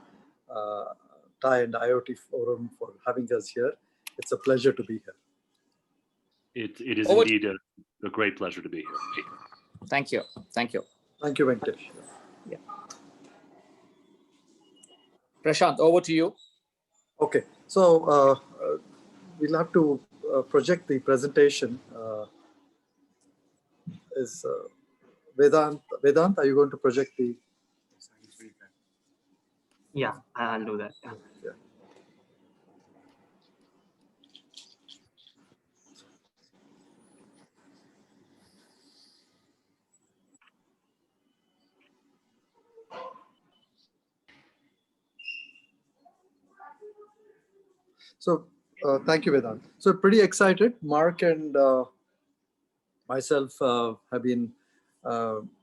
TIE and IoT Forum for having us here. It's a pleasure to be here. It is indeed a great pleasure to be here. Thank you. Thank you, Venkatesh. Yeah. Prashant, over to you. Okay, so we'll have to project the presentation. Is Vedant, are you going to project the? Yeah, I'll do that. Yeah. So thank you, Vedant. So pretty excited. Mark and myself have been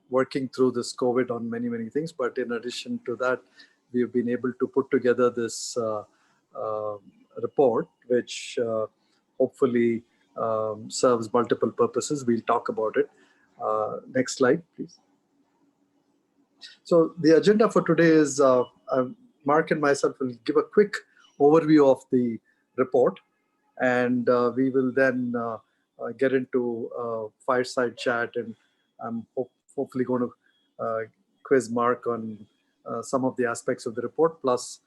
working through this COVID on many things. But in addition to that, we've been able to put together this report, which hopefully serves multiple purposes. We'll talk about it. Next slide, please. So the agenda for today is Mark and myself will give a quick overview of the report, and we will then get into fireside chat, and I'm hopefully going to quiz Mark on some of the aspects of the report, plus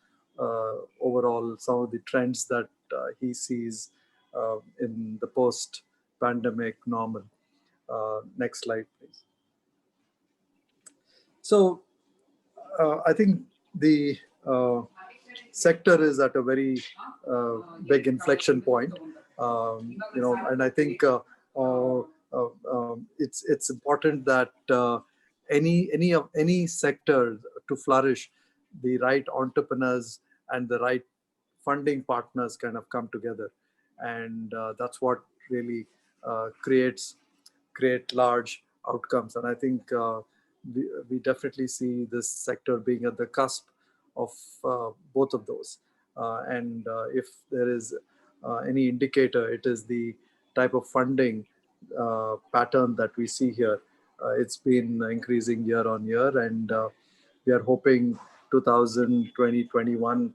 overall some of the trends that he sees in the post-pandemic normal. Next slide, please. So I think the sector is at a very big inflection point, and I think it's important that any sector to flourish, the right entrepreneurs and the right funding partners kind of come together, and that's what really create large outcomes. And I think we definitely see this sector being at the cusp of both of those. And if there is any indicator, it is the type of funding pattern that we see here. It's been increasing year on year, and we are hoping 2020-21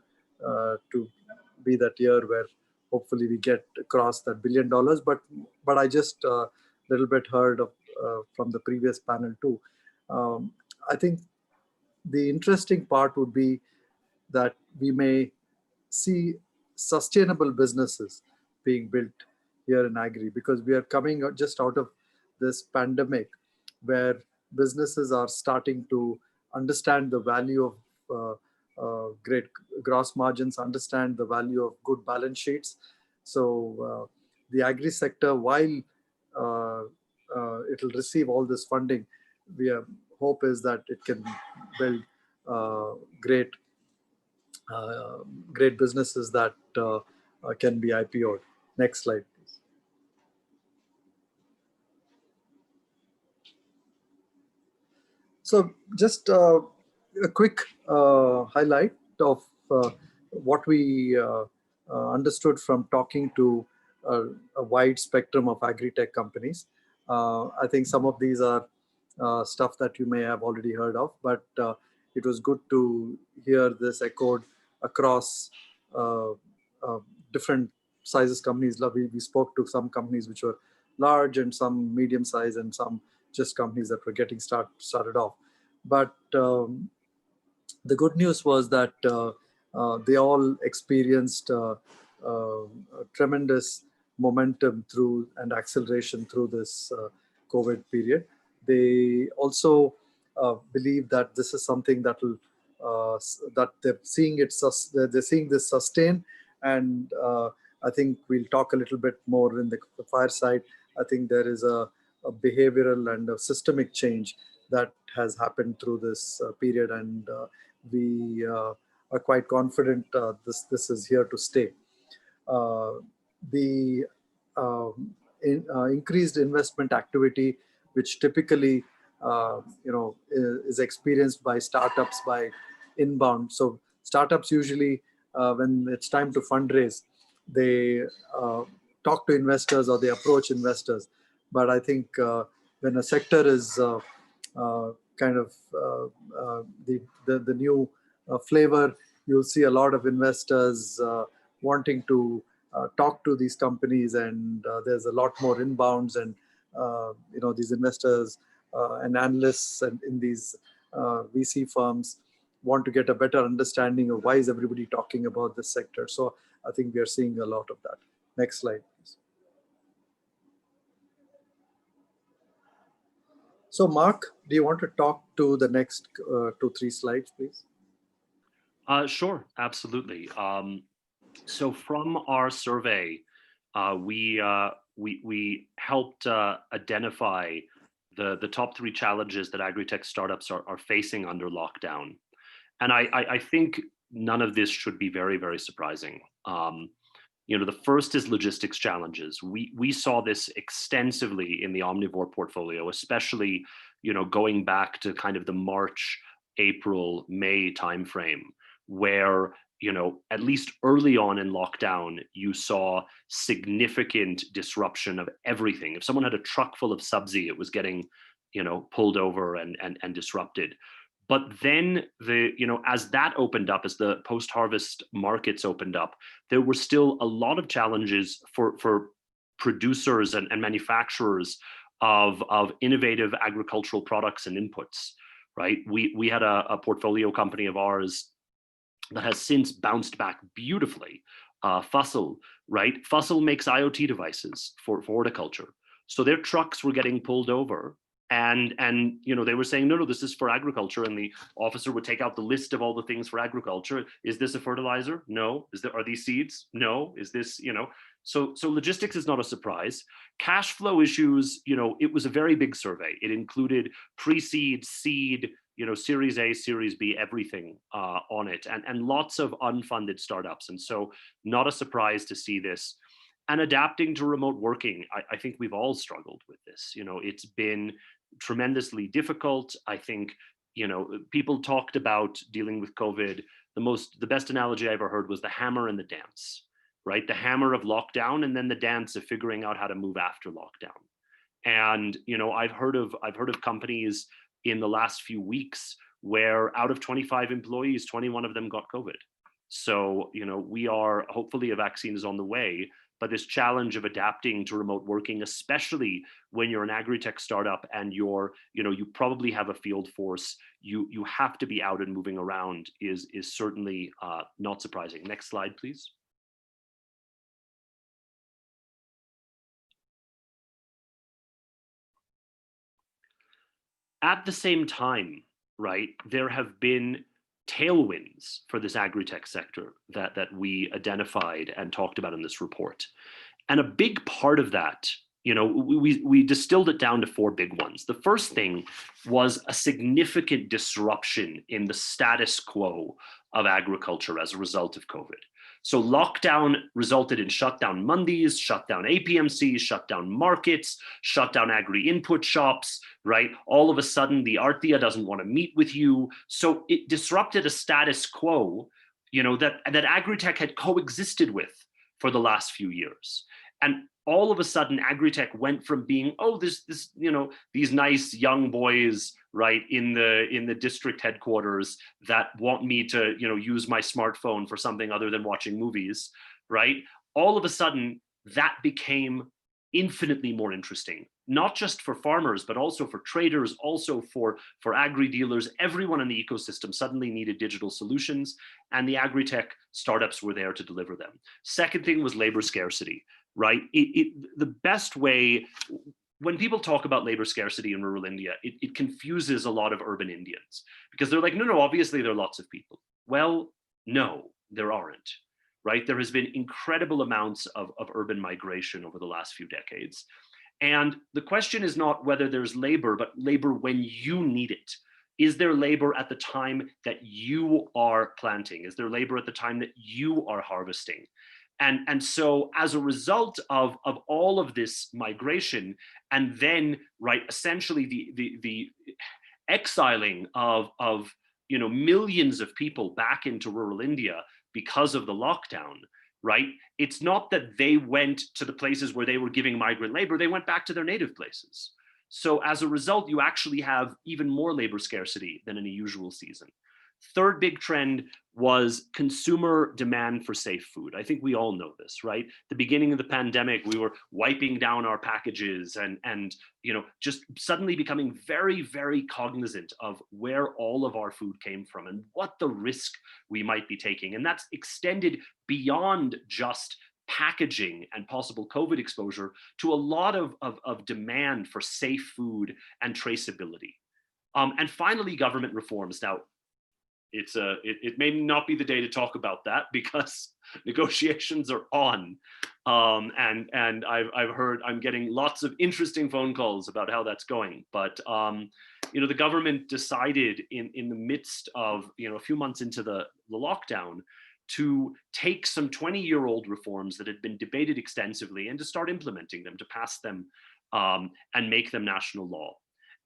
to be that year where hopefully we get across that $1 billion. But I just little bit heard of from the previous panel too. I think the interesting part would be that we may see sustainable businesses being built here in Agri, because we are coming just out of this pandemic where businesses are starting to understand the value of great gross margins, understand the value of good balance sheets. So the Agri sector, while it will receive all this funding, hope is that it can build great businesses that can be IPO'd. Next slide, please. So just a quick highlight of what we understood from talking to a wide spectrum of AgriTech companies. I think some of these are stuff that you may have already heard of, but it was good to hear this echoed across different sizes companies. We spoke to some companies which were large, and some medium size, and some just companies that were getting started off. But the good news was that they all experienced tremendous momentum through and acceleration through this COVID period. They also believe that this is something that will that they're seeing this sustain, and I think we'll talk a little bit more in the fireside. I think there is a behavioral and a systemic change that has happened through this period, and we are quite confident this is here to stay. The increased investment activity, which typically is experienced by startups by inbound. So startups usually, when it's time to fundraise, they talk to investors or they approach investors. But I think when a sector is the new flavor, you'll see a lot of investors wanting to talk to these companies, and there's a lot more inbounds, and these investors and analysts and in these VC firms want to get a better understanding of why is everybody talking about this sector. So I think we are seeing a lot of that. Next slide, please. So Mark, do you want to talk to the next 2-3 slides, please? Sure, absolutely. So from our survey, we helped identify the top 3 challenges that AgriTech startups are facing under lockdown. And I think none of this should be very, very surprising. The first is logistics challenges. We saw this extensively in the omnivore portfolio, especially, going back to kind of the March, April, May timeframe, where, at least early on in lockdown, you saw significant disruption of everything. If someone had a truck full of Sabzi, it was getting, pulled over and disrupted. But then as that opened up, as the post-harvest markets opened up, there were still a lot of challenges for producers and manufacturers of innovative agricultural products and inputs, right? We had a portfolio company of ours that has since bounced back beautifully. Fussell, right? Fussell makes IoT devices for horticulture. So their trucks were getting pulled over, and they were saying, no, this is for agriculture, and the officer would take out the list of all the things for agriculture. Is this a fertilizer? No. Are these seeds? No. Is this, so logistics is not a surprise. Cash flow issues, it was a very big survey. It included pre-seed, seed, Series A, Series B, everything on it, and lots of unfunded startups. And so not a surprise to see this. And adapting to remote working, I think we've all struggled with this. It's been tremendously difficult. I think, people talked about dealing with COVID. The best analogy I ever heard was the hammer and the dance, right? The hammer of lockdown, and then the dance of figuring out how to move after lockdown. And, I've heard of companies in the last few weeks where out of 25 employees, 21 of them got COVID. So, we are, hopefully a vaccine is on the way, but this challenge of adapting to remote working, especially when you're an AgriTech startup and you probably have a field force, you have to be out and moving around is certainly not surprising. Next slide, please. At the same time, right, there have been tailwinds for this agri-tech sector that we identified and talked about in this report. And a big part of that, we distilled it down to 4 big ones. The first thing was a significant disruption in the status quo of agriculture as a result of COVID. So lockdown resulted in shutdown Mondays, shutdown APMCs, shutdown markets, shutdown agri input shops, right? All of a sudden the Artia doesn't want to meet with you. So it disrupted a status quo, that AgriTech had coexisted with for the last few years. And all of a sudden AgriTech went from being, these nice young boys, right, in the district headquarters that want me to, use my smartphone for something other than watching movies, right? All of a sudden that became infinitely more interesting, not just for farmers, but also for traders, also for agri dealers. Everyone in the ecosystem suddenly needed digital solutions, and the AgriTech startups were there to deliver them. Second thing was labor scarcity, right? The best way, when people talk about labor scarcity in rural India, it confuses a lot of urban Indians, because they're like, no, obviously there are lots of people. Well, no, there aren't. Right? There has been incredible amounts of urban migration over the last few decades. And the question is not whether there's labor, but labor when you need it. Is there labor at the time that you are planting? Is there labor at the time that you are harvesting? And so as a result of all of this migration, and then, right, essentially the exiling of millions of people back into rural India because of the lockdown, right? It's not that they went to the places where they were giving migrant labor, they went back to their native places. So as a result, you actually have even more labor scarcity than in a usual season. Third big trend was consumer demand for safe food. I think we all know this, right? The beginning of the pandemic, we were wiping down our packages and just suddenly becoming very, very cognizant of where all of our food came from and what the risk we might be taking. And that's extended beyond just packaging and possible COVID exposure to a lot of demand for safe food and traceability. And finally, government reforms. Now, it may not be the day to talk about that because negotiations are on, and I'm getting lots of interesting phone calls about how that's going. But the government decided in the midst of a few months into the lockdown to take some 20-year-old reforms that had been debated extensively and to start implementing them, to pass them and make them national law.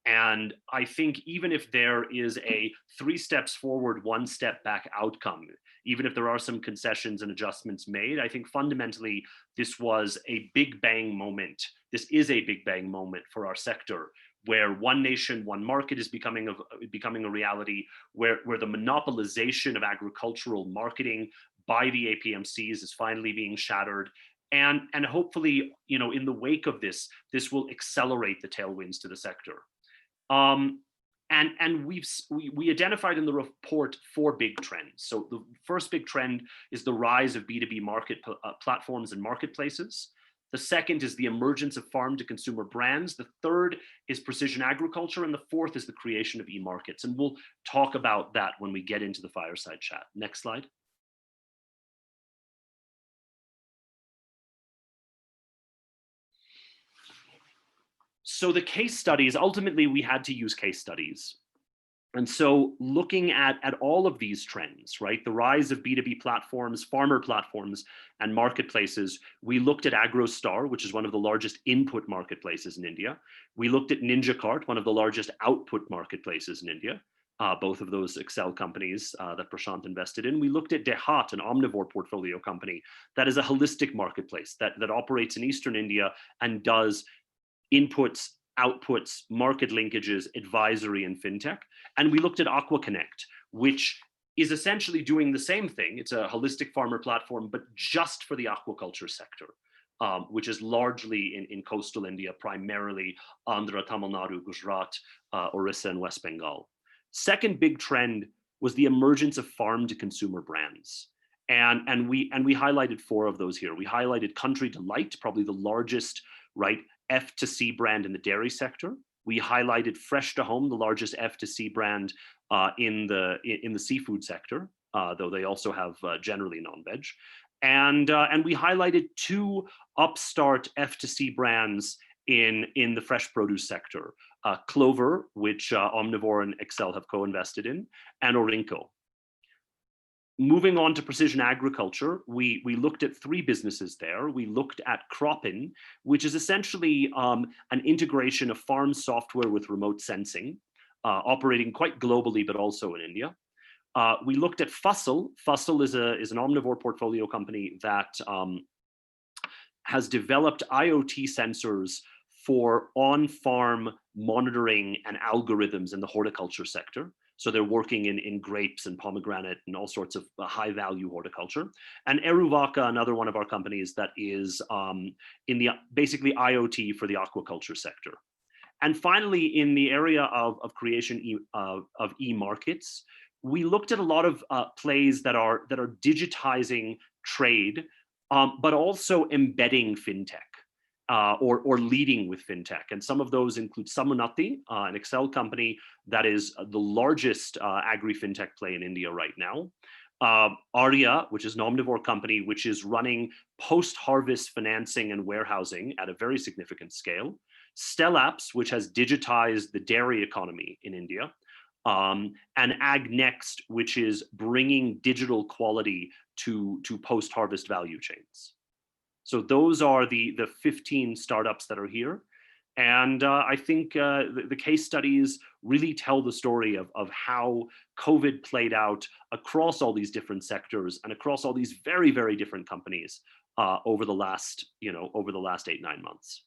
And I think even if there is a 3 steps forward, 1 step back outcome, even if there are some concessions and adjustments made, I think fundamentally this was a big bang moment. This is a big bang moment for our sector, where one nation, one market is becoming a reality, where the monopolization of agricultural marketing by the APMCs is finally being shattered. And hopefully, in the wake of this will accelerate the tailwinds to the sector. And we identified in the report 4 big trends. So the first big trend is the rise of B2B market platforms and marketplaces. The second is the emergence of farm to consumer brands. The third is precision agriculture. And the fourth is the creation of e-markets. And we'll talk about that when we get into the fireside chat. Next slide. So the case studies, ultimately we had to use case studies. And so looking at all of these trends, right, the rise of B2B platforms, farmer platforms, and marketplaces, we looked at AgroStar, which is one of the largest input marketplaces in India. We looked at NinjaCart, one of the largest output marketplaces in India, both of those Excel companies that Prashant invested in. We looked at Dehat, an omnivore portfolio company that is a holistic marketplace that operates in Eastern India and does inputs, outputs, market linkages, advisory, and fintech. And we looked at AquaConnect, which is essentially doing the same thing. It's a holistic farmer platform, but just for the aquaculture sector, which is largely in coastal India, primarily Andhra, Tamil Nadu, Gujarat, Orissa, and West Bengal. Second big trend was the emergence of farm to consumer brands. And we highlighted 4 of those here. We highlighted Country Delight, probably the largest, right, F2C brand in the dairy sector. We highlighted Fresh to Home, the largest F2C brand in the seafood sector, though they also have generally non-veg. And we highlighted 2 upstart F2C brands in the fresh produce sector, Clover, which Omnivore and Excel have co-invested in, and Orinco. Moving on to precision agriculture, we looked at 3 businesses there. We looked at Cropin, which is essentially an integration of farm software with remote sensing, operating quite globally, but also in India. We looked at Fussell. Fussell is an omnivore portfolio company that has developed IoT sensors for on-farm monitoring and algorithms in the horticulture sector. So they're working in grapes and pomegranate and all sorts of high-value horticulture. And Eruvaka, another one of our companies that is in the basically IoT for the aquaculture sector. And finally, in the area of creation of e-markets, we looked at a lot of plays that are digitizing trade, but also embedding fintech. Or leading with fintech. And some of those include Samunati, an Excel company that is the largest agri fintech play in India right now. Arya, which is an omnivore company, which is running post-harvest financing and warehousing at a very significant scale. Stellaps, which has digitized the dairy economy in India. And AgNext, which is bringing digital quality to post-harvest value chains. So those are the 15 startups that are here. And I think the case studies really tell the story of how COVID played out across all these different sectors and across all these very, very different companies over the last 8-9 months.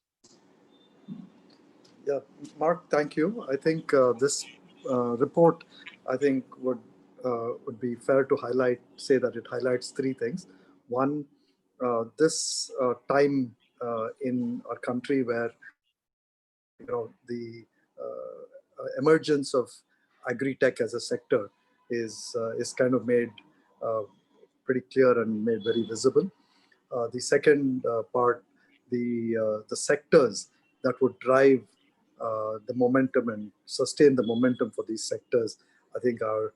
Yeah, Mark, thank you. I think this report, I think would be fair to say that it highlights three things. One, this time in our country where the emergence of AgriTech as a sector is kind of made pretty clear and made very visible. The second part, the sectors that would drive the momentum and sustain the momentum for these sectors, I think are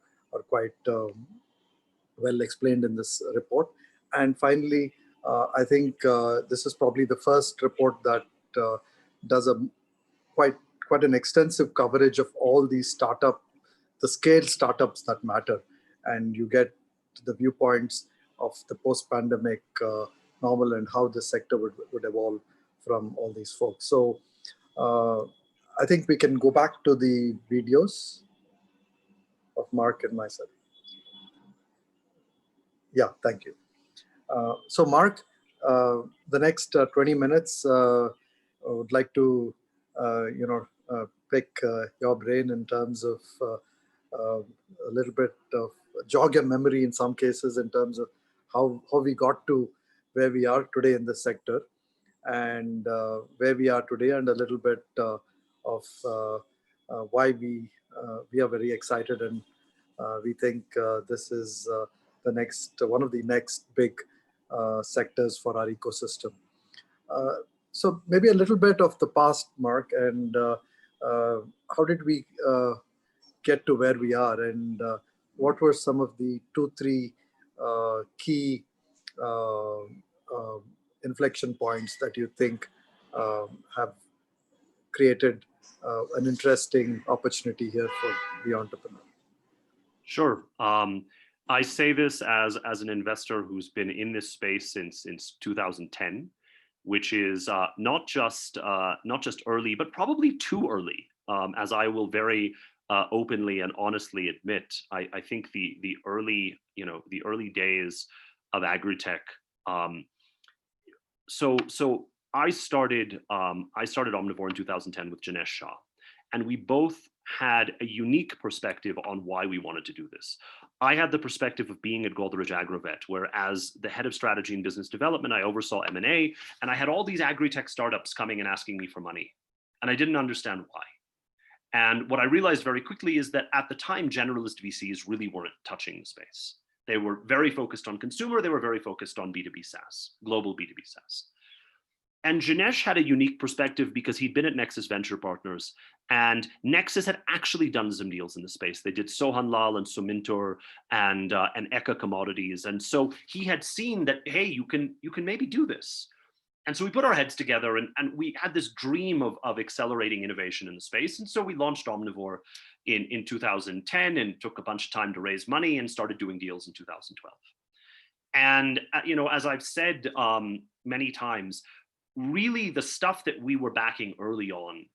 quite well explained in this report. And finally, I think this is probably the first report that does a quite an extensive coverage of all these the scale startups that matter, and you get the viewpoints of the post-pandemic normal and how the sector would evolve from all these folks. So I think we can go back to the videos of Mark and myself. Yeah, thank you. So Mark, the next 20 minutes, I would like to pick your brain in terms of a little bit of jog your memory in some cases in terms of how we got to where we are today in the sector, and where we are today, and a little bit of why we are very excited, and we think this is one of the next big sectors for our ecosystem. So maybe a little bit of the past, Mark, and how did we get to where we are, and what were some of the 2-3 key inflection points that you think have created an interesting opportunity here for the entrepreneur? Sure. I say this as an investor who's been in this space since 2010, which is not just early, but probably too early, as I will very openly and honestly admit. I think the early days of AgriTech. So I started Omnivore in 2010 with Janesh Shah, and we both had a unique perspective on why we wanted to do this. I had the perspective of being at Godrej Agrovet, where as the head of strategy and business development, I oversaw M&A, and I had all these agri-tech startups coming and asking me for money, and I didn't understand why. And what I realized very quickly is that at the time, generalist VCs really weren't touching the space. They were very focused on consumer, they were very focused on B2B SaaS, global B2B SaaS. And Janesh had a unique perspective because he'd been at Nexus Venture Partners, and Nexus had actually done some deals in the space. They did Sohanlal and Sumintur and Eka Commodities. And so he had seen that, hey, you can maybe do this. And so we put our heads together, and we had this dream of accelerating innovation in the space. And so we launched Omnivore in 2010 and took a bunch of time to raise money and started doing deals in 2012. And as I've said many times, really the stuff that we were backing early on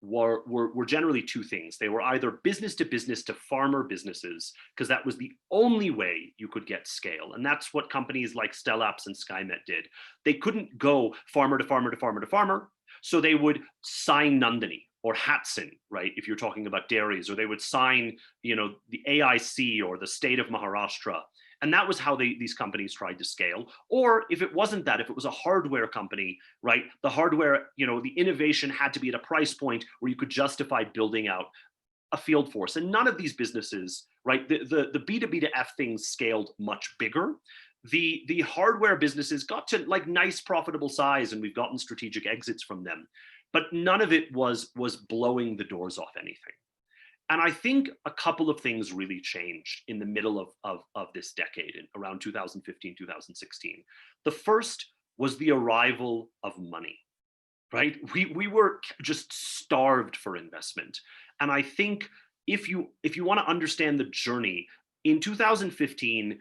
were generally two things. They were either business to farmer businesses, because that was the only way you could get scale. And that's what companies like Stellapps and SkyMet did. They couldn't go farmer to farmer to farmer to farmer. So they would sign Nandini or Hatson, right? If you're talking about dairies, or they would sign, the AIC or the state of Maharashtra. And that was how these companies tried to scale. Or if it wasn't that, if it was a hardware company, right, the hardware, the innovation had to be at a price point where you could justify building out a field force. And none of these businesses, right, the B2B to F things scaled much bigger. The hardware businesses got to like nice profitable size, and we've gotten strategic exits from them. But none of it was blowing the doors off anything. And I think a couple of things really changed in the middle of this decade, around 2015, 2016. The first was the arrival of money, right? We were just starved for investment. And I think if you want to understand the journey, in 2015,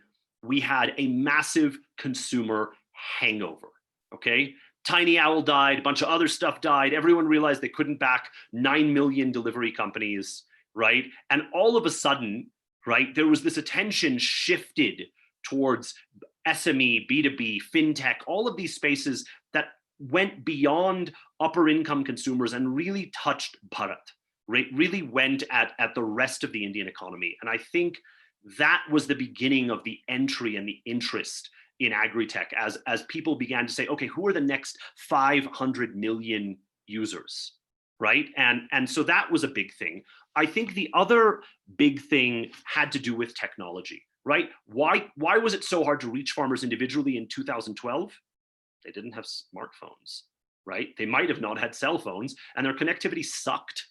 we had a massive consumer hangover, okay? Tiny Owl died, a bunch of other stuff died. Everyone realized they couldn't back 9 million delivery companies, right? And all of a sudden, right, there was this attention shifted towards SME, B2B, fintech, all of these spaces that went beyond upper income consumers and really touched Bharat, right? Really went at the rest of the Indian economy. And I think that was the beginning of the entry and the interest in AgriTech as people began to say, okay, who are the next 500 million users, right? And so that was a big thing. I think the other big thing had to do with technology, right? Why was it so hard to reach farmers individually in 2012? They didn't have smartphones, right? They might have not had cell phones and their connectivity sucked,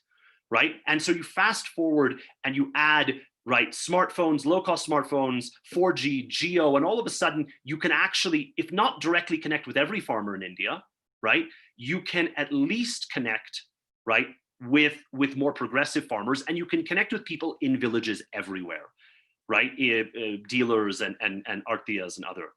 right? And so you fast forward and you add, right, smartphones, low-cost smartphones, 4G, Geo, and all of a sudden you can actually, if not directly connect with every farmer in India, right, you can at least connect, right, with more progressive farmers, and you can connect with people in villages everywhere, right, dealers and artiyas and other.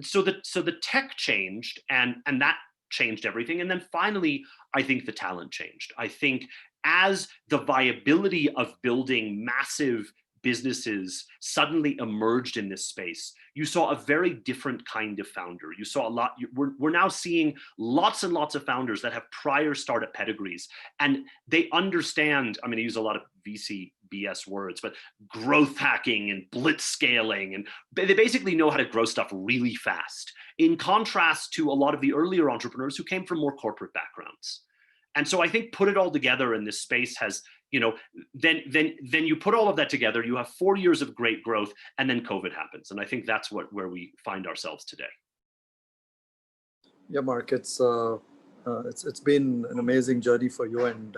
So the tech changed, and that changed everything. And then finally, I think the talent changed. I think as the viability of building massive businesses suddenly emerged in this space, you saw a very different kind of founder. You saw a lot, we're now seeing lots and lots of founders that have prior startup pedigrees, and they understand, I'm gonna use a lot of VC BS words, but growth hacking and blitz scaling, and they basically know how to grow stuff really fast, in contrast to a lot of the earlier entrepreneurs who came from more corporate backgrounds. And so I think put it all together in this space has, you know, then you put all of that together, you have 4 years of great growth, and then COVID happens. And I think that's where we find ourselves today. Yeah, Mark, it's been an amazing journey for you, and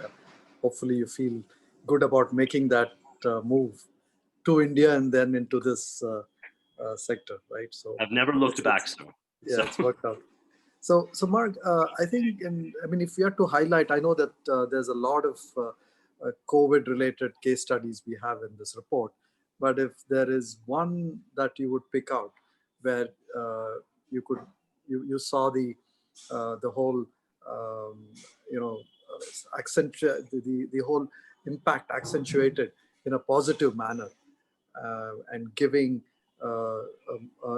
hopefully you feel good about making that move to India and then into this sector, right? So I've never looked back. Yeah, it's worked out. So Mark, I think, I mean, if we have to highlight, I know that there's a lot of COVID-related case studies we have in this report, but if there is one that you would pick out where you saw the whole the whole impact accentuated in a positive manner, and giving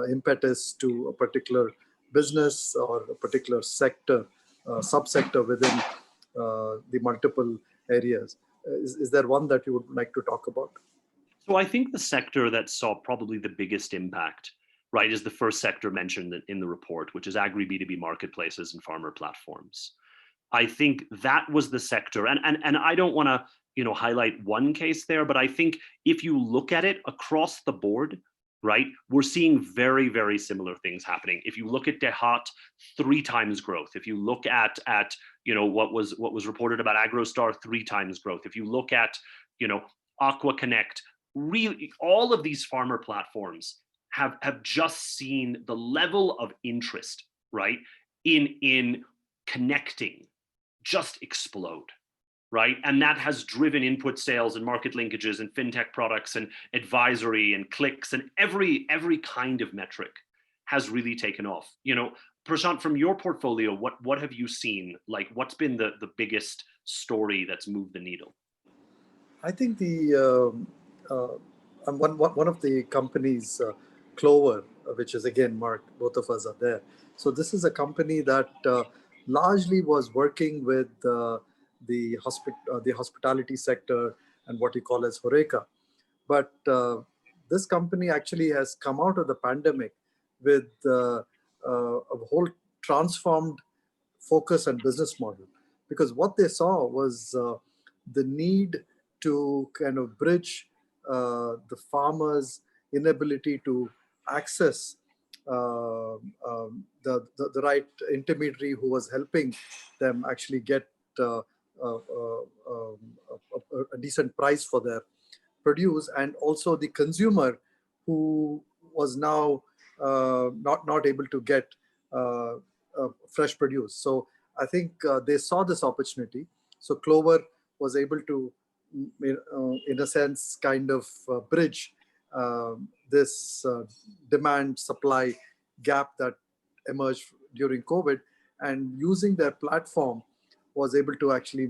impetus to a particular business or a particular sector, subsector within the multiple areas. Is there one that you would like to talk about? So I think the sector that saw probably the biggest impact, right, is the first sector mentioned in the report, which is Agri B2B marketplaces and farmer platforms. I think that was the sector, and I don't want to, you know, highlight one case there, but I think if you look at it across the board, right, we're seeing very, very similar things happening. If you look at Dehat, 3 times growth. If you look at you know, what was reported about AgroStar, 3 times growth. If you look at, you know, Aqua Connect, really all of these farmer platforms have just seen the level of interest, right, in connecting just explode, right? And that has driven input sales and market linkages and fintech products and advisory and clicks, and every kind of metric has really taken off. You know, Prashant, from your portfolio, what have you seen? Like, what's been the biggest story that's moved the needle? I think the one of the companies, Clover, which is again, Mark, both of us are there. So this is a company that largely was working with the hospitality sector and what you call as Horeca. But this company actually has come out of the pandemic with a whole transformed focus and business model, because what they saw was the need to kind of bridge the farmers' inability to access the right intermediary who was helping them actually get a decent price for their produce, and also the consumer who was now not able to get fresh produce. So I think they saw this opportunity. So Clover was able to, in a sense, kind of bridge this demand supply gap that emerged during COVID, and using their platform was able to actually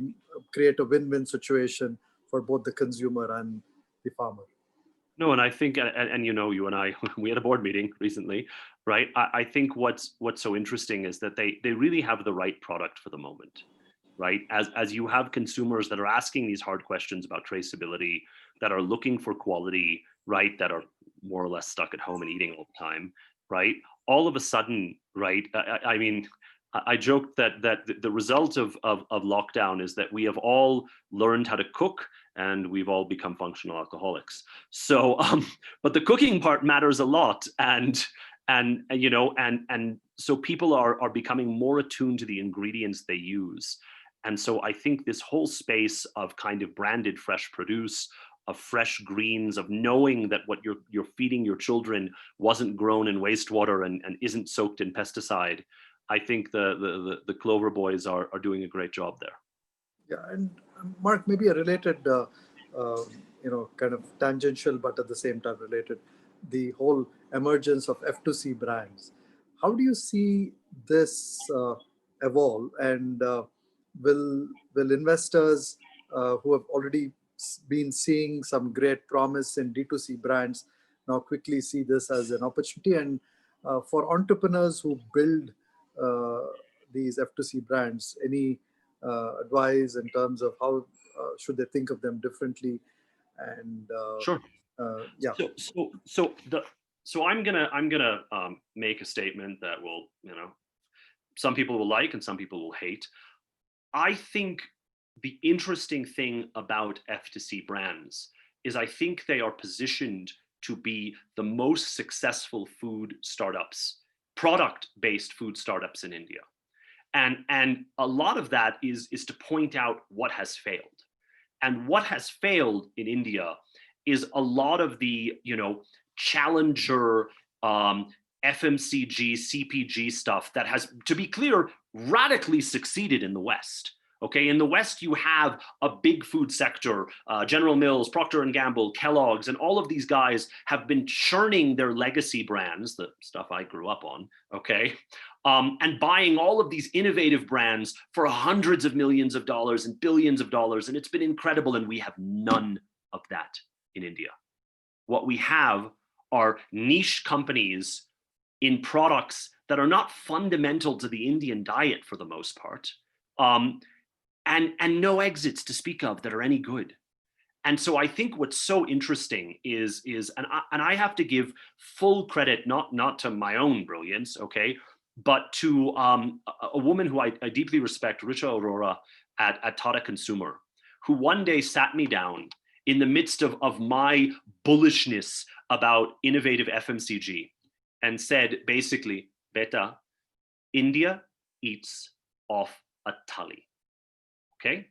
create a win-win situation for both the consumer and the farmer. No, and I think, and you know, you and I, we had a board meeting recently, right? I think what's so interesting is that they really have the right product for the moment, right? As you have consumers that are asking these hard questions about traceability, that are looking for quality, right? That are more or less stuck at home and eating all the time, right? All of a sudden, right? I mean, I joked that the result of lockdown is that we have all learned how to cook and we've all become functional alcoholics. So, but the cooking part matters a lot, and you know, and so people are becoming more attuned to the ingredients they use. And so I think this whole space of kind of branded fresh produce, of fresh greens, of knowing that what you're feeding your children wasn't grown in wastewater and isn't soaked in pesticide, I think the Clover boys are doing a great job there. Yeah, and Mark, maybe a related, you know, kind of tangential, but at the same time related, the whole emergence of F2C brands. How do you see this evolve, and will investors who have already been seeing some great promise in D2C brands now quickly see this as an opportunity? And for entrepreneurs who build these F2C brands, any advice in terms of how should they think of them differently? And sure, yeah. So I'm gonna make a statement that will, you know, some people will like and some people will hate. I think the interesting thing about F2C brands is I think they are positioned to be the most successful food startups, product-based food startups in India. And a lot of that is to point out what has failed. And what has failed in India is a lot of the, you know, challenger FMCG, CPG stuff that has, to be clear, radically succeeded in the West. Okay, in the West, you have a big food sector, General Mills, Procter & Gamble, Kellogg's, and all of these guys have been churning their legacy brands, the stuff I grew up on, okay, and buying all of these innovative brands for hundreds of millions of dollars and billions of dollars, and it's been incredible, and we have none of that in India. What we have are niche companies in products that are not fundamental to the Indian diet for the most part, and no exits to speak of that are any good. And so I think what's so interesting is and I have to give full credit, not to my own brilliance, okay, but to a woman who I deeply respect, Richa Arora at Tata Consumer, who one day sat me down in the midst of my bullishness about innovative FMCG and said, basically, Beta, India eats off a thali. Okay?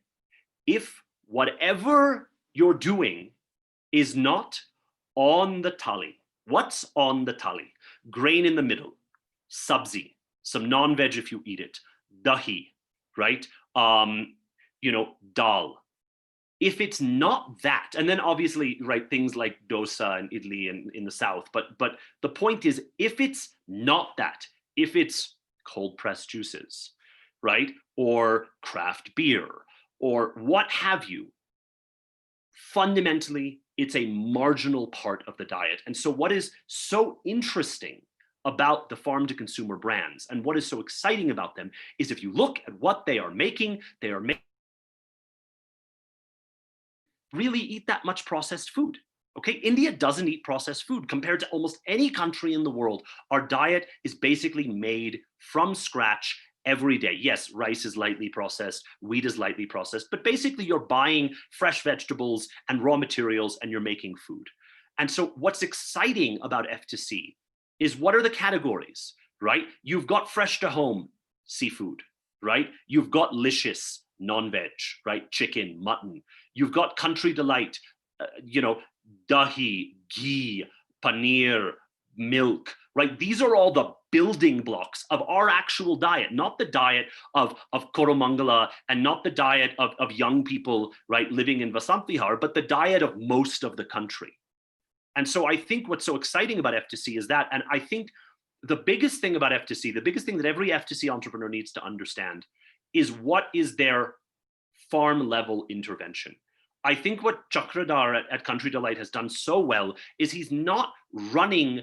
If whatever you're doing is not on the thali, what's on the thali? Grain in the middle, sabzi, some non-veg if you eat it, dahi, right? You know, dal. If it's not that, and then obviously, right, things like dosa and idli in the South, but the point is, if it's not that, if it's cold pressed juices, right, or craft beer, or what have you, fundamentally, it's a marginal part of the diet. And so what is so interesting about the farm to consumer brands, and what is so exciting about them, is if you look at what they are making really eat that much processed food. Okay, India doesn't eat processed food compared to almost any country in the world. Our diet is basically made from scratch every day. Yes, rice is lightly processed, wheat is lightly processed, but basically you're buying fresh vegetables and raw materials and you're making food. And so what's exciting about F2C is, what are the categories, right? You've got fresh to home, seafood, right? You've got licious, non-veg, right? Chicken, mutton. You've got country delight, you know, dahi, ghee, paneer, milk, right? These are all the building blocks of our actual diet, not the diet of Koromangala and not the diet of young people, right, living in Vasant Vihar, but the diet of most of the country. And so I think what's so exciting about F2C is that, and I think the biggest thing about F2C, the biggest thing that every F2C entrepreneur needs to understand is what is their farm level intervention. I think what Chakradhar at Country Delight has done so well is he's not running,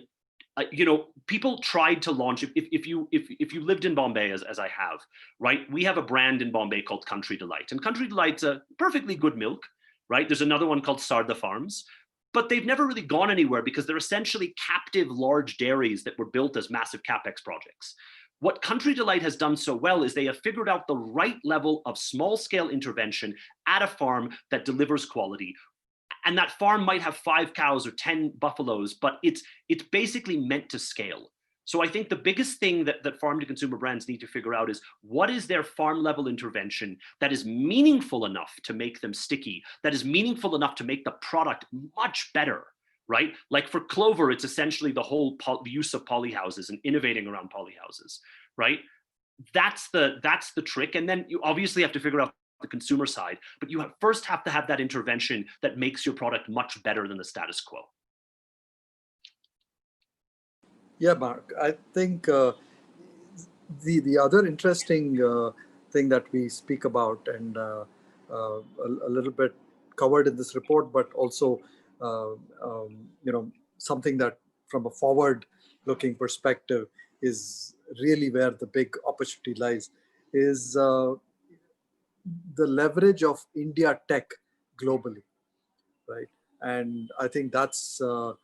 people tried to launch, if you lived in Bombay as I have, right? We have a brand in Bombay called Country Delight, and Country Delight's a perfectly good milk, right? There's another one called Sarda Farms, but they've never really gone anywhere because they're essentially captive large dairies that were built as massive CapEx projects. What Country Delight has done so well is they have figured out the right level of small scale intervention at a farm that delivers quality. And that farm might have 5 cows or 10 buffaloes, but it's basically meant to scale. So I think the biggest thing that farm to consumer brands need to figure out is what is their farm level intervention that is meaningful enough to make them sticky, that is meaningful enough to make the product much better, right? Like for Clover, it's essentially the whole use of polyhouses and innovating around polyhouses, right? That's the trick. And then you obviously have to figure out the consumer side, but you first have to have that intervention that makes your product much better than the status quo. Yeah, Mark, I think the other interesting thing that we speak about and a little bit covered in this report, but also something that from a forward-looking perspective is really where the big opportunity lies, is the leverage of India tech globally, right? And I think that's a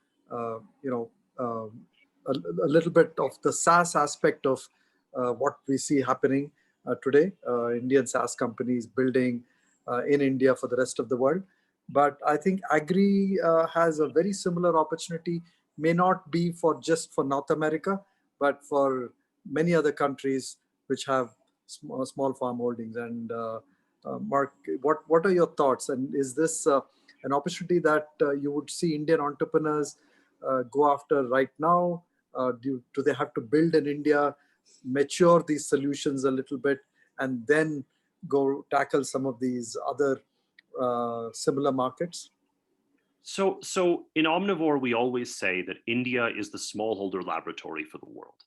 little bit of the SaaS aspect of what we see happening today. Indian SaaS companies building in India for the rest of the world. But I think Agri has a very similar opportunity, may not be just for North America, but for many other countries which have small farm holdings. And Mark, what are your thoughts? And is this an opportunity that you would see Indian entrepreneurs go after right now? Do they have to build in India, mature these solutions a little bit, and then go tackle some of these other similar markets? So in Omnivore, we always say that India is the smallholder laboratory for the world,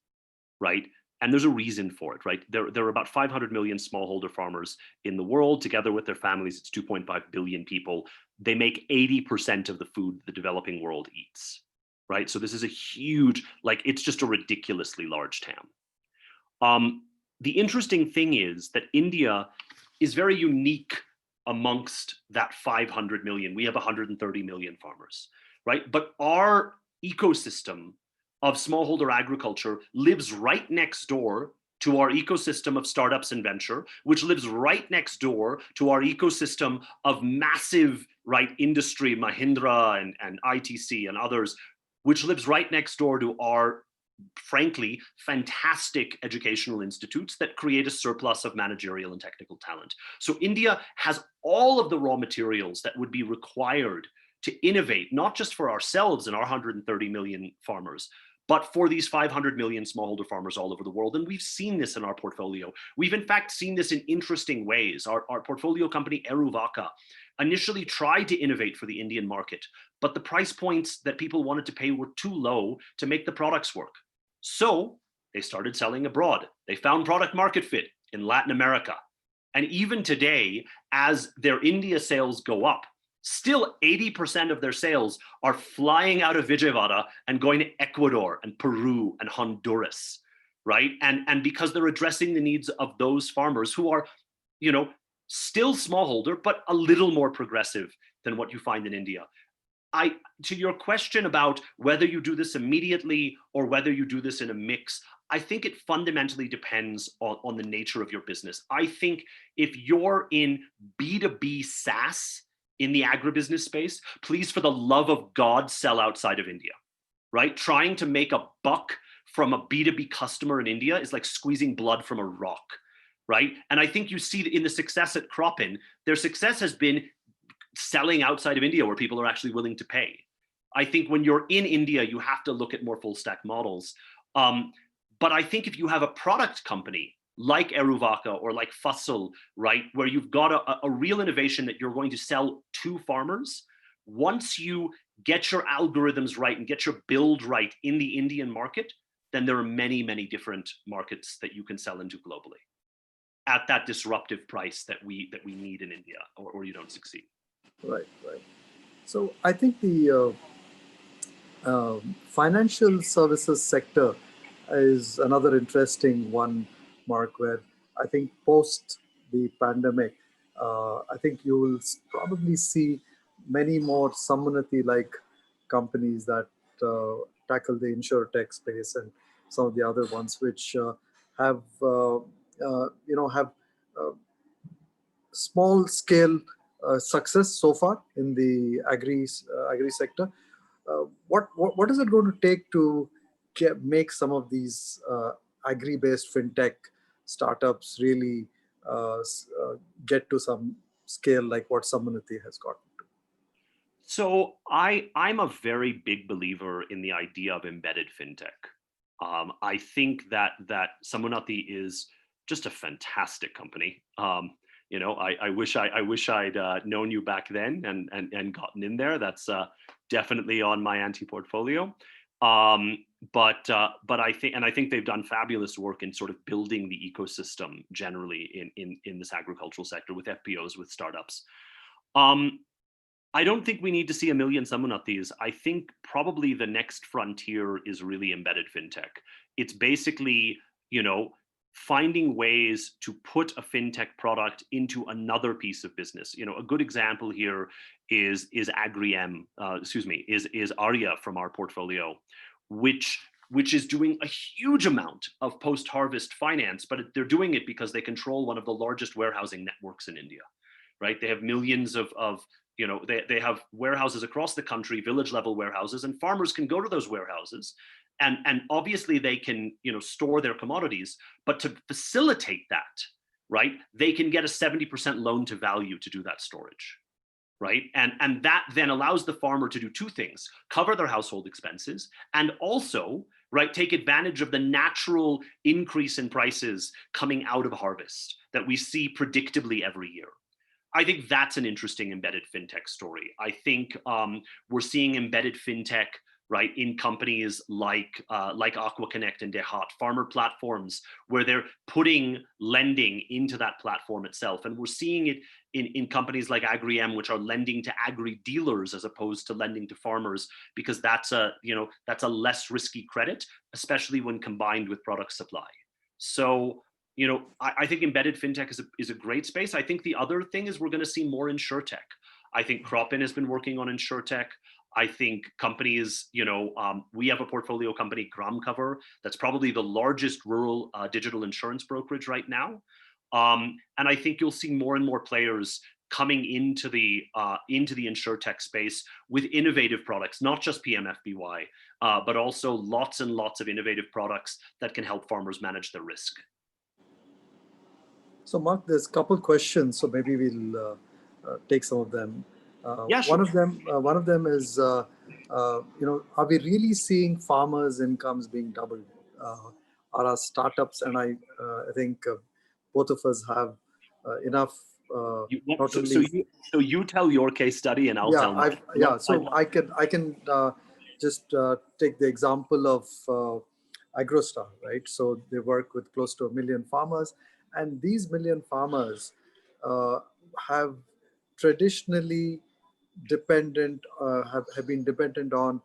right? And there's a reason for it, right? There are about 500 million smallholder farmers in the world. Together with their families, it's 2.5 billion people. They make 80% of the food the developing world eats, right? So this is a huge, it's just a ridiculously large TAM. The interesting thing is that India is very unique amongst that 500 million. We have 130 million farmers, right? But our ecosystem of smallholder agriculture lives right next door to our ecosystem of startups and venture, which lives right next door to our ecosystem of massive, industry, Mahindra and ITC and others, which lives right next door to our, frankly, fantastic educational institutes that create a surplus of managerial and technical talent. So India has all of the raw materials that would be required to innovate, not just for ourselves and our 130 million farmers, but for these 500 million smallholder farmers all over the world. And we've seen this in our portfolio. We've in fact seen this in interesting ways. Our portfolio company, Eruvaka, initially tried to innovate for the Indian market, but the price points that people wanted to pay were too low to make the products work. So they started selling abroad. They found product market fit in Latin America. And even today, as their India sales go up, still 80% of their sales are flying out of Vijayawada and going to Ecuador and Peru and Honduras, right? And because they're addressing the needs of those farmers who are, still smallholder, but a little more progressive than what you find in India. To your question about whether you do this immediately or whether you do this in a mix, I think it fundamentally depends on the nature of your business. I think if you're in B2B SaaS in the agribusiness space, please, for the love of God, sell outside of India, right? Trying to make a buck from a B2B customer in India is like squeezing blood from a rock, right? And I think you see in the success at Cropin, their success has been selling outside of India where people are actually willing to pay. I think when you're in India, you have to look at more full stack models. But I think if you have a product company like Eruvaka or like Fassel, right, where you've got a real innovation that you're going to sell to farmers, Once you get your algorithms right and get your build right in the Indian market, then there are many, many different markets that you can sell into globally at that disruptive price that we need in India, or you don't succeed. Right, right. So I think the financial services sector is another interesting one, Mark, where I think post the pandemic, I think you will probably see many more Sammanati-like companies that tackle the insurtech space and some of the other ones which have, have small scale success so far in the agri sector. What is it going to take to make some of these agri-based fintech startups really get to some scale like what Sammanati has got? So I'm a very big believer in the idea of embedded fintech. I think that Sammanati is just a fantastic company. I wish I'd known you back then and gotten in there. That's definitely on my anti-portfolio. But I think they've done fabulous work in sort of building the ecosystem generally in this agricultural sector with FPOs, with startups. I don't think we need to see a million Sammunatis. I think probably the next frontier is really embedded fintech. It's basically, finding ways to put a fintech product into another piece of business. A good example here is is Arya from our portfolio, which is doing a huge amount of post-harvest finance, but they're doing it because they control one of the largest warehousing networks in India, right? They have millions of they have warehouses across the country, village level warehouses, and farmers can go to those warehouses and obviously they can, store their commodities, but to facilitate that, right, they can get a 70% loan to value to do that storage, right? And that then allows the farmer to do two things: cover their household expenses and also, right, take advantage of the natural increase in prices coming out of harvest that we see predictably every year. I think that's an interesting embedded fintech story. I think we're seeing embedded fintech, right, in companies like AquaConnect and Dehat, farmer platforms where they're putting lending into that platform itself. And we're seeing it in companies like Agri, which are lending to agri dealers as opposed to lending to farmers, because that's a less risky credit, especially when combined with product supply. So, I think embedded fintech is a great space. I think the other thing is we're going to see more insurtech. I think Cropin has been working on insurtech. I think companies, we have a portfolio company, GramCover, that's probably the largest rural digital insurance brokerage right now. And I think you'll see more and more players coming into the insurtech space with innovative products, not just PMFBY, but also lots and lots of innovative products that can help farmers manage their risk. So Mark, there's a couple questions, so maybe we'll take some of them. Yeah, sure. One of them is, are we really seeing farmers' incomes being doubled? Are our startups, and I think both of us have enough. So you tell your case study, and I'll tell mine. I can just take the example of AgroStar, right? So they work with close to 1 million farmers. And these 1 million farmers have traditionally have been dependent on,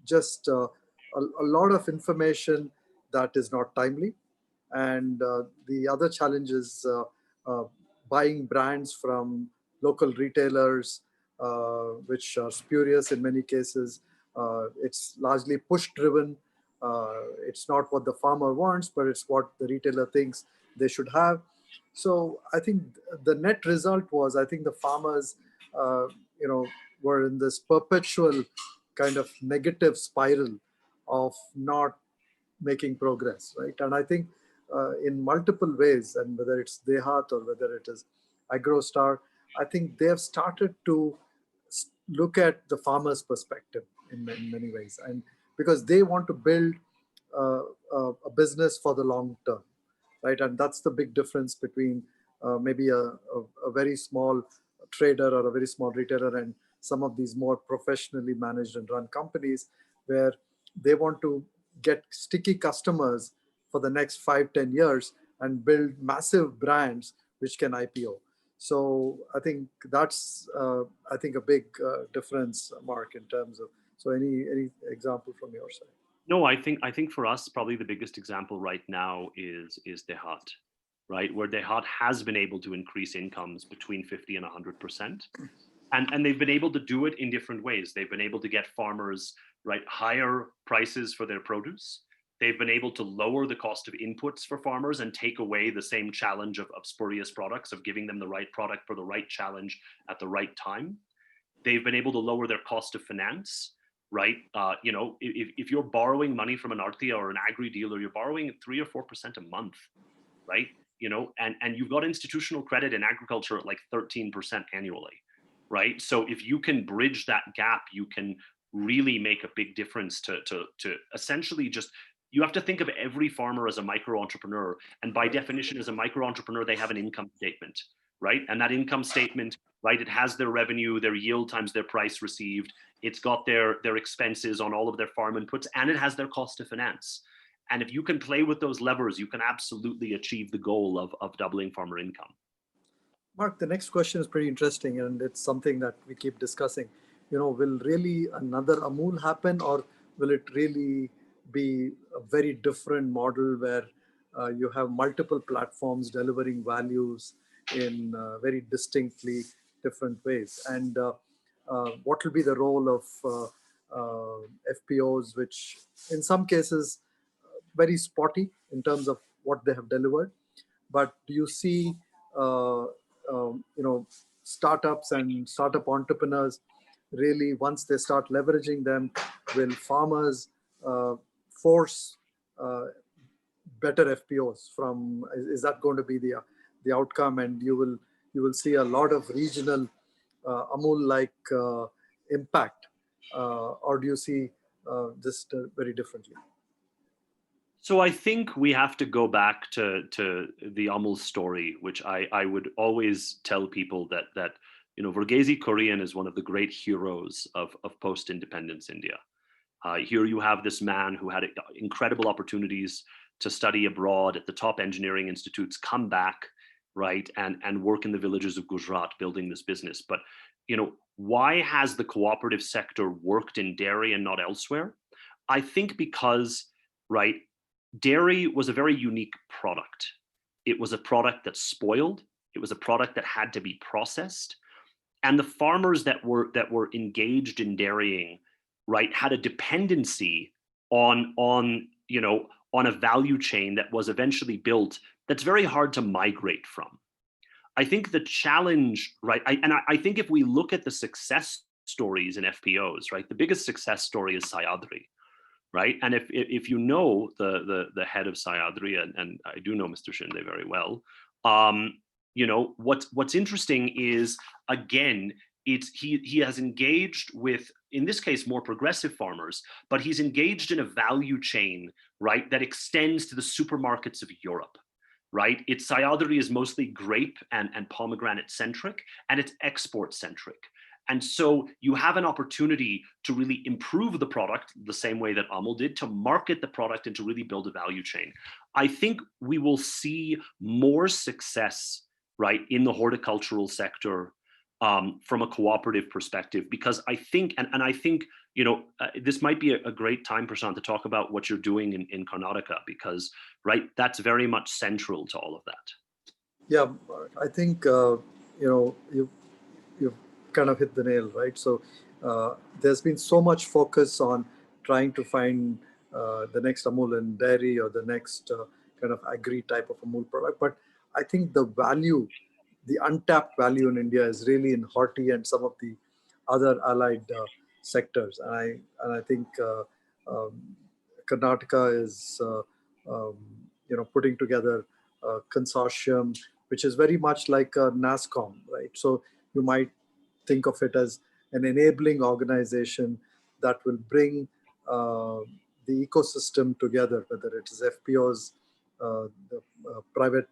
just a lot of information that is not timely. And the other challenge is buying brands from local retailers, which are spurious in many cases. It's largely push driven. It's not what the farmer wants, but it's what the retailer thinks they should have. So I think the net result was, I think the farmers, were in this perpetual kind of negative spiral of not making progress, right? And I think in multiple ways, and whether it's Dehat or whether it is AgroStar, I think they have started to look at the farmer's perspective in many ways, and because they want to build a business for the long term, right? And that's the big difference between maybe a very small trader or a very small retailer and some of these more professionally managed and run companies where they want to get sticky customers for the next 5-10 years and build massive brands which can IPO. So I think that's I think a big difference, Mark, in terms of, so any example from your side? No, I think for us, probably the biggest example right now is Dehat, right? Where Dehat has been able to increase incomes between 50 and 100%. And they've been able to do it in different ways. They've been able to get farmers, right, higher prices for their produce. They've been able to lower the cost of inputs for farmers and take away the same challenge of spurious products, of giving them the right product for the right challenge at the right time. They've been able to lower their cost of finance, right? You know, if you're borrowing money from an Arthia or an Agri dealer, you're borrowing 3 or 4% a month, right? You know, and you've got institutional credit in agriculture at like 13% annually, right? So if you can bridge that gap, you can really make a big difference to essentially just, you have to think of every farmer as a micro entrepreneur. And by definition, as a micro entrepreneur, they have an income statement, right? And that income statement, right, it has their revenue, their yield times their price received. It's got their expenses on all of their farm inputs, and it has their cost of finance. And if you can play with those levers, you can absolutely achieve the goal of doubling farmer income. Mark, the next question is pretty interesting, and it's something that we keep discussing. You know, will really another Amul happen, or will it really be a very different model where you have multiple platforms delivering values in very distinctly different ways? And what will be the role of FPOs, which in some cases very spotty in terms of what they have delivered, but do you see you know, startups and startup entrepreneurs really, once they start leveraging them, will farmers force better FPOs from? Is that going to be the outcome, and you will see a lot of regional Amul like impact, or do you see just very differently? So I think we have to go back to the Amul story, which I would always tell people that you know, Verghese Kurian is one of the great heroes of post-independence India. Here you have this man who had incredible opportunities to study abroad at the top engineering institutes, come back, right, and work in the villages of Gujarat building this business. But you know, why has the cooperative sector worked in dairy and not elsewhere? I think because, right, dairy was a very unique product. It was a product that spoiled. It was a product that had to be processed. And the farmers that were engaged in dairying, right, had a dependency on you know, on a value chain that was eventually built that's very hard to migrate from. I think the challenge, right, I think if we look at the success stories in FPOs, right, the biggest success story is Sayadri. Right, and if you know the head of Sayadri, and I do know Mr. Shinde very well, you know, what's interesting is, again, he has engaged with, in this case, more progressive farmers, but he's engaged in a value chain, right, that extends to the supermarkets of Europe. Right, Sayadri is mostly grape and pomegranate centric, and it's export centric. And so you have an opportunity to really improve the product the same way that Amul did, to market the product and to really build a value chain. I think we will see more success, right, in the horticultural sector from a cooperative perspective, because I think, and I think, you know, this might be a great time, Prashant, to talk about what you're doing in Karnataka, because, right, that's very much central to all of that. Yeah, I think, you know, you've kind of hit the nail, right? So there's been so much focus on trying to find the next Amul in dairy or the next kind of Agri type of Amul product. But I think the value, the untapped value in India is really in horti and some of the other allied sectors. And I think Karnataka is, you know, putting together a consortium, which is very much like a NASCOM, right? So you might think of it as an enabling organization that will bring the ecosystem together, whether it is FPOs, the private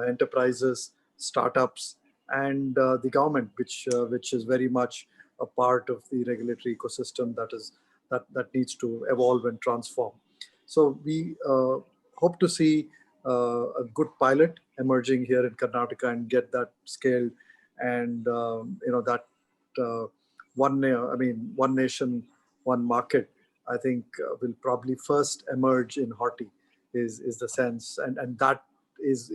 enterprises, startups, and the government, which is very much a part of the regulatory ecosystem that needs to evolve and transform. So we hope to see a good pilot emerging here in Karnataka and get that scaled, and that one nation, one market, I think will probably first emerge in horti is the sense, and that is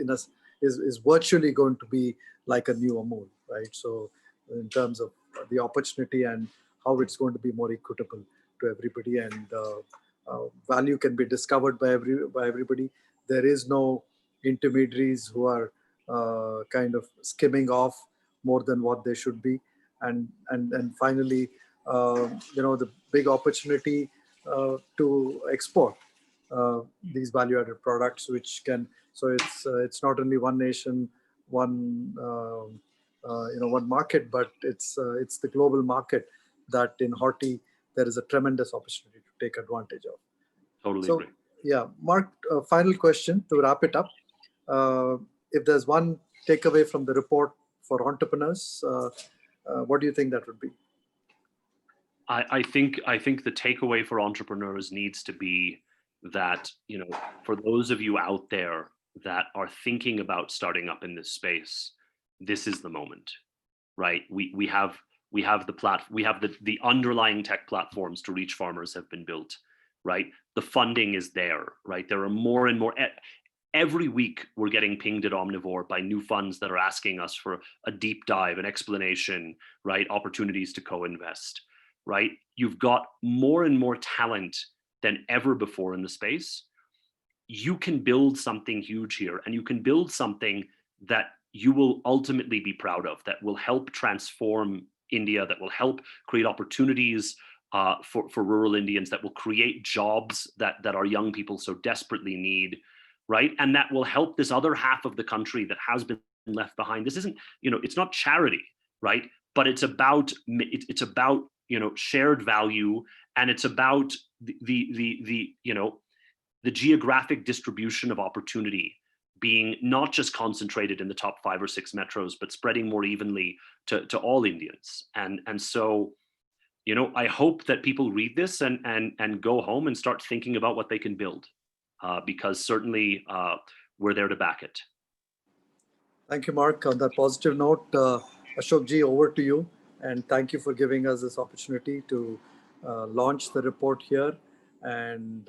is virtually going to be like a new Amul, right? So in terms of the opportunity and how it's going to be more equitable to everybody, and value can be discovered by everybody. There is no intermediaries who are kind of skimming off more than what they should be, and finally, the big opportunity to export these value-added products, which can. So it's not only one nation, one one market, but it's the global market that in horti there is a tremendous opportunity to take advantage of. Totally So, agree. yeah, Mark, final question to wrap it up. If there's one takeaway from the report for entrepreneurs, what do you think that would be? I think the takeaway for entrepreneurs needs to be that, for those of you out there that are thinking about starting up in this space, this is the moment, right? We have the underlying tech platforms to reach farmers have been built, right? The funding is there, right? There are more and more. Every week we're getting pinged at Omnivore by new funds that are asking us for a deep dive, an explanation, right? Opportunities to co-invest, right? You've got more and more talent than ever before in the space. You can build something huge here, and you can build something that you will ultimately be proud of, that will help transform India, that will help create opportunities for rural Indians, that will create jobs that our young people so desperately need, right? And that will help this other half of the country that has been left behind. This isn't, it's not charity, right? But it's about shared value, and it's about the geographic distribution of opportunity being not just concentrated in the top 5 or 6 metros, but spreading more evenly to all Indians. And so, I hope that people read this and go home and start thinking about what they can build, because certainly we're there to back it. Thank you, Mark. On that positive note, Ashokji, over to you. And thank you for giving us this opportunity to launch the report here. And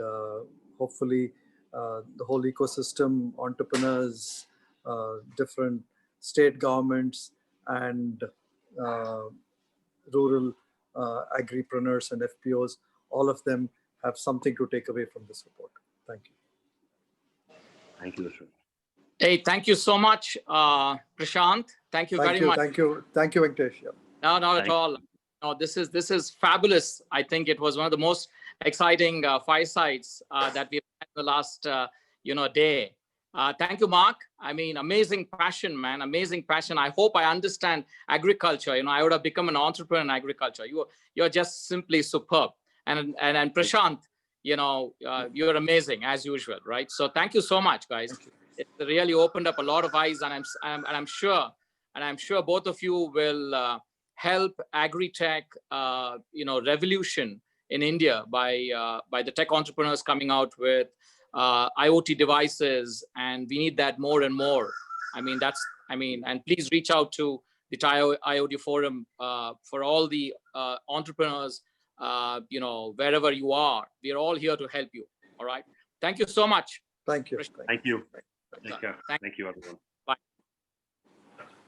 hopefully the whole ecosystem, entrepreneurs, different state governments, and rural agripreneurs and FPOs, all of them have something to take away from this report. Thank you. Thank you, Ashok. Hey, thank you so much, Prashant. Thank you very much. Thank you, Venkatesh. Yeah. No, not at all. No, this is fabulous. I think it was one of the most exciting firesides that we've had in the last day. Thank you, Mark. I mean, amazing passion, man. Amazing passion. I hope I understand agriculture. I would have become an entrepreneur in agriculture. You're just simply superb. And Prashant, you're amazing as usual, right? So thank you so much, guys. It really opened up a lot of eyes, and I'm sure both of you will help AgriTech, revolution in India by the tech entrepreneurs coming out with IoT devices, and we need that more and more. And please reach out to the IoT forum for all the entrepreneurs, wherever you are. We're all here to help you. All right. Thank you so much. Thank you. Thank you. Take care. Thank you, everyone. Bye.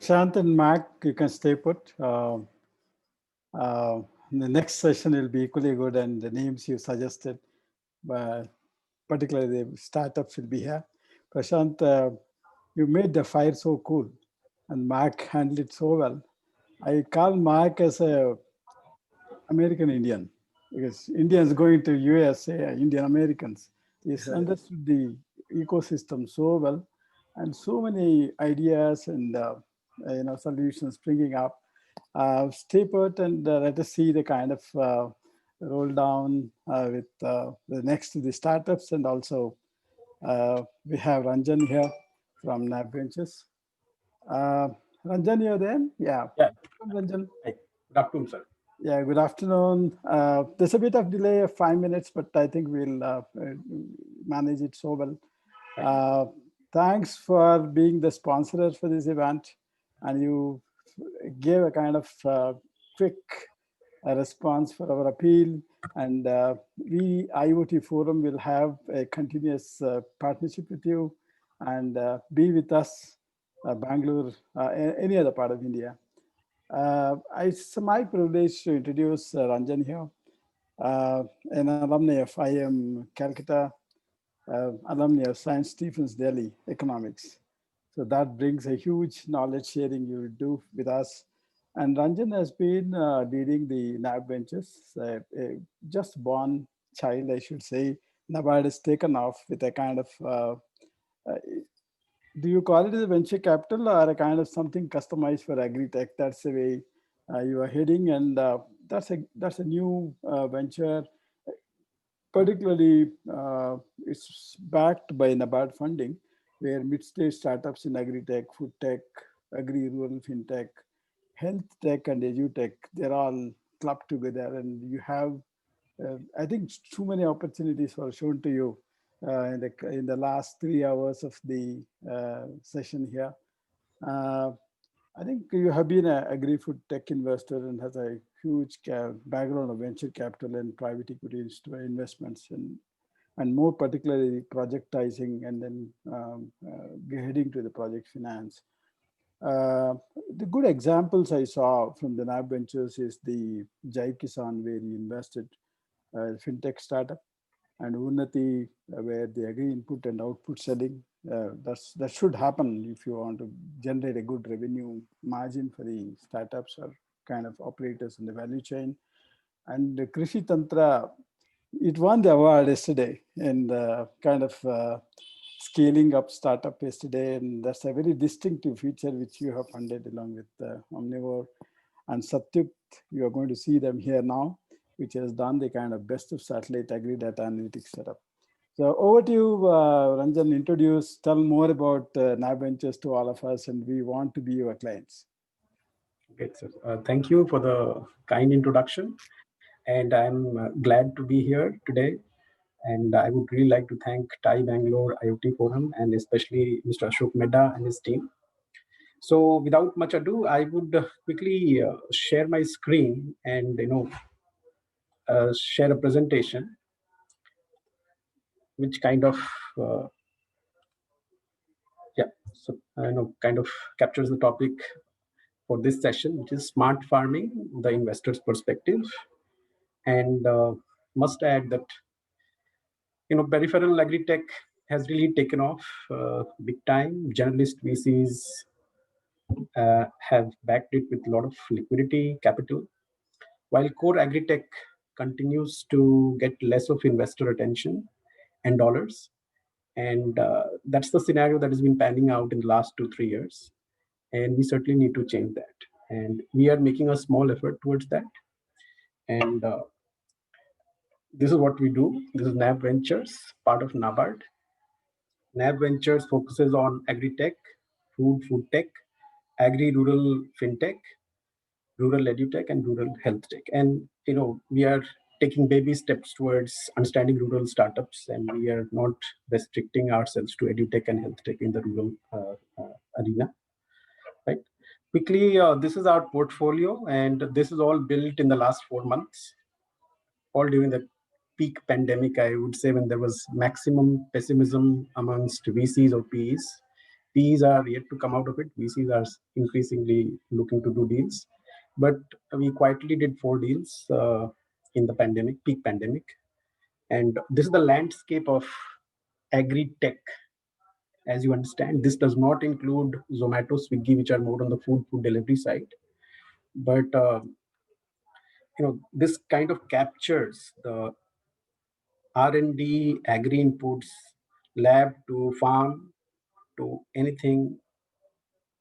Shant and Mark, you can stay put. The next session will be equally good, and the names you suggested, particularly the startups, will be here. Prashant, you made the fire so cool, and Mark handled it so well. I call Mark as a American Indian, because Indians going to USA, Indian Americans. He's understood the ecosystem so well, and so many ideas and solutions springing up. Stay put and let us see the kind of roll down with the next to the startups, and also we have Ranjan here from NABVENTURES. Ranjan, you're there? Yeah. Yeah. Ranjan. Hi. Good afternoon, sir. Yeah, good afternoon. There's a bit of delay of 5 minutes, but I think we'll manage it so well. Thanks for being the sponsor for this event. And you gave a kind of quick response for our appeal. And we, IoT Forum, will have a continuous partnership with you and be with us, Bangalore, any other part of India. It's my privilege to introduce Ranjan here, an alumni of IIM Calcutta, alumni of Science Stephens Delhi Economics. So that brings a huge knowledge sharing you do with us. And Ranjan has been leading the NABVENTURES, a just born child, I should say. NABARD has taken off with a kind of do you call it as a venture capital or a kind of something customized for AgriTech? That's the way you are heading, and that's a new venture. Particularly, it's backed by NABARD funding, where mid-stage startups in AgriTech, food tech, agri, rural fintech, health tech, and edutech, they're all clubbed together, and you have, I think, too many opportunities were shown to you in the last 3 hours of the session here. I think you have been an agri-food tech investor and has a huge background of venture capital and private equity investments, and more particularly projectizing and then heading to the project finance. The good examples I saw from the NABVENTURES is the Jai Kisan, where he invested fintech startup, and Unnati, where the agri input and output selling. That should happen if you want to generate a good revenue margin for the startups or kind of operators in the value chain. And the Krishi Tantra, it won the award yesterday in the kind of scaling up startup yesterday. And that's a very distinctive feature which you have funded along with Omnivore. And Satyuk, you are going to see them here now, which has done the kind of best of satellite agri data analytics setup. So over to you, Ranjan, tell more about NABVENTURES to all of us, and we want to be your clients. Okay, sir. Thank you for the kind introduction. And I'm glad to be here today. And I would really like to thank TiE Bangalore IoT Forum and especially Mr. Ashok Medha and his team. So without much ado, I would quickly share my screen and share a presentation which kind of kind of captures the topic for this session, which is smart farming, the investor's perspective. And must add that peripheral agri-tech has really taken off big time. Generalist VCs have backed it with a lot of liquidity capital, while core agri-tech continues to get less of investor attention and dollars. And that's the scenario that has been panning out in the last 2-3 years. And we certainly need to change that. And we are making a small effort towards that. And this is what we do. This is NABVENTURES, part of NABARD. NABVENTURES focuses on agri-tech, food tech, agri-rural fintech, rural edutech, and rural health tech. And we are taking baby steps towards understanding rural startups, and we are not restricting ourselves to edutech and health tech in the rural arena. Right? Quickly, this is our portfolio, and this is all built in the last 4 months, all during the peak pandemic, I would say, when there was maximum pessimism amongst VCs or PEs. PEs are yet to come out of it. VCs are increasingly looking to do deals. But we quietly did 4 deals in the pandemic, peak pandemic. And this is the landscape of agri-tech. As you understand, this does not include Zomato, Swiggy, which are more on the food delivery side. But this kind of captures the R&D, agri inputs, lab to farm, to anything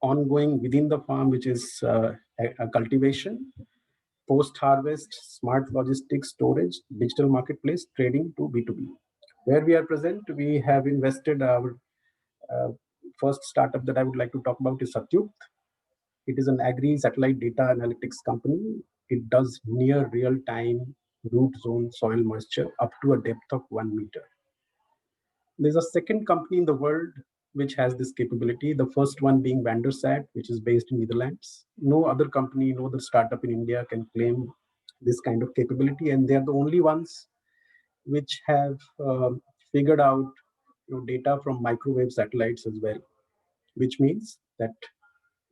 ongoing within the farm, which is a cultivation, post-harvest, smart logistics, storage, digital marketplace, trading to B2B. Where we are present, we have invested our first startup that I would like to talk about is Satyuk. It is an Agri satellite data analytics company. It does near real-time root zone soil moisture up to a depth of 1 meter. There's a second company in the world which has this capability. The first one being Vandersat, which is based in Netherlands. No other company, no other startup in India can claim this kind of capability, and they are the only ones which have figured out data from microwave satellites as well, which means that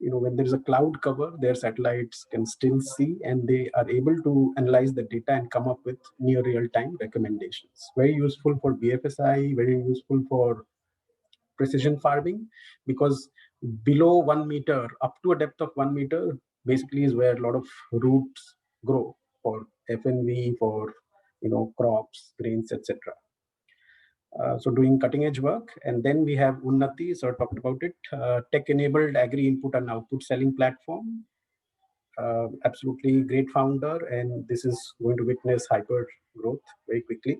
when there is a cloud cover, their satellites can still see, and they are able to analyze the data and come up with near real-time recommendations. Very useful for BFSI, very useful for precision farming, because below 1 meter, up to a depth of 1 meter, basically is where a lot of roots grow for FNV, for crops, grains, etc. So doing cutting edge work. And then we have Unnati, so I talked about it, tech-enabled agri input and output selling platform. Absolutely great founder, and this is going to witness hyper growth very quickly.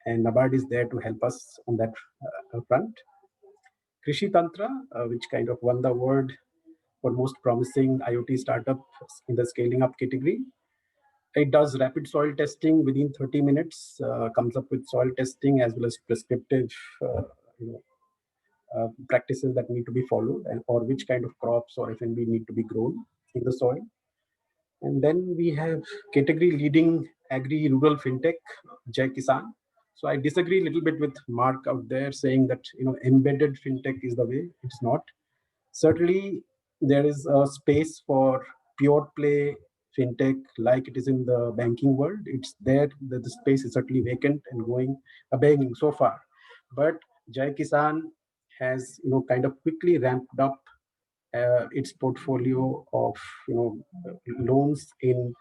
And NABARD is there to help us on that front. Krishi Tantra, which kind of won the award for most promising IoT startup in the scaling up category. It does rapid soil testing within 30 minutes, comes up with soil testing as well as prescriptive practices that need to be followed, and or which kind of crops or FNB need to be grown in the soil. And then we have category leading agri rural fintech, Jai Kisan. So I disagree a little bit with Mark out there saying that embedded fintech is the way. It's not. Certainly, there is a space for pure play fintech like it is in the banking world. It's there. The space is certainly vacant and going begging so far. But Jai Kisan has kind of quickly ramped up its portfolio of loans in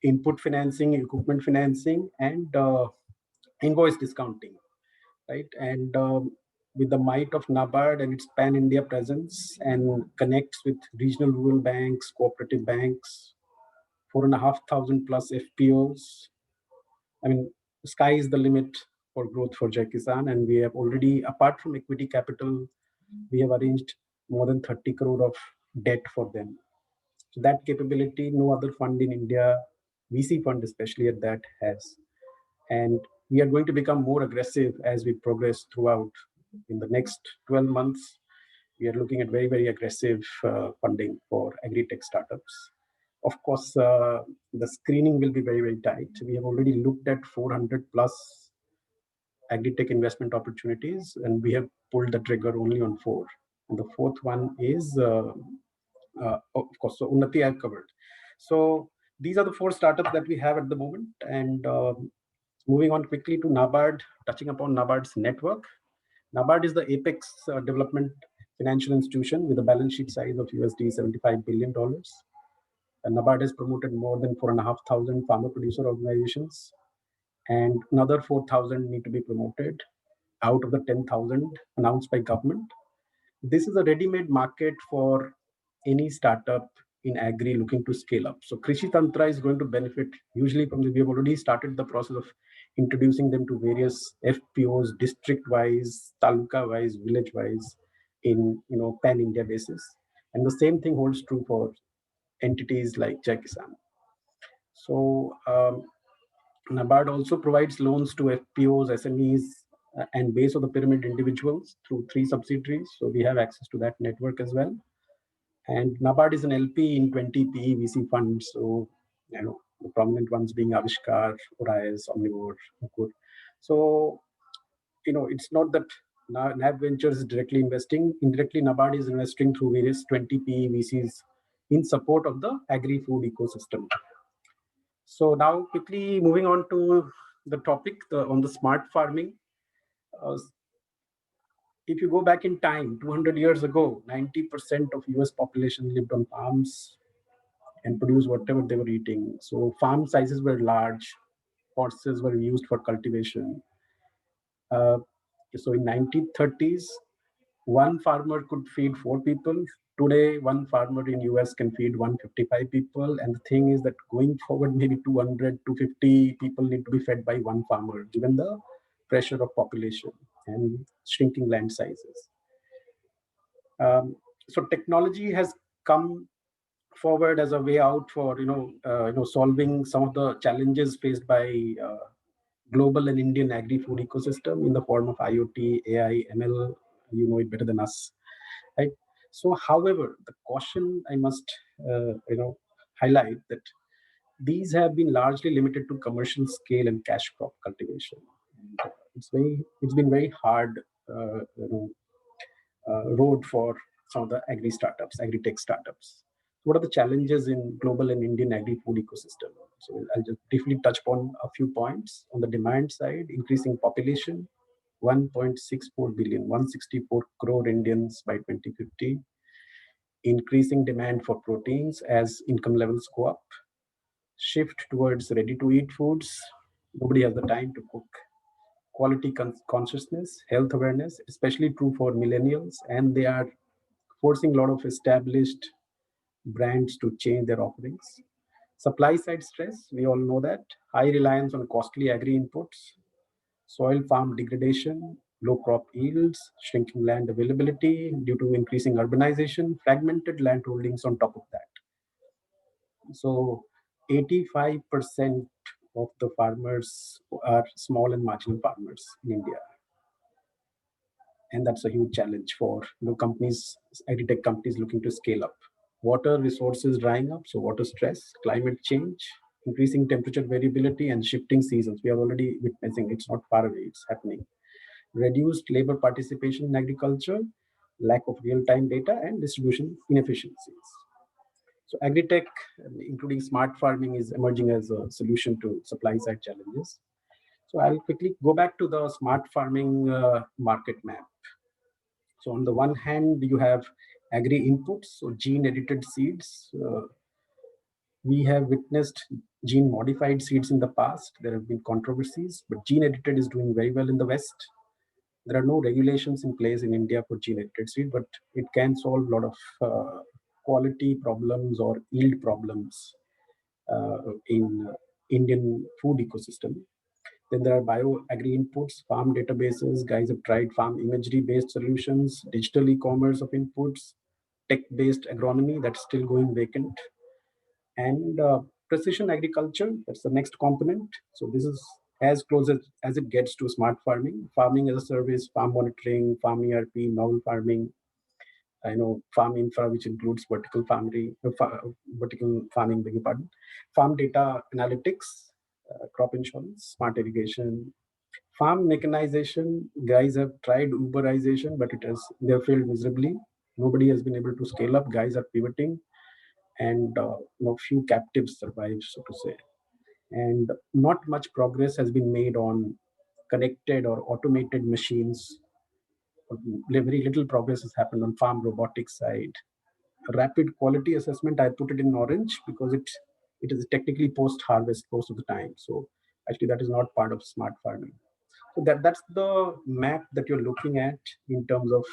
input financing, equipment financing, and invoice discounting, right? And with the might of NABARD and its pan-India presence, and connects with regional rural banks, cooperative banks, 4,500 plus FPOs. I mean, the sky is the limit for growth for Jai Kisan, and we have already, apart from equity capital, we have arranged more than 30 crore of debt for them. So that capability, no other fund in India, VC fund especially at that, has. And we are going to become more aggressive as we progress throughout. In the next 12 months, we are looking at very, very aggressive funding for AgriTech startups. Of course, the screening will be very, very tight. We have already looked at 400 plus AgriTech investment opportunities, and we have pulled the trigger only on 4. And the fourth one is, of course, so Unnati I've covered. So these are the 4 startups that we have at the moment. And moving on quickly to NABARD, touching upon NABARD's network. NABARD is the apex development financial institution with a balance sheet size of USD $75 billion. And NABARD has promoted more than 4,500 farmer producer organizations, and another 4,000 need to be promoted out of the 10,000 announced by government. This is a ready-made market for any startup in agri looking to scale up. So Krishi Tantra is going to benefit hugely from this. We have already started the process of introducing them to various FPOs, district-wise, taluka-wise, village-wise, in pan-India basis. And the same thing holds true for entities like Jai Kisan. So NABARD also provides loans to FPOs, SMEs, and base of the pyramid individuals through 3 subsidiaries. So we have access to that network as well. And NABARD is an LP in 20 PE VC funds. So, the prominent ones being Avishkar, Orias, Omnivore, Mukur. So, it's not that NABVENTURES is directly investing. Indirectly, NABARD is investing through various 20 PE VCs in support of the agri-food ecosystem. So now quickly moving on to the topic on the smart farming. If you go back in time, 200 years ago, 90% of US population lived on farms and produced whatever they were eating. So farm sizes were large, horses were used for cultivation. So in 1930s, one farmer could feed 4 people. Today, one farmer in US can feed 155 people. And the thing is that going forward, maybe 200, 250 people need to be fed by one farmer, given the pressure of population and shrinking land sizes. So technology has come forward as a way out for solving some of the challenges faced by global and Indian agri-food ecosystem in the form of IoT, AI, ML. You know it better than us, right? So, however, the caution I must highlight that these have been largely limited to commercial scale and cash crop cultivation. It's been very hard road for some of the agri-tech startups. What are the challenges in global and Indian agri-food ecosystem? So I'll just briefly touch upon a few points. On the demand side, increasing population, 1.64 billion, 164 crore Indians by 2050. Increasing demand for proteins as income levels go up. Shift towards ready-to-eat foods. Nobody has the time to cook. Quality consciousness, health awareness, especially true for millennials, and they are forcing a lot of established brands to change their offerings. Supply side stress, we all know that. High reliance on costly agri inputs, soil farm degradation, low crop yields, shrinking land availability due to increasing urbanization, fragmented land holdings on top of that. So 85% of the farmers are small and marginal farmers in India. And that's a huge challenge for companies, agri-tech companies looking to scale up. Water resources drying up, so water stress, climate change, increasing temperature variability, and shifting seasons. We are already witnessing, it's not far away, it's happening. Reduced labor participation in agriculture, lack of real-time data, and distribution inefficiencies. So agri-tech, including smart farming, is emerging as a solution to supply-side challenges. So I'll quickly go back to the smart farming market map. So on the one hand, you have agri inputs, so gene-edited seeds. We have witnessed gene-modified seeds in the past. There have been controversies, but gene-edited is doing very well in the West. There are no regulations in place in India for gene-edited seed, but it can solve a lot of quality problems or yield problems in Indian food ecosystem. Then there are bio-agri inputs, farm databases. Guys have tried farm imagery-based solutions, digital e-commerce of inputs, tech-based agronomy that's still going vacant, and precision agriculture. That's the next component. So this is as close as it gets to smart farming. Farming as a service, farm monitoring, farm ERP, novel farming. Farm infra, which includes vertical farming, beg your pardon, farm data analytics, crop insurance, smart irrigation, farm mechanization. Guys have tried Uberization, but they have failed miserably. Nobody has been able to scale up. Guys are pivoting, and few captives survive, so to say. And not much progress has been made on connected or automated machines. Very little progress has happened on farm robotics side. Rapid quality assessment, I put it in orange because it is technically post-harvest most of the time. So actually that is not part of smart farming. So that's the map that you're looking at in terms of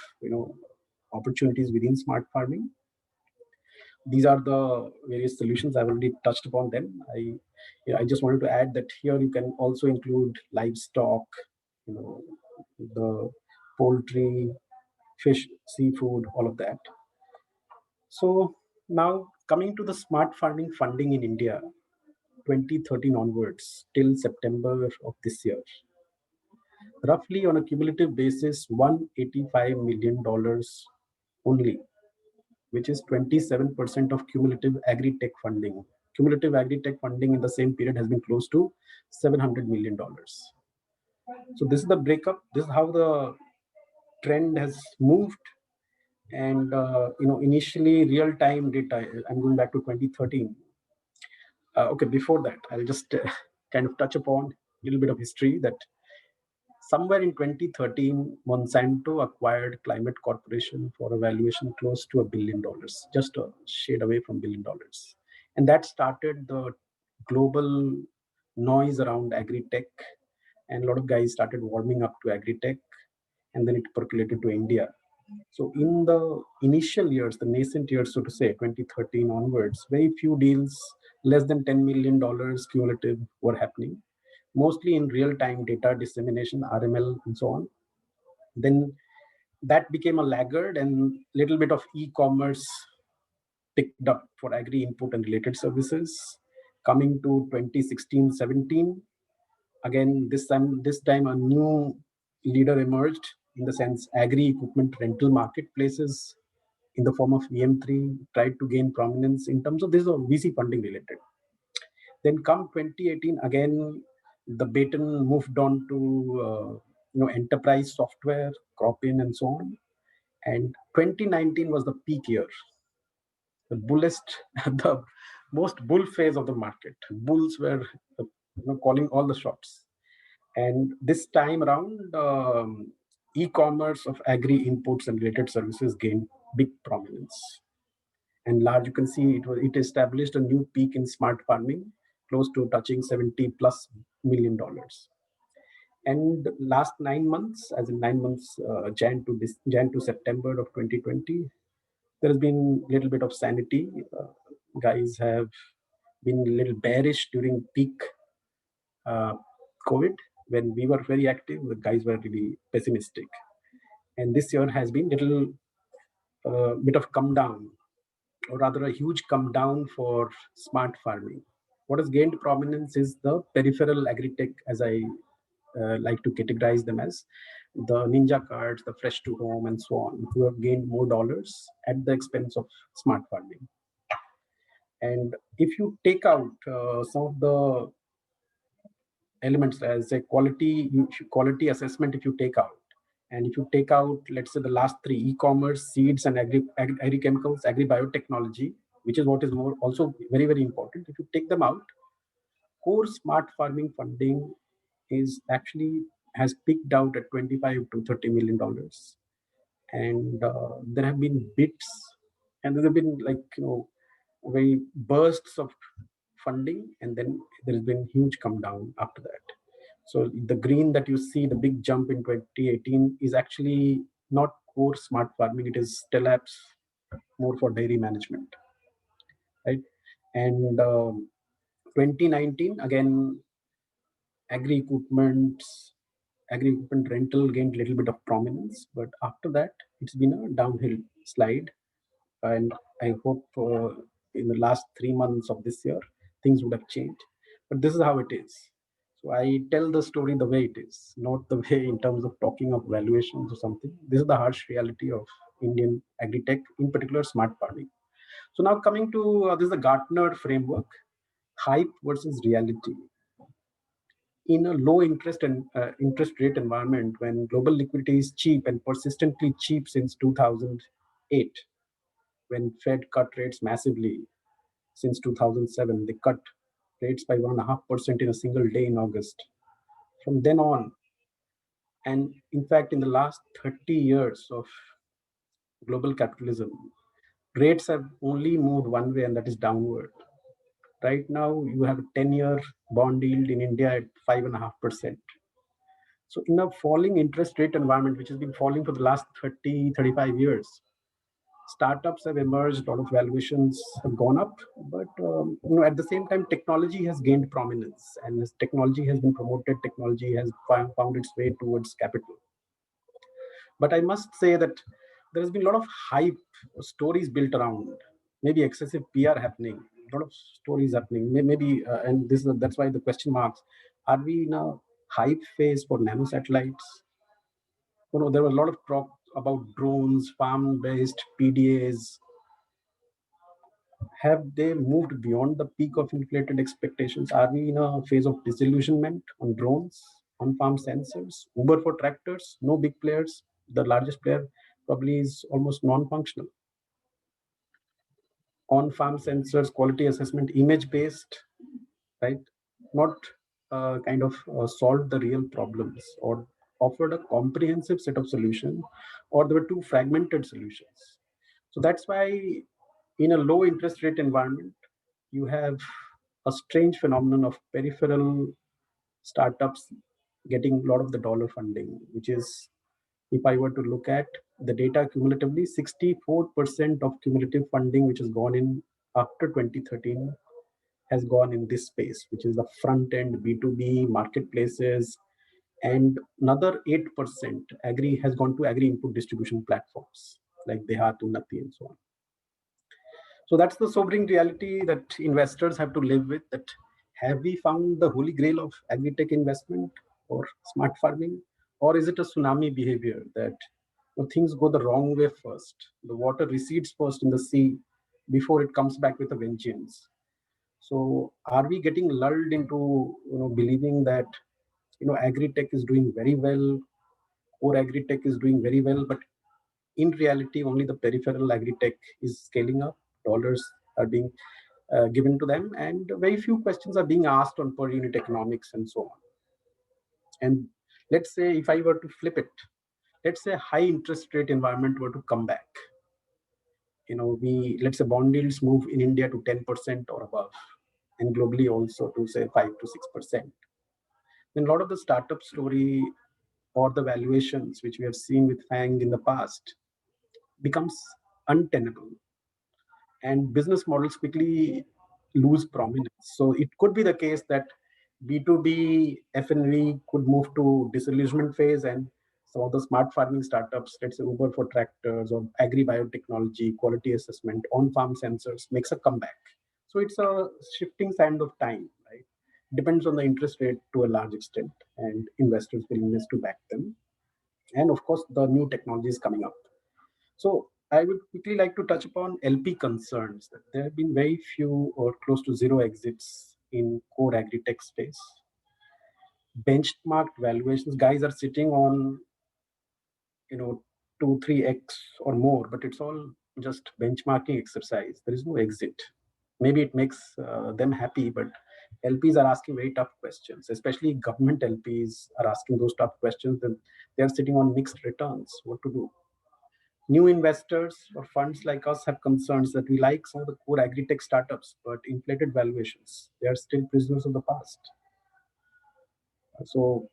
opportunities within smart farming. These are the various solutions. I've already touched upon them. I just wanted to add that here you can also include livestock, the poultry, fish, seafood, all of that. So now coming to the smart farming funding in India, 2013 onwards till September of this year, roughly on a cumulative basis, $185 million only, which is 27% of cumulative agri-tech funding. Cumulative agri-tech funding in the same period has been close to $700 million. So this is the breakup. This is how the trend has moved. And initially real-time data, I'm going back to 2013. Okay, before that, I'll just kind of touch upon a little bit of history that somewhere in 2013, Monsanto acquired Climate Corporation for a valuation close to $1 billion, just a shade away from $1 billion. And that started the global noise around agri-tech. And a lot of guys started warming up to agri-tech, and then it percolated to India. So in the initial years, the nascent years, so to say, 2013 onwards, very few deals, less than $10 million cumulative were happening, mostly in real-time data dissemination, RML, and so on. Then that became a laggard, and little bit of e-commerce picked up for agri input and related services. Coming to 2016-17, again, this time a new leader emerged, in the sense agri equipment rental marketplaces in the form of VM3 tried to gain prominence in terms of this or VC funding related. Then come 2018, again, the baton moved on to enterprise software, crop-in and so on. And 2019 was the peak year, the bullest, the most bull phase of the market. Bulls were calling all the shots. And this time around, e-commerce of agri inputs and related services gained big prominence. And large, you can see it established a new peak in smart farming, close to touching $70+ million. And last 9 months, as in 9 months, Jan to September of 2020, there has been a little bit of sanity. Guys have been a little bearish during peak COVID, when we were very active. The guys were really pessimistic. And this year has been a little bit of come down, or rather a huge come down for smart farming. What has gained prominence is the peripheral AgriTech, as I like to categorize them as, the Ninja cards, the fresh to home and so on, who have gained more dollars at the expense of smart farming. And if you take out some of the elements as a quality assessment, if you take out, and if you take out, let's say, the last three, e-commerce, seeds and agri-chemicals, agri-biotechnology, which is what is more also very, very important. If you take them out, core smart farming funding is actually has peaked out at $25 to $30 million. And there have been bits, and there have been very bursts of funding, and then there has been huge come down after that. So the green that you see, the big jump in 2018, is actually not core smart farming. It is still apps, more for dairy management, right? And 2019, again, agri equipment rental gained a little bit of prominence, but after that, it's been a downhill slide. And I hope in the last 3 months of this year, things would have changed. But this is how it is. So I tell the story the way it is, not the way in terms of talking of valuations or something. This is the harsh reality of Indian agri-tech, in particular smart farming. So now coming to this is the Gartner framework, hype versus reality. In a low interest rate environment, when global liquidity is cheap and persistently cheap since 2008, when Fed cut rates massively since 2007, they cut rates by 1.5% in a single day in August. From then on, and in fact, in the last 30 years of global capitalism, rates have only moved one way, and that is downward. Right now, you have a 10-year bond yield in India at 5.5%. So in a falling interest rate environment, which has been falling for the last 30, 35 years, startups have emerged, a lot of valuations have gone up, but at the same time, technology has gained prominence, and as technology has been promoted, technology has found its way towards capital. But I must say that there has been a lot of hype, stories built around, maybe excessive PR happening, a lot of stories happening, maybe, and that's why the question marks, are we in a hype phase for nanosatellites? There were a lot of talk about drones, farm-based PDAs. Have they moved beyond the peak of inflated expectations? Are we in a phase of disillusionment on drones, on farm sensors, Uber for tractors? No big players. The largest player probably is almost non-functional. On farm sensors, quality assessment, image-based, right? Not kind of solved the real problems or offered a comprehensive set of solutions, or there were too fragmented solutions. So that's why in a low interest rate environment, you have a strange phenomenon of peripheral startups getting a lot of the dollar funding, which is, if I were to look at the data cumulatively, 64% of cumulative funding which has gone in after 2013 has gone in this space, which is the front end B2B marketplaces, and another 8% has gone to agri input distribution platforms like Dehat, Unnati, and so on. So that's the sobering reality that investors have to live with, that have we found the holy grail of agri-tech investment or smart farming? Or is it a tsunami behavior that things go the wrong way first? The water recedes first in the sea before it comes back with a vengeance. So are we getting lulled into believing that agri-tech is doing very well, core agri-tech is doing very well, but in reality only the peripheral agri-tech is scaling up, dollars are being given to them, and very few questions are being asked on per unit economics and so on. And let's say if I were to flip it, let's say high interest rate environment were to come back. Let's say bond yields move in India to 10% or above, and globally also to say 5 to 6%. Then a lot of the startup story or the valuations which we have seen with FANG in the past becomes untenable, and business models quickly lose prominence. So it could be the case that B2B F&V could move to disillusionment phase, and some of the smart farming startups, let's say Uber for tractors or agri biotechnology, quality assessment, on-farm sensors makes a comeback. So it's a shifting sand of time, right? Depends on the interest rate to a large extent and investors' willingness to back them. And of course, the new technologies coming up. So I would quickly like to touch upon LP concerns. That there have been very few or close to zero exits in core agri-tech space. Benchmarked valuations, guys are sitting on 2-3x or more, but it's all just benchmarking exercise. There is no exit. Maybe it makes them happy, but LPs are asking very tough questions, especially government LPs are asking those tough questions. Then they are sitting on mixed returns. What to do? New investors or funds like us have concerns that we like some of the core agri-tech startups, but inflated valuations. They are still prisoners of the past. So,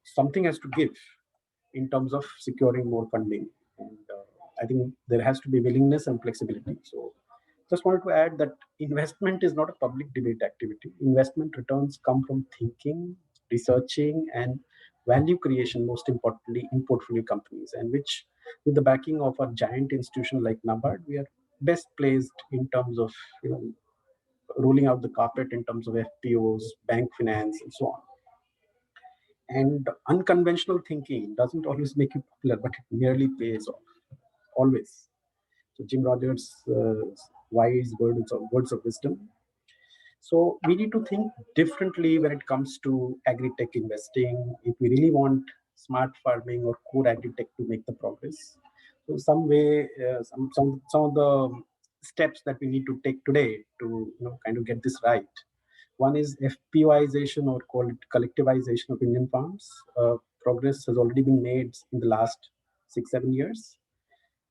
something has to give in terms of securing more funding. And I think there has to be willingness and flexibility. So just wanted to add that investment is not a public debate activity. Investment returns come from thinking, researching, and value creation, most importantly, in portfolio companies, and which, with the backing of a giant institution like NABARD, we are best placed in terms of rolling out the carpet in terms of FPOs, bank finance, and so on. And unconventional thinking doesn't always make you popular, but it merely pays off, always. So Jim Rogers' wise words of wisdom. So we need to think differently when it comes to agri-tech investing. If we really want smart farming or core agri-tech to make the progress, so some way, some of the steps that we need to take today to kind of get this right. One is FPOization or collectivization of Indian farms. Progress has already been made in the last 6-7 years.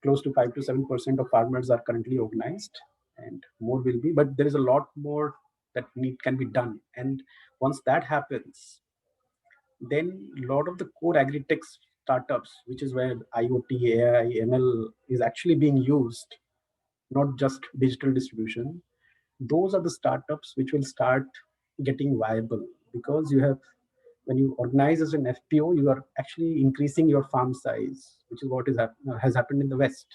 Close to 5 to 7% of farmers are currently organized, and more will be. But there is a lot more that can be done. And once that happens, then a lot of the core agri-tech startups, which is where IoT, AI, ML is actually being used, not just digital distribution. Those are the startups which will start getting viable, because you have, when you organize as an FPO, you are actually increasing your farm size, which is what has happened in the West.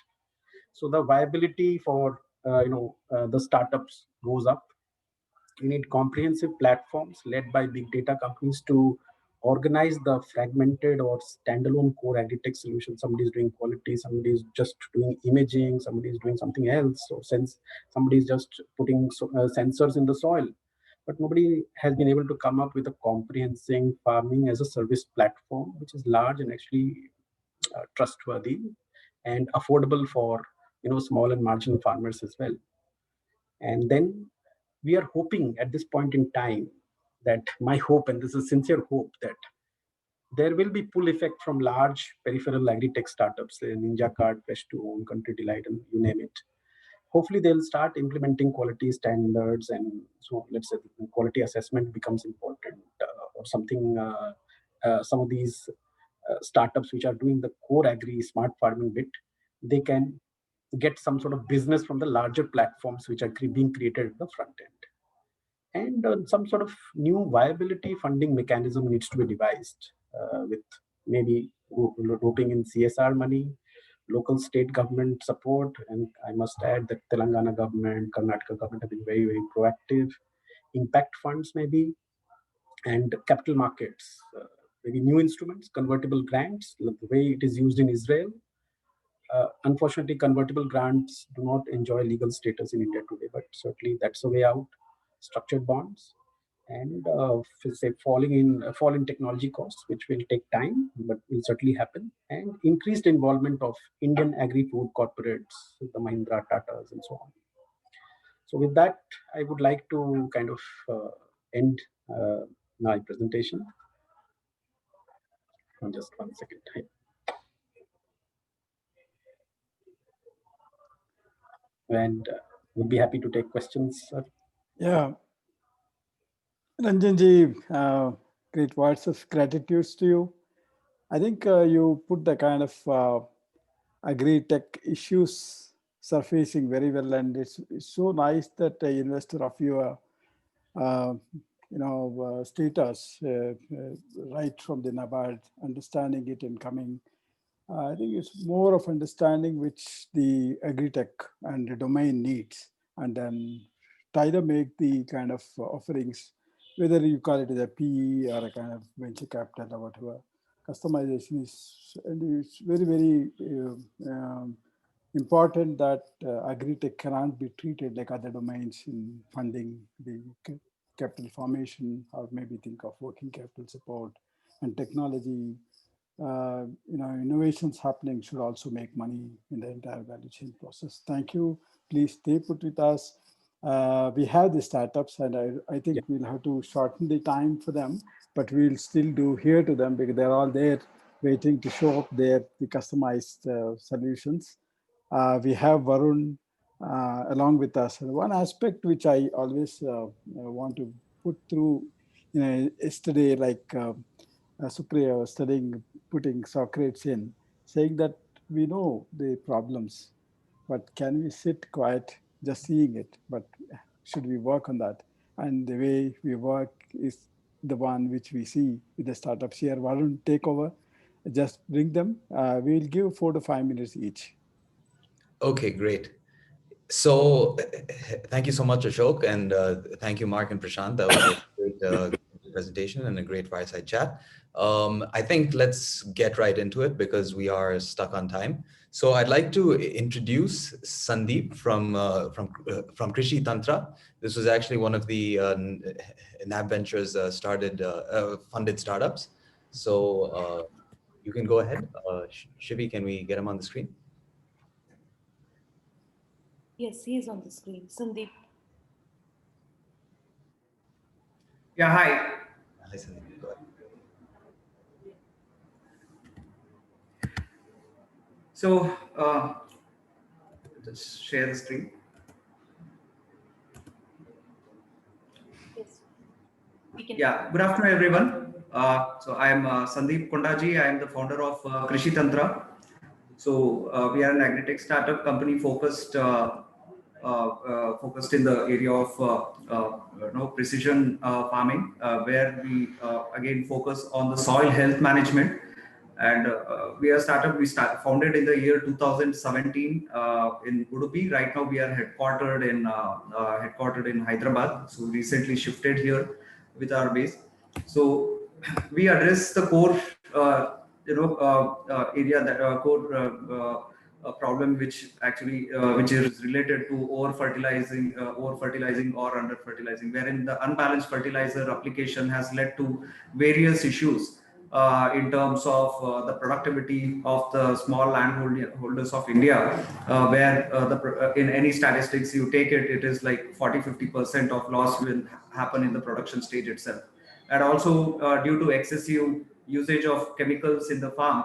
So the viability for the startups goes up. You need comprehensive platforms led by big data companies to organize the fragmented or standalone core agri-tech solutions. Somebody is doing quality, somebody is just doing imaging, somebody is doing something else, or somebody is just putting sensors in the soil. But nobody has been able to come up with a comprehensive farming as a service platform, which is large and actually trustworthy and affordable for small and marginal farmers as well. And then we are hoping at this point in time that my hope, and this is sincere hope, that there will be pull effect from large peripheral agri-tech startups, Ninja Cart, Fresh2Own, Country Delight, and you name it. Hopefully they'll start implementing quality standards, and so let's say quality assessment becomes important, or something. Some of these startups which are doing the core agri smart farming bit, they can get some sort of business from the larger platforms which are being created at the front end. And some sort of new viability funding mechanism needs to be devised, with maybe roping in CSR money, local state government support, and I must add that Telangana government, Karnataka government have been very, very proactive. Impact funds maybe, and capital markets, maybe new instruments, convertible grants, the way it is used in Israel. Unfortunately, convertible grants do not enjoy legal status in India today, but certainly that's a way out. Structured bonds, and say fall in technology costs, which will take time, but will certainly happen, and increased involvement of Indian agri-food corporates, the Mahindra, Tatas, and so on. So with that, I would like to kind of end my presentation. Just 1 second. And we'll be happy to take questions, sir. Yeah. Ranjanji, great words of gratitude to you. I think you put the kind of AgriTech issues surfacing very well, and it's so nice that an investor of your status right from the NABARD, understanding it and coming. I think it's more of understanding which the AgriTech and the domain needs, and then try to make the kind of offerings, whether you call it as a PE or a kind of venture capital or whatever. Customization is, and it's very, very important that AgriTech cannot be treated like other domains in funding the capital formation, or maybe think of working capital support and technology. Innovations happening should also make money in the entire value chain process. Thank you. Please stay put with us. We have the startups, and I think we'll have to shorten the time for them, but we'll still do hear to them because they're all there waiting to show up the customized solutions. We have Varun along with us. And one aspect which I always want to put through, yesterday, like Supriya was putting Socrates in, saying that we know the problems, but can we sit quiet just seeing it? But should we work on that? And the way we work is the one which we see with the startups here. Varun, take over. Just bring them. We'll give 4 to 5 minutes each. Okay, great. So thank you so much, Ashok, and thank you, Mark and Prashant. That was a great presentation and a great fireside chat. I think let's get right into it because we are stuck on time. So I'd like to introduce Sandeep from Krishi Tantra. This was actually one of the NABVENTURES funded startups. So you can go ahead. Shivi, can we get him on the screen? Yes, he is on the screen. Sandeep. Yeah, hi. Hi, Sandeep. Go ahead. So, just share the screen. Yes. We can. Yeah, good afternoon, everyone. So I am Sandeep Kondaji. I am the founder of Krishi Tantra. So we are an AgriTech startup company focused in the area of precision farming, where we again focus on the soil health management. And we are a startup. We founded in the year 2017 in Udupi. Right now we are headquartered in Hyderabad. So recently shifted here with our base. So we address the core area, that core problem which is related to over fertilizing or under fertilizing, wherein the unbalanced fertilizer application has led to various issues in terms of the productivity of the small landholders of India, where in any statistics you take it, it is like 40-50% of loss will happen in the production stage itself. And also due to excessive usage of chemicals in the farm,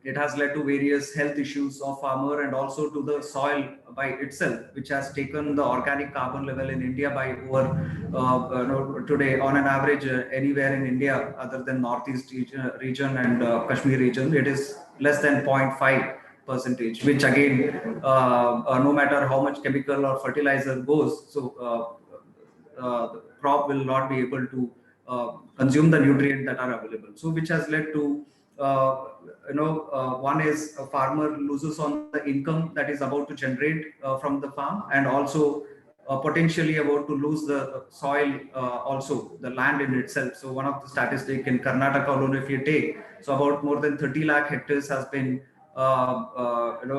it has led to various health issues of farmer and also to the soil by itself, which has taken the organic carbon level in India by over today on an average anywhere in India other than Northeast region and Kashmir region, it is less than 0.5%, which again, no matter how much chemical or fertilizer goes, so the crop will not be able to consume the nutrient that are available. So which has led to one is a farmer loses on the income that is about to generate from the farm, and also potentially about to lose the soil, also the land in itself. So one of the statistics in Karnataka alone, if you take, so about more than 30 lakh hectares has been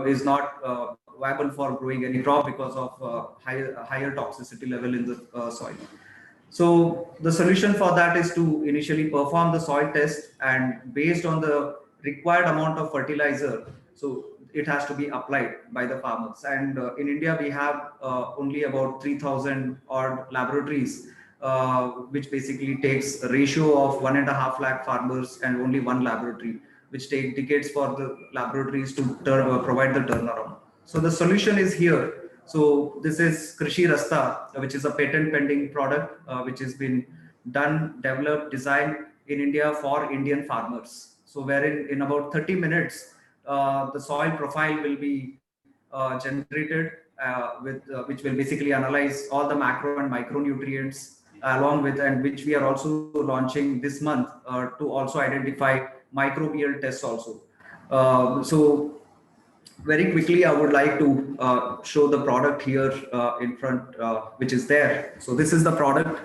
is not viable for growing any crop because of higher toxicity level in the soil. So the solution for that is to initially perform the soil test, and based on the required amount of fertilizer, so it has to be applied by the farmers. And in India, we have only about 3,000 odd laboratories, which basically takes a ratio of 1.5 lakh farmers and only one laboratory, which take decades for the laboratories to provide the turnaround. So the solution is here. So this is Krishi Rasta, which is a patent pending product, which has been done, developed, designed in India for Indian farmers. So wherein in about 30 minutes, the soil profile will be generated which will basically analyze all the macro and micronutrients along with, and which we are also launching this month to also identify microbial tests also. So very quickly, I would like to show the product here in front, which is there. So this is the product.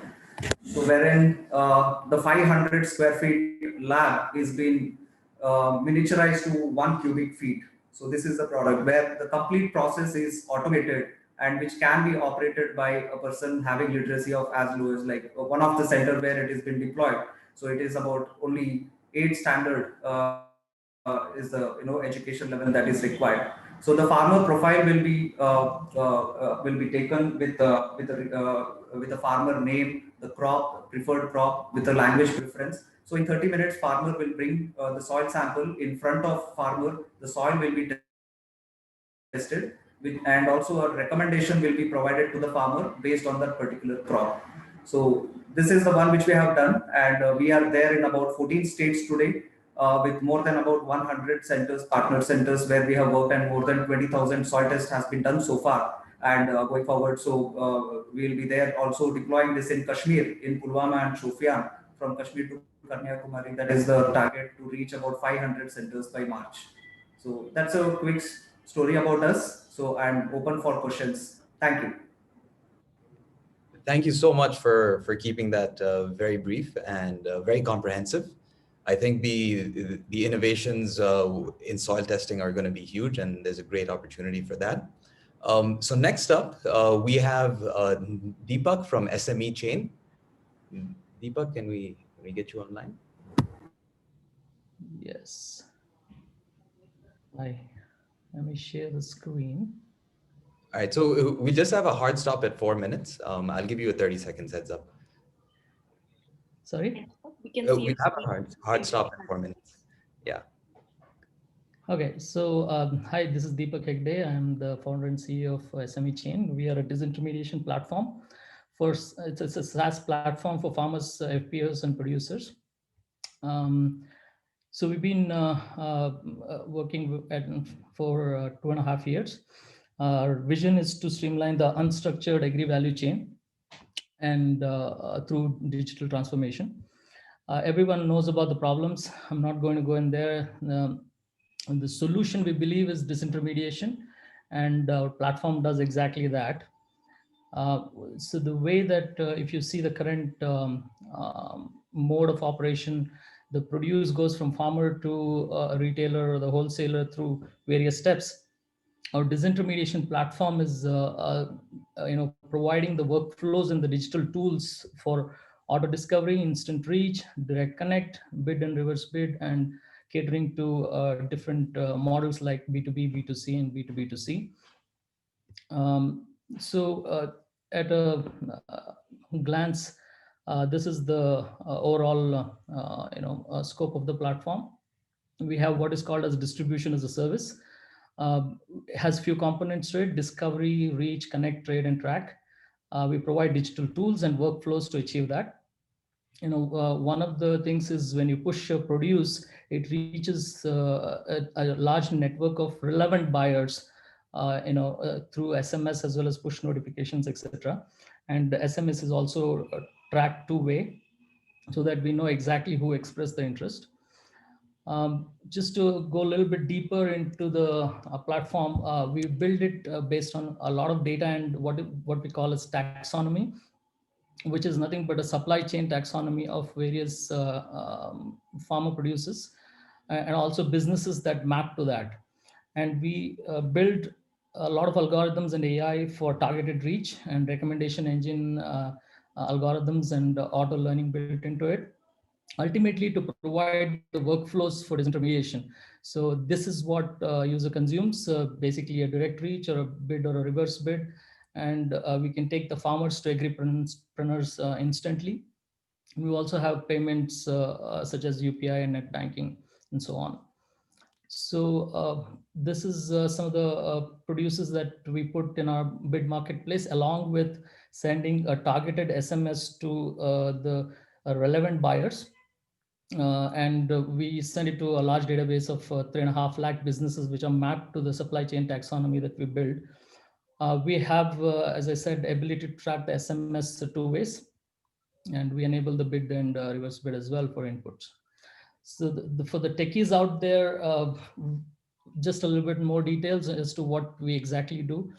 So wherein the 500 square feet lab is being miniaturized to 1 cubic feet. So this is the product where the complete process is automated and which can be operated by a person having literacy of as low as like one of the center where it has been deployed. So it is about only 8 standard is the education level that is required. So the farmer profile will be taken with the farmer name, the crop, preferred crop, with the language preference. So in 30 minutes, farmer will bring the soil sample in front of farmer. The soil will be tested, and also a recommendation will be provided to the farmer based on that particular crop. So this is the one which we have done, and we are there in about 14 states today. With more than about 100 centers, partner centers, where we have worked, and more than 20,000 soil tests has been done so far, and going forward. So we'll be there also deploying this in Kashmir, in Pulwama and Shopian, from Kashmir to Kanyakumari. That is the target, to reach about 500 centers by March. So that's a quick story about us. So I'm open for questions. Thank you. Thank you so much for keeping that very brief and very comprehensive. I think the innovations in soil testing are going to be huge, and there's a great opportunity for that. So next up, we have Deepak from SME Chain. Deepak, can we get you online? Yes. Hi. Let me share the screen. All right, so we just have a hard stop at 4 minutes. I'll give you a 30 seconds heads up. Sorry? We can see we have a hard stop at 4 minutes. Yeah. Okay, so hi, this is Deepak Hegde. I'm the founder and CEO of SME Chain. We are a disintermediation platform. It's a SaaS platform for farmers, FPOs, and producers. So we've been working for 2.5 years. Our vision is to streamline the unstructured agri value chain and through digital transformation. Everyone knows about the problems. I'm not going to go in there. And the solution, we believe, is disintermediation, and our platform does exactly that. So the way that if you see the current mode of operation, the produce goes from farmer to a retailer or the wholesaler through various steps. Our disintermediation platform is providing the workflows and the digital tools for auto discovery, instant reach, direct connect, bid and reverse bid, and catering to different models like B2B, B2C, and B2B2C. So at a glance, this is the overall scope of the platform. We have what is called as distribution as a service. It has few components to it: discovery, reach, connect, trade, and track. We provide digital tools and workflows to achieve that. One of the things is when you push your produce, it reaches a large network of relevant buyers, through SMS as well as push notifications, etc. And the SMS is also tracked two-way, so that we know exactly who expressed the interest. Just to go a little bit deeper into the platform, we build it based on a lot of data and what we call as taxonomy, which is nothing but a supply chain taxonomy of various farmer producers and also businesses that map to that. And we build a lot of algorithms and AI for targeted reach and recommendation engine algorithms and auto learning built into it, ultimately to provide the workflows for disintermediation. So this is what user consumes, basically a direct reach or a bid or a reverse bid. And we can take the farmers to agripreneurs instantly. We also have payments such as UPI and net banking and so on. So this is some of the producers that we put in our bid marketplace, along with sending a targeted SMS to the relevant buyers. And we send it to a large database of 3.5 lakh businesses, which are mapped to the supply chain taxonomy that we build. We have, as I said, ability to track the SMS 2 ways, and we enable the bid and reverse bid as well for inputs. So for the techies out there, just a little bit more details as to what we exactly do.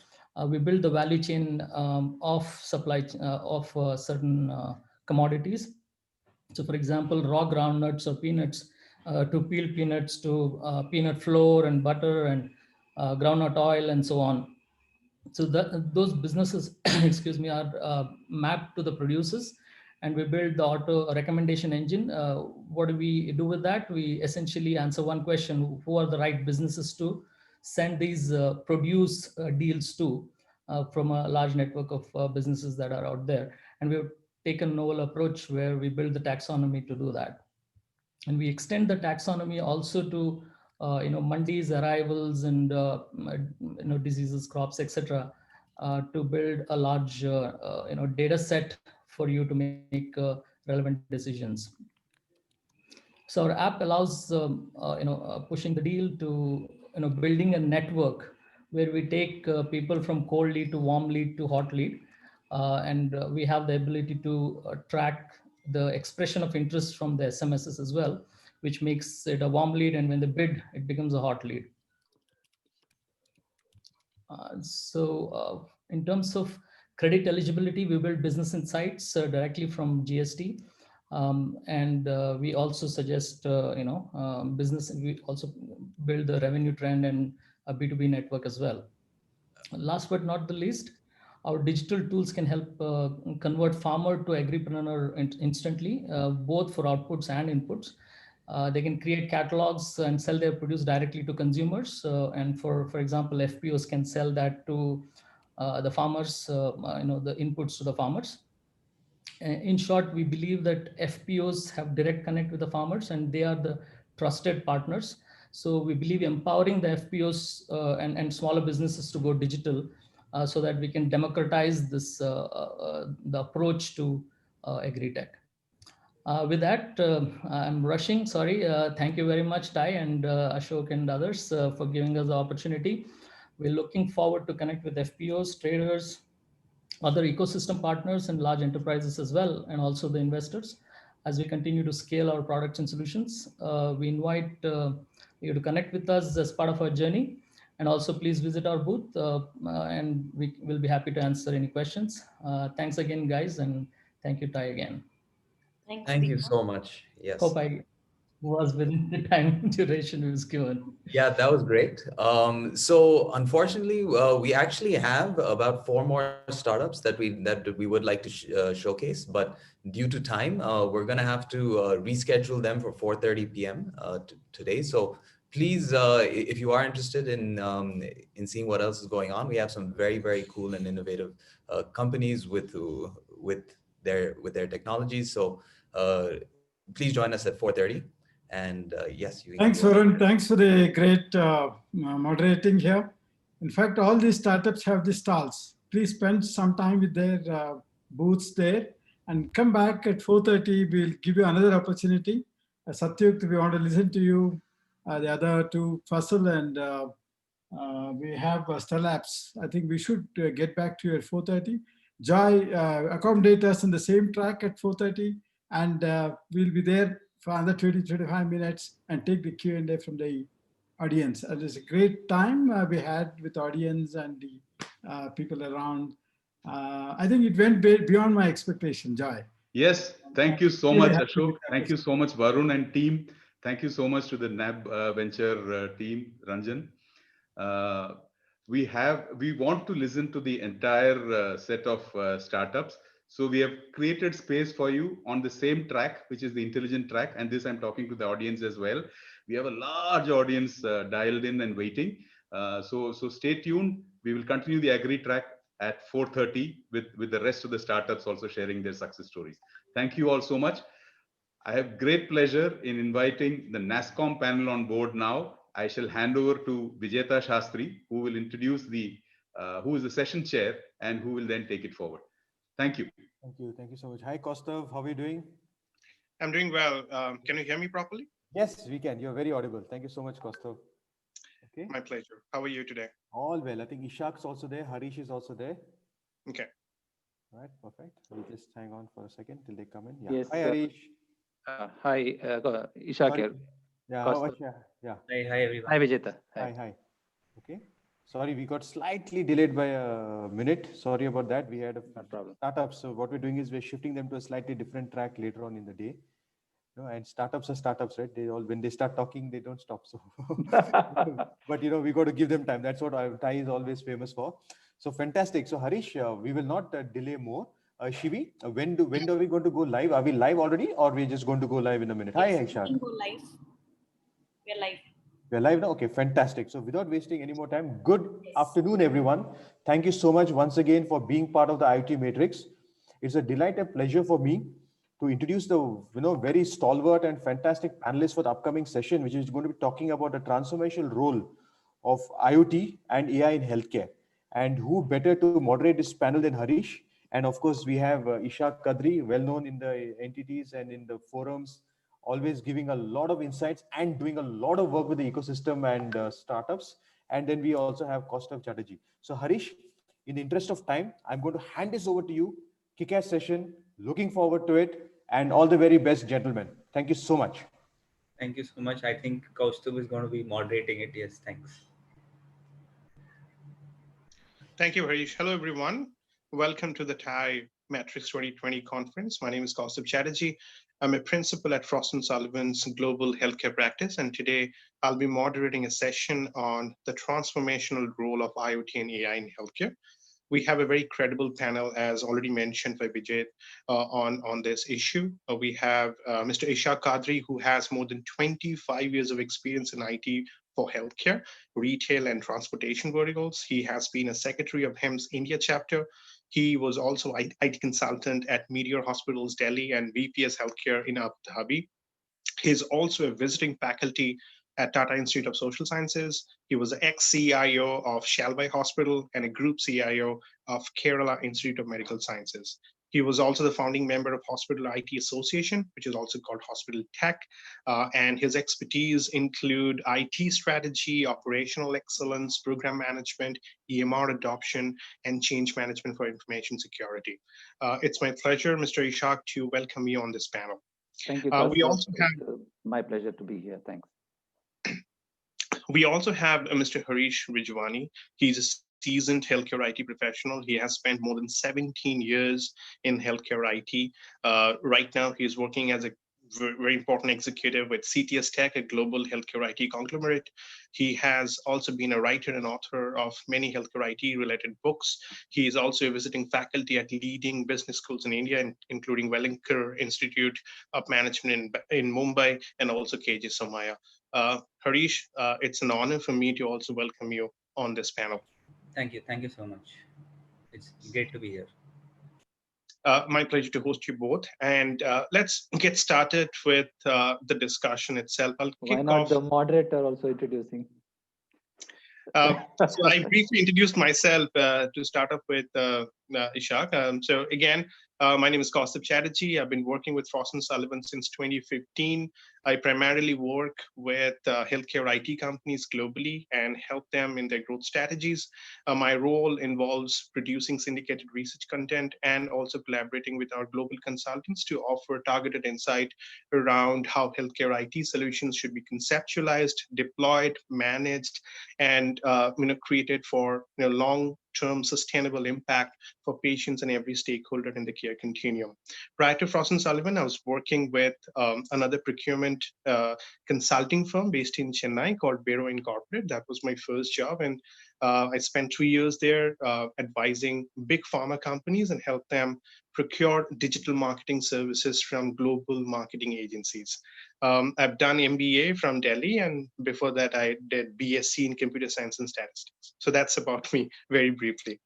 We build the value chain of supply of certain commodities. So for example, raw groundnuts or peanuts, to peeled peanuts to peanut flour and butter and groundnut oil and so on. So those businesses, excuse me, are mapped to the producers, and we build the auto recommendation engine. What do we do with that? We essentially answer one question: who are the right businesses to send these produce deals to from a large network of businesses that are out there? And we've taken a novel approach where we build the taxonomy to do that. And we extend the taxonomy also to mandis, arrivals, and diseases, crops, etc., to build a large data set for you to make relevant decisions. So our app allows pushing the deal to building a network where we take people from cold lead to warm lead to hot lead, and we have the ability to track the expression of interest from the SMSs as well, which makes it a warm lead, and when they bid, it becomes a hot lead. So in terms of credit eligibility, we build business insights directly from GST. And we also suggest, business, we also build the revenue trend and a B2B network as well. Last but not the least, our digital tools can help convert farmer to agripreneur instantly, both for outputs and inputs. They can create catalogs and sell their produce directly to consumers. And for example, FPOs can sell that to the farmers, the inputs to the farmers. In short, we believe that FPOs have direct connect with the farmers and they are the trusted partners. So we believe empowering the FPOs and smaller businesses to go digital so that we can democratize this the approach to AgriTech. With that, I'm rushing, sorry. Thank you very much, Tai and Ashok and others for giving us the opportunity. We're looking forward to connect with FPOs, traders, other ecosystem partners and large enterprises as well, and also the investors as we continue to scale our products and solutions. We invite you to connect with us as part of our journey. And also please visit our booth and we will be happy to answer any questions. Thanks again, guys. And thank you, Tai, again. Thank you so much. Yes. Hope I was within the time duration it was given. Yeah, that was great. So unfortunately, we actually have about 4 more startups that we would like to showcase, but due to time, we're going to have to reschedule them for 4:30 p.m. Today. So please, if you are interested in seeing what else is going on, we have some very, very cool and innovative companies with their technologies. So please join us at 4:30. And yes, you. Thanks, Varun. Thanks for the great moderating here. In fact, all these startups have the stalls. Please spend some time with their booths there and come back at 4:30. We'll give you another opportunity. Satyuk, we want to listen to you. The other two, Faisal and we have Stellabs. I think we should get back to you at 4:30. Joy, accommodate us in the same track at 4:30, and we'll be there for another 20-25 minutes and take the Q&A from the audience. It was a great time we had with the audience and the people around. I think it went beyond my expectation, Joy. Yes, thank you so Really much, happy Ashok. with that. Thank you so much, Varun and team. Thank you so much to the NAB Venture team, Ranjan. We want to listen to the entire set of startups. So we have created space for you on the same track, which is the intelligent track. And this I'm talking to the audience as well. We have a large audience dialed in and waiting. So stay tuned. We will continue the Agri track at 4:30 with the rest of the startups also sharing their success stories. Thank you all so much. I have great pleasure in inviting the NASSCOM panel on board now. I shall hand over to Vijeta Shastri, who will introduce who is the session chair and who will then take it forward. Thank you. Thank you so much. Hi, Kostav, how are you doing? I'm doing well. Can you hear me properly? Yes, we can. You're very audible. Thank you so much, Kostav. Okay. My pleasure. How are you today? All well. I think Ishak's also there. Harish is also there. Okay. All right, perfect. We'll just hang on for a second till they come in. Yeah. Yes. Hi, Harish. Hi, Ishak here. Yeah. Kostav. Yeah. Hi, everyone. Hi, Vijeta. Hi. Okay. Sorry, we got slightly delayed by a minute. Sorry about that. We had a problem. Startups. So what we're doing is we're shifting them to a slightly different track later on in the day. And startups are startups, right? When they start talking, they don't stop. So, but we got to give them time. That's what TAI is always famous for. So fantastic. So Harish, we will not delay more. Shivi, when are we going to go live? Are we live already, or we're just going to go live in a minute? Hi, Aisha. We can go live. We're live. We're live now? Okay, fantastic. So without wasting any more time, good afternoon, everyone. Thank you so much once again for being part of the IoTMatrix. It's a delight and pleasure for me to introduce the very stalwart and fantastic panelists for the upcoming session, which is going to be talking about the transformational role of IoT and AI in healthcare. And who better to moderate this panel than Harish? And of course, we have Ishaq Kadri, well known in the entities and in the forums, always giving a lot of insights and doing a lot of work with the ecosystem and startups. And then we also have Kostav Chatterjee. So Harish, in the interest of time, I'm going to hand this over to you. Kick-ass session, looking forward to it, and all the very best, gentlemen. Thank you so much. Thank you so much. I think Kostav is going to be moderating it. Yes, thanks. Thank you, Harish. Hello, everyone. Welcome to the TAI Matrix 2020 conference. My name is Kostav Chatterjee. I'm a principal at Frost & Sullivan's Global Healthcare Practice, and today I'll be moderating a session on the transformational role of IoT and AI in healthcare. We have a very credible panel, as already mentioned by Vijay, on this issue. We have Mr. Ishaq Kadri, who has more than 25 years of experience in IT for healthcare, retail, and transportation verticals. He has been a secretary of HIMSS India chapter. He was also IT consultant at Meteor Hospitals Delhi and VPS Healthcare in Abu Dhabi. He's also a visiting faculty at Tata Institute of Social Sciences. He was the ex-CIO of Shalbai Hospital and a group CIO of Kerala Institute of Medical Sciences. He was also the founding member of Hospital IT Association, which is also called Hospital Tech. And his expertise include IT strategy, operational excellence, program management, EMR adoption, and change management for information security. It's my pleasure, Mr. Ishaq, to welcome you on this panel. Thank you. We also have my pleasure to be here. Thanks. We also have Mr. Harish Rijwani. He's a seasoned healthcare IT professional. He has spent more than 17 years in healthcare IT. Right now, he's working as a very important executive with CTS Tech, a global healthcare IT conglomerate. He has also been a writer and author of many healthcare IT related books. He is also a visiting faculty at leading business schools in India, including Wellinkar Institute of Management in Mumbai and also KJ Somaya. Harish, it's an honor for me to also welcome you on this panel. Thank you. Thank you so much. It's great to be here. My pleasure to host you both. And let's get started with the discussion itself. I'll kick Why not off. the moderator also introducing? So I briefly introduced myself to start off with. Ishaq. So again, my name is Kaustubh Chatterjee. I've been working with Frost & Sullivan since 2015. I primarily work with healthcare IT companies globally and help them in their growth strategies. My role involves producing syndicated research content and also collaborating with our global consultants to offer targeted insight around how healthcare IT solutions should be conceptualized, deployed, managed, and created for long-term sustainable impact for patients and every stakeholder in the care continuum. Prior to Frost & Sullivan, I was working with another procurement consulting firm based in Chennai called Bureau Incorporated. That was my first job, and I spent 2 years there advising big pharma companies and helped them procure digital marketing services from global marketing agencies. I've done MBA from Delhi, and before that I did BSc in computer science and statistics. So that's about me very briefly.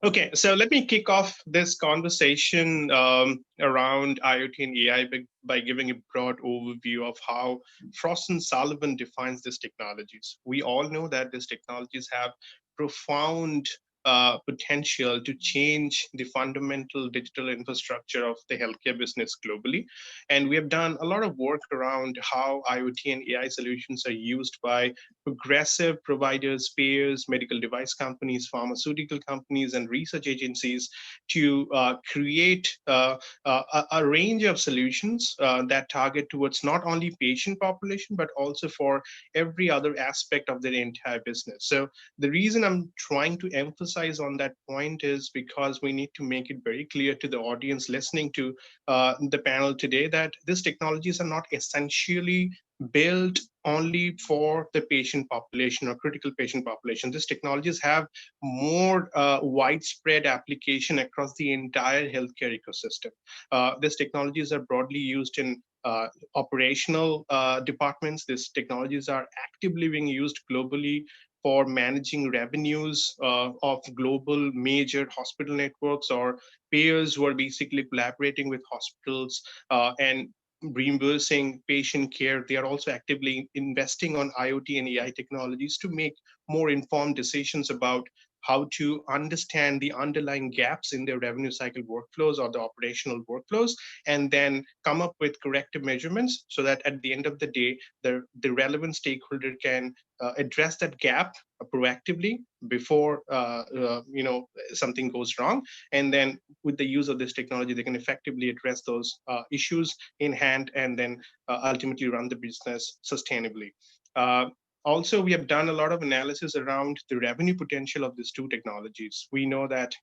Okay, so let me kick off this conversation around IoT and AI by giving a broad overview of how Frost & Sullivan defines these technologies. We all know that these technologies have profound potential to change the fundamental digital infrastructure of the healthcare business globally. And we have done a lot of work around how IoT and AI solutions are used by progressive providers, payers, medical device companies, pharmaceutical companies, and research agencies to create a range of solutions that target towards not only patient population, but also for every other aspect of their entire business. So the reason I'm trying to emphasize on that point is because we need to make it very clear to the audience listening to the panel today that these technologies are not essentially built only for the patient population or critical patient population. These technologies have more widespread application across the entire healthcare ecosystem. These technologies are broadly used in operational departments. These technologies are actively being used globally for managing revenues of global major hospital networks or payers who are basically collaborating with hospitals and reimbursing patient care. They are also actively investing on IoT and AI technologies to make more informed decisions about how to understand the underlying gaps in their revenue cycle workflows or the operational workflows, and then come up with corrective measurements so that at the end of the day, the relevant stakeholder can address that gap proactively before something goes wrong. And then with the use of this technology, they can effectively address those issues in hand and then ultimately run the business sustainably. Also, we have done a lot of analysis around the revenue potential of these two technologies. We know that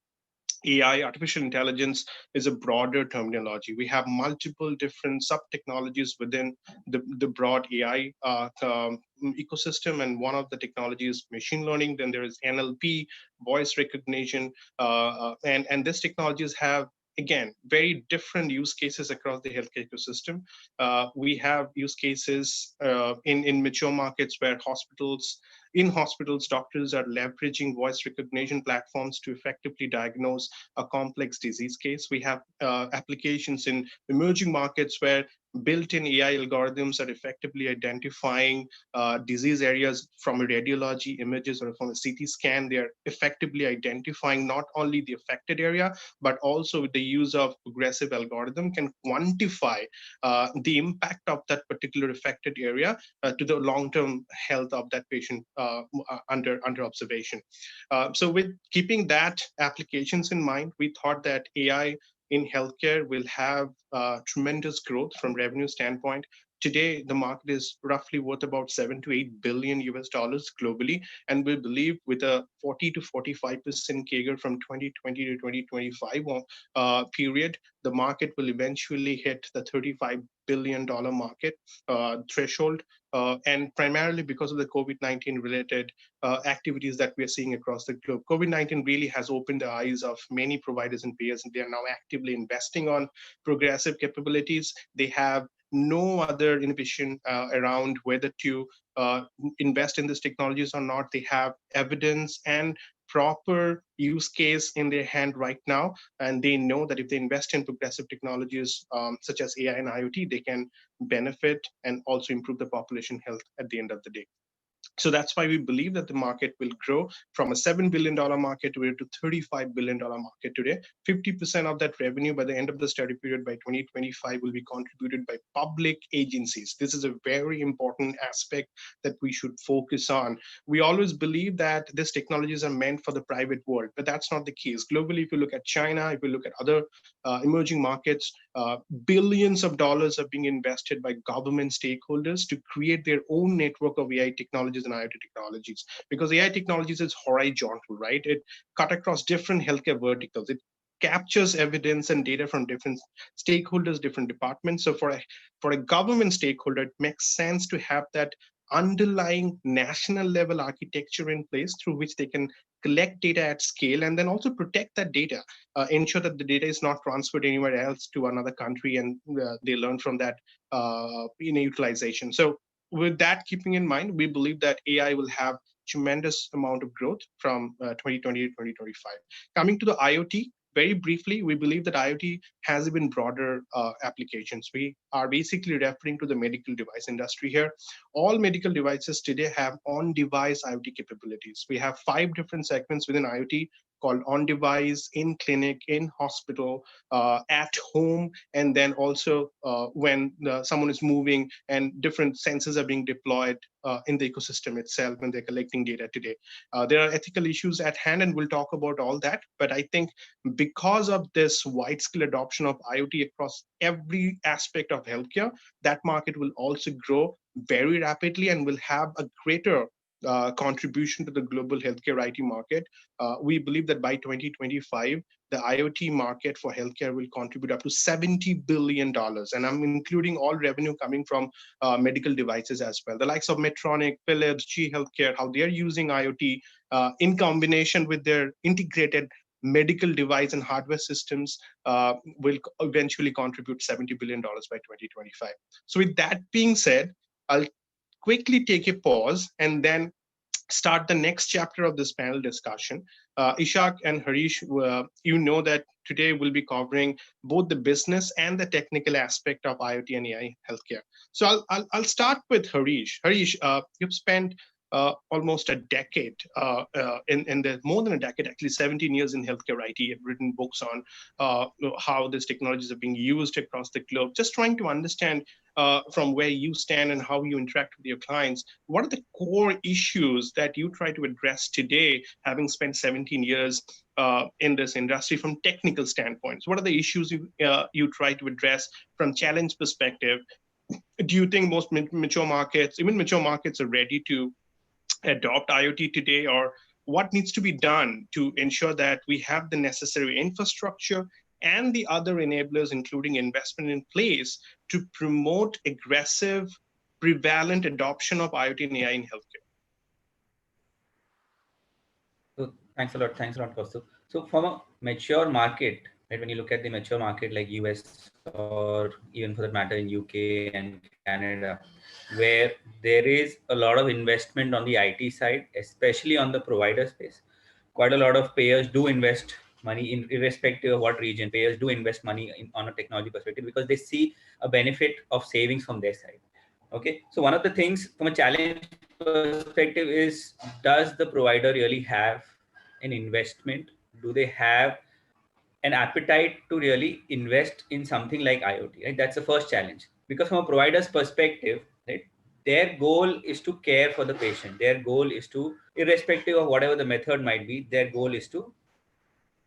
AI, artificial intelligence, is a broader terminology. We have multiple different sub-technologies within the broad AI ecosystem, and one of the technologies is machine learning. Then there is NLP, voice recognition, and these technologies have, again, very different use cases across the healthcare ecosystem. We have use cases in mature markets where in hospitals, doctors are leveraging voice recognition platforms to effectively diagnose a complex disease case. We have applications in emerging markets where built-in AI algorithms are effectively identifying disease areas from a radiology images or from a CT scan. They are effectively identifying not only the affected area, but also with the use of progressive algorithm can quantify the impact of that particular affected area to the long-term health of that patient under observation. So with keeping that applications in mind, we thought that AI in healthcare will have tremendous growth from revenue standpoint. Today, the market is roughly worth about $7 to $8 billion globally, and we believe with a 40 to 45% CAGR from 2020 to 2025 period, the market will eventually hit the $35 billion market threshold, and primarily because of the COVID-19 related activities that we are seeing across the globe. COVID-19 really has opened the eyes of many providers and payers, and they are now actively investing on progressive capabilities. They have no other inhibition around whether to invest in these technologies or not. They have evidence and proper use case in their hand right now, and they know that if they invest in progressive technologies such as AI and IoT, they can benefit and also improve the population health at the end of the day. So that's why we believe that the market will grow from a $7 billion market to $35 billion market today. 50% of that revenue by the end of the study period by 2025 will be contributed by public agencies. This is a very important aspect that we should focus on. We always believe that these technologies are meant for the private world, but that's not the case. Globally, if you look at China, if you look at other emerging markets, billions of dollars are being invested by government stakeholders to create their own network of AI technologies and IoT technologies. Because AI technologies is horizontal, right? It cut across different healthcare verticals. It captures evidence and data from different stakeholders, different departments. So for a government stakeholder, it makes sense to have that underlying national level architecture in place through which they can collect data at scale and then also protect that data, ensure that the data is not transferred anywhere else to another country, and they learn from that utilization. So with that keeping in mind, we believe that AI will have tremendous amount of growth from 2020 to 2025. Coming to the IoT, very briefly, we believe that IoT has even broader applications. We are basically referring to the medical device industry here. All medical devices today have on-device IoT capabilities. We have 5 different segments within IoT called on-device, in clinic, in hospital, at home, and then also when someone is moving and different sensors are being deployed in the ecosystem itself when they're collecting data today. There are ethical issues at hand, and we'll talk about all that. But I think because of this wide-scale adoption of IoT across every aspect of healthcare, that market will also grow very rapidly and will have a greater contribution to the global healthcare IT market. We believe that by 2025, the IoT market for healthcare will contribute up to $70 billion. And I'm including all revenue coming from medical devices as well. The likes of Medtronic, Philips, GE Healthcare, how they're using IoT in combination with their integrated medical device and hardware systems will eventually contribute $70 billion by 2025. So with that being said, I'll quickly take a pause and then start the next chapter of this panel discussion. Ishak and Harish, you know that today we'll be covering both the business and the technical aspect of IoT and AI healthcare. So I'll start with Harish. Harish, you've spent almost a decade, in the more than a decade, actually 17 years in healthcare IT. You've written books on how these technologies are being used across the globe. Just trying to understand from where you stand and how you interact with your clients, what are the core issues that you try to address today, having spent 17 years in this industry from technical standpoints? What are the issues you try to address from challenge perspective? Do you think most mature markets, even mature markets, are ready to adopt IoT today, or what needs to be done to ensure that we have the necessary infrastructure and the other enablers, including investment, in place to promote aggressive, prevalent adoption of IoT and AI in healthcare? So thanks a lot, Kaustubh. So from a mature market, right, when you look at the mature market like US or even for that matter in UK and Canada, where there is a lot of investment on the IT side, especially on the provider space. Quite a lot of payers do invest money in, irrespective of what region, payers do invest money on a technology perspective because they see a benefit of savings from their side. Okay, so one of the things from a challenge perspective is, does the provider really have an investment? Do they have an appetite to really invest in something like IoT? Right? That's the first challenge. Because from a provider's perspective, right, their goal is to care for the patient. Their goal is to, irrespective of whatever the method might be, their goal is to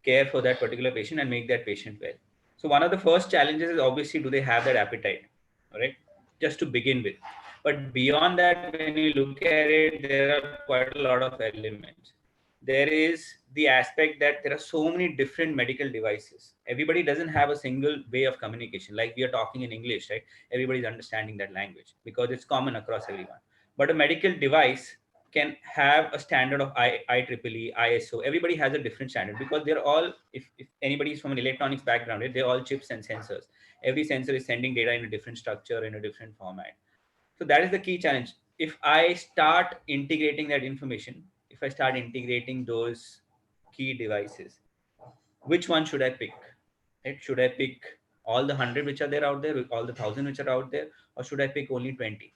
care for that particular patient and make that patient well. So one of the first challenges is obviously, do they have that appetite? All right, just to begin with. But beyond that, when you look at it, there are quite a lot of elements. There is the aspect that there are so many different medical devices. Everybody doesn't have a single way of communication. Like we are talking in English, right? Everybody's understanding that language because it's common across everyone. But a medical device can have a standard of IEEE, ISO. Everybody has a different standard because they're all, if anybody is from an electronics background, right, they're all chips and sensors. Every sensor is sending data in a different structure, in a different format. So that is the key challenge. If I start integrating that information, if I start integrating those key devices, which one should I pick? Right? Should I pick all the 100 which are there out there, all the 1,000 which are out there, or should I pick only 20?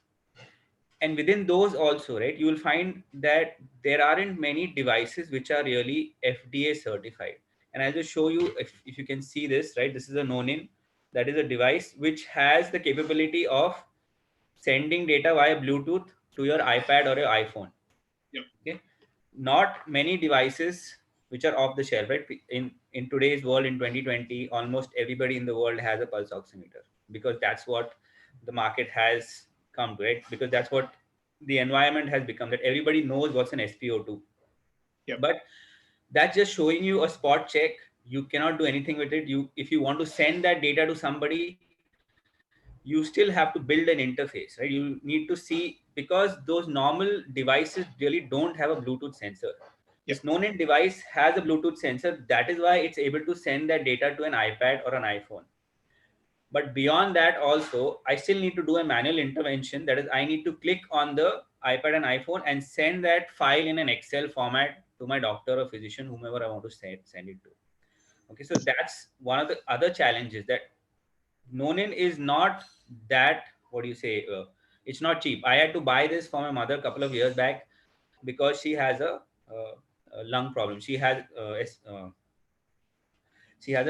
And within those also, right, you will find that there aren't many devices which are really FDA certified. And I'll just show you, if you can see this, right, this is a Nonin. That is a device which has the capability of sending data via Bluetooth to your iPad or your iPhone. Yep. Okay. Not many devices which are off the shelf, right? In today's world, in 2020, almost everybody in the world has a pulse oximeter, because that's what the market has come to, right? Because that's what the environment has become, that everybody knows what's an SpO2. Yep. But that's just showing you a spot check. You cannot do anything with it. If you want to send that data to somebody, you still have to build an interface, right? You need to see, because those normal devices really don't have a Bluetooth sensor. This Nonin device has a Bluetooth sensor. That is why it's able to send that data to an iPad or an iPhone. But beyond that also, I still need to do a manual intervention. That is, I need to click on the iPad and iPhone and send that file in an Excel format to my doctor or physician, whomever I want to send it to. Okay, so that's one of the other challenges, that Nonin is not that, what do you say, it's not cheap. I had to buy this for my mother a couple of years back, because she has a lung problem. She has a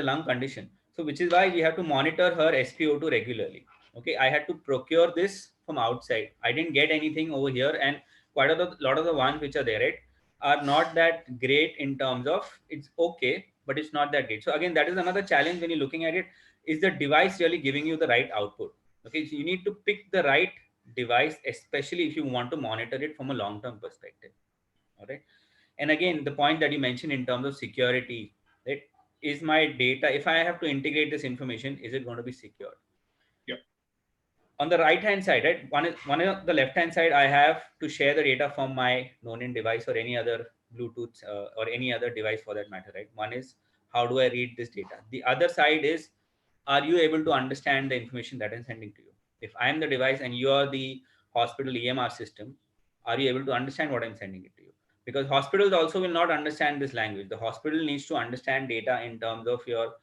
lung condition. So which is why we have to monitor her SpO2 regularly. Okay, I had to procure this from outside. I didn't get anything over here, and quite a lot of the ones which are there, right, are not that great in terms of, it's okay, but it's not that great. So again, that is another challenge when you're looking at it. Is the device really giving you the right output? Okay, so you need to pick the right device, especially if you want to monitor it from a long-term perspective. All right. And again, the point that you mentioned in terms of security, right? Is my data, if I have to integrate this information, is it going to be secure? Yeah. On the right hand side, right, one on the left hand side, I have to share the data from my Nonin device or any other Bluetooth or any other device for that matter, right? One is, how do I read this data? The other side is, are you able to understand the information that I'm sending to you? If I'm the device and you are the hospital EMR system, are you able to understand what I'm sending it to you? Because hospitals also will not understand this language. The hospital needs to understand data in terms of your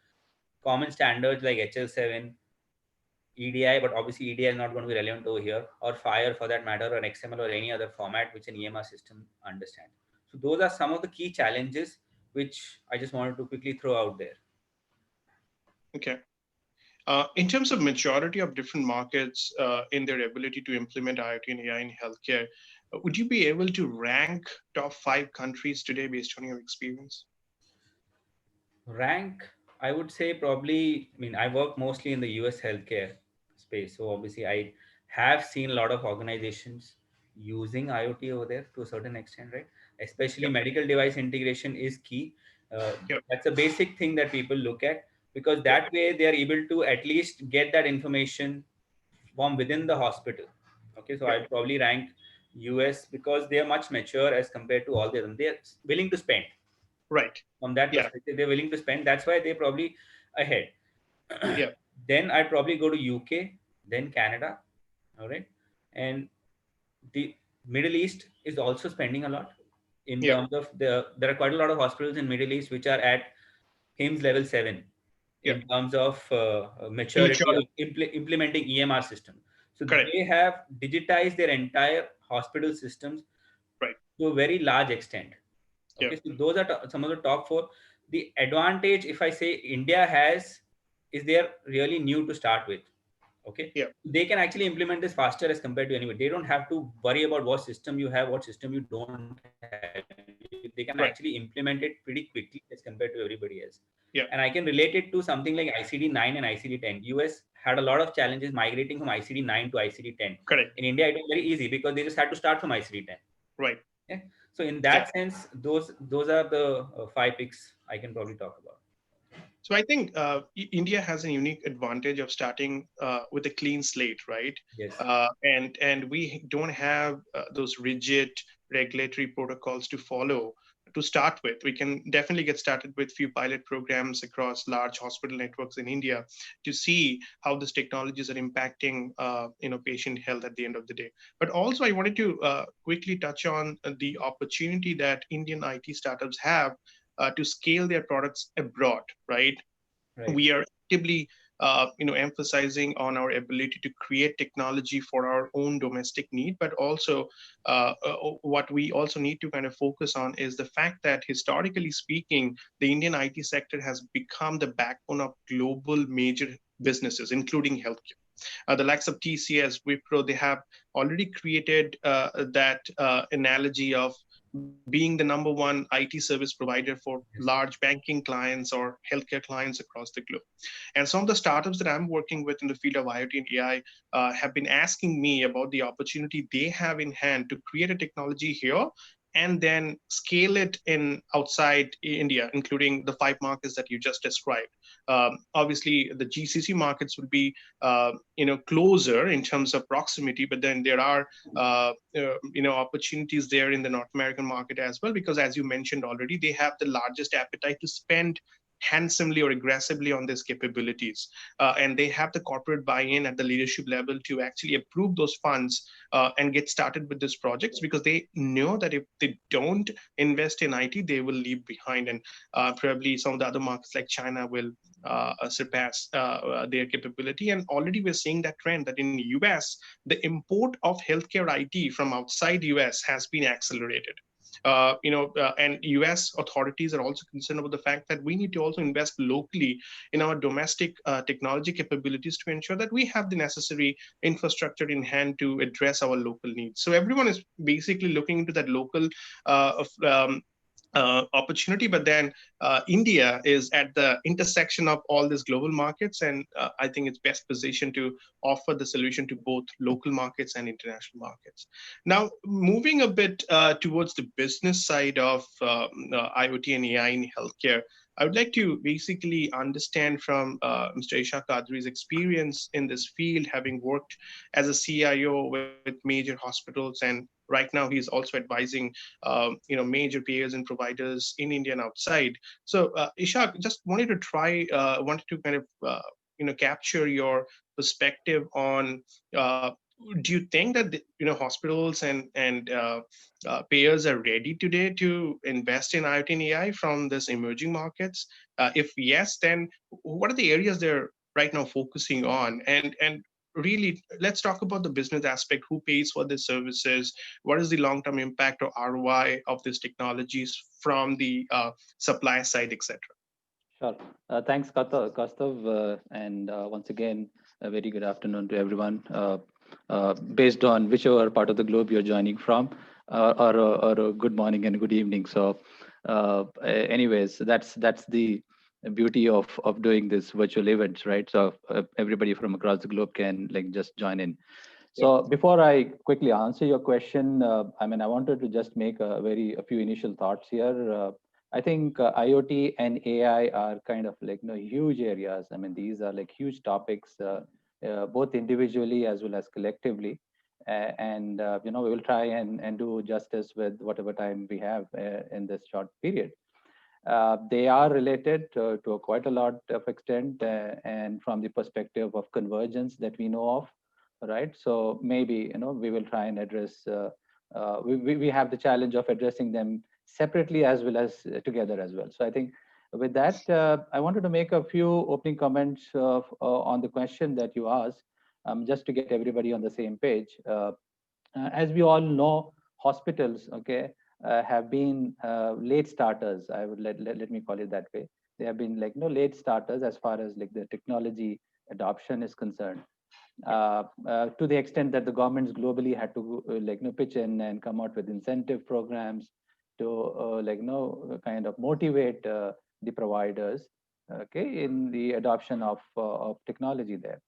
common standards like HL7, EDI, but obviously EDI is not going to be relevant over here, or FHIR for that matter, or XML or any other format which an EMR system understands. So those are some of the key challenges which I just wanted to quickly throw out there. Okay. In terms of majority of different markets in their ability to implement IoT and AI in healthcare, would you be able to rank top 5 countries today based on your experience? Rank, I would say probably, I mean, I work mostly in the US healthcare space. So obviously I have seen a lot of organizations using IoT over there to a certain extent, right? Especially medical device integration is key. That's a basic thing that people look at, because that way they are able to at least get that information from within the hospital. Okay, so I'd probably rank US, because they are much mature as compared to all the others. They are willing to spend. Right. From that perspective, they're willing to spend. That's why they're probably ahead. Yeah. Then I'd probably go to UK, then Canada. All right. And the Middle East is also spending a lot in terms of there are quite a lot of hospitals in Middle East which are at HIMSS level 7 in terms of maturity of implementing EMR system. So they have digitized their entire hospital systems to a very large extent. Okay, so those are some of the top 4. The advantage, if I say India has, is they're really new to start with. Okay, they can actually implement this faster as compared to anybody. They don't have to worry about what system you have, what system you don't have. They can actually implement it pretty quickly as compared to everybody else. And I can relate it to something like ICD-9 and ICD-10. US had a lot of challenges migrating from ICD-9 to ICD-10. In India, it was very easy because they just had to start from ICD-10. Right. Yeah. So in that sense, those are the 5 picks I can probably talk about. So I think India has a unique advantage of starting with a clean slate, right? Yes. And we don't have those rigid regulatory protocols to follow to start with. We can definitely get started with few pilot programs across large hospital networks in India to see how these technologies are impacting patient health at the end of the day. But also I wanted to quickly touch on the opportunity that Indian IT startups have to scale their products abroad, right? We are actively emphasizing on our ability to create technology for our own domestic need, but also what we also need to kind of focus on is the fact that historically speaking, the Indian IT sector has become the backbone of global major businesses, including healthcare. The likes of TCS, Wipro, they have already created that analogy of being the number one IT service provider for large banking clients or healthcare clients across the globe. And some of the startups that I'm working with in the field of IoT and AI have been asking me about the opportunity they have in hand to create a technology here and then scale it in outside India, including the 5 markets that you just described. Obviously, the GCC markets will be closer in terms of proximity, but then there are opportunities there in the North American market as well, because as you mentioned already, they have the largest appetite to spend handsomely or aggressively on these capabilities. And they have the corporate buy-in at the leadership level to actually approve those funds and get started with these projects, because they know that if they don't invest in IT, they will leave behind. And probably some of the other markets like China will surpass their capability. And already we're seeing that trend that in the US, the import of healthcare IT from outside US has been accelerated. And US authorities are also concerned about the fact that we need to also invest locally in our domestic technology capabilities to ensure that we have the necessary infrastructure in hand to address our local needs. So everyone is basically looking into that local opportunity, but then India is at the intersection of all these global markets, and I think it's best positioned to offer the solution to both local markets and international markets. Now, moving a bit towards the business side of IoT and AI in healthcare, I would like to basically understand from Mr. Ishaq Qadri's experience in this field, having worked as a CIO with major hospitals, and right now he's also advising major payers and providers in India and outside. So Ishaq, just wanted to kind of capture your perspective on do you think that hospitals and payers are ready today to invest in IoT and AI from this emerging markets? If yes, then what are the areas they're right now focusing on? And really, let's talk about the business aspect. Who pays for the services? What is the long-term impact or ROI of these technologies from the supply side, etc.? Sure. Thanks, Kaustav. And once again, a very good afternoon to everyone. Based on whichever part of the globe you're joining from, or a good morning and good evening. So anyways, that's the beauty of doing this virtual events, right? So everybody from across the globe can just join in. So before I quickly answer your question, I wanted to just make a few initial thoughts here. I think IoT and AI are kind of huge areas. These are huge topics, both individually as well as collectively. And we will try and do justice with whatever time we have in this short period. They are related to quite a lot of extent, and from the perspective of convergence that we know of, right? So maybe we will try and address. We have the challenge of addressing them separately as well as together as well. So I think with that, I wanted to make a few opening comments on the question that you asked, just to get everybody on the same page. As we all know, hospitals, have been late starters. I would let me call it that way. They have been late starters as far as the technology adoption is concerned. To the extent that the governments globally had to pitch in and come out with incentive programs to kind of motivate the providers, in the adoption of technology there.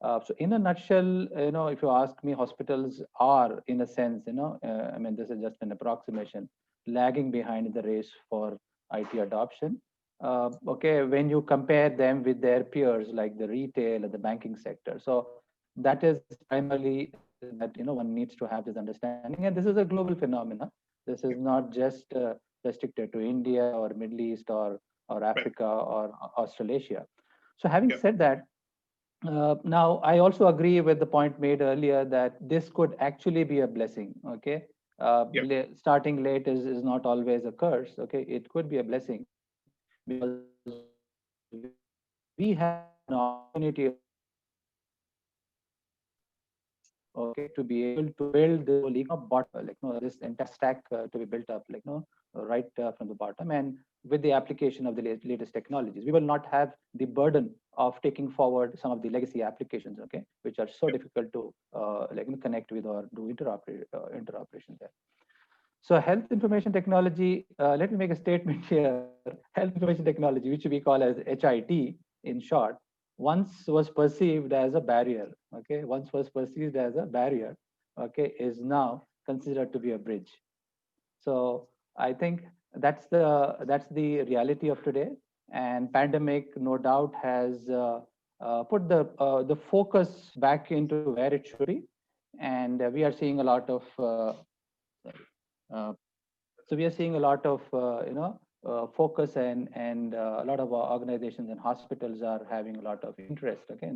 So in a nutshell, if you ask me, hospitals are, in a sense, this is just an approximation, lagging behind in the race for IT adoption. When you compare them with their peers like the retail and the banking sector. So that is primarily that one needs to have this understanding, and this is a global phenomenon. This is not just restricted to India or Middle East or Africa or Australasia. So having said that, now I also agree with the point made earlier that this could actually be a blessing. Starting late is not always a curse. It could be a blessing, because we have an opportunity, okay, to be able to build the whole bottom, like this entire stack to be built up, right from the bottom, and with the application of the latest technologies, we will not have the burden of taking forward some of the legacy applications, okay, which are so difficult to connect with or do interoperation there. So health information technology, let me make a statement here. Health information technology, which we call as HIT in short, once was perceived as a barrier, okay, once was perceived as a barrier, okay, is now considered to be a bridge. So I think that's the reality of today, and pandemic no doubt has put the focus back into where it should be, and we are seeing a lot of so we are seeing a lot of focus, and a lot of organizations and hospitals are having a lot of interest. Okay,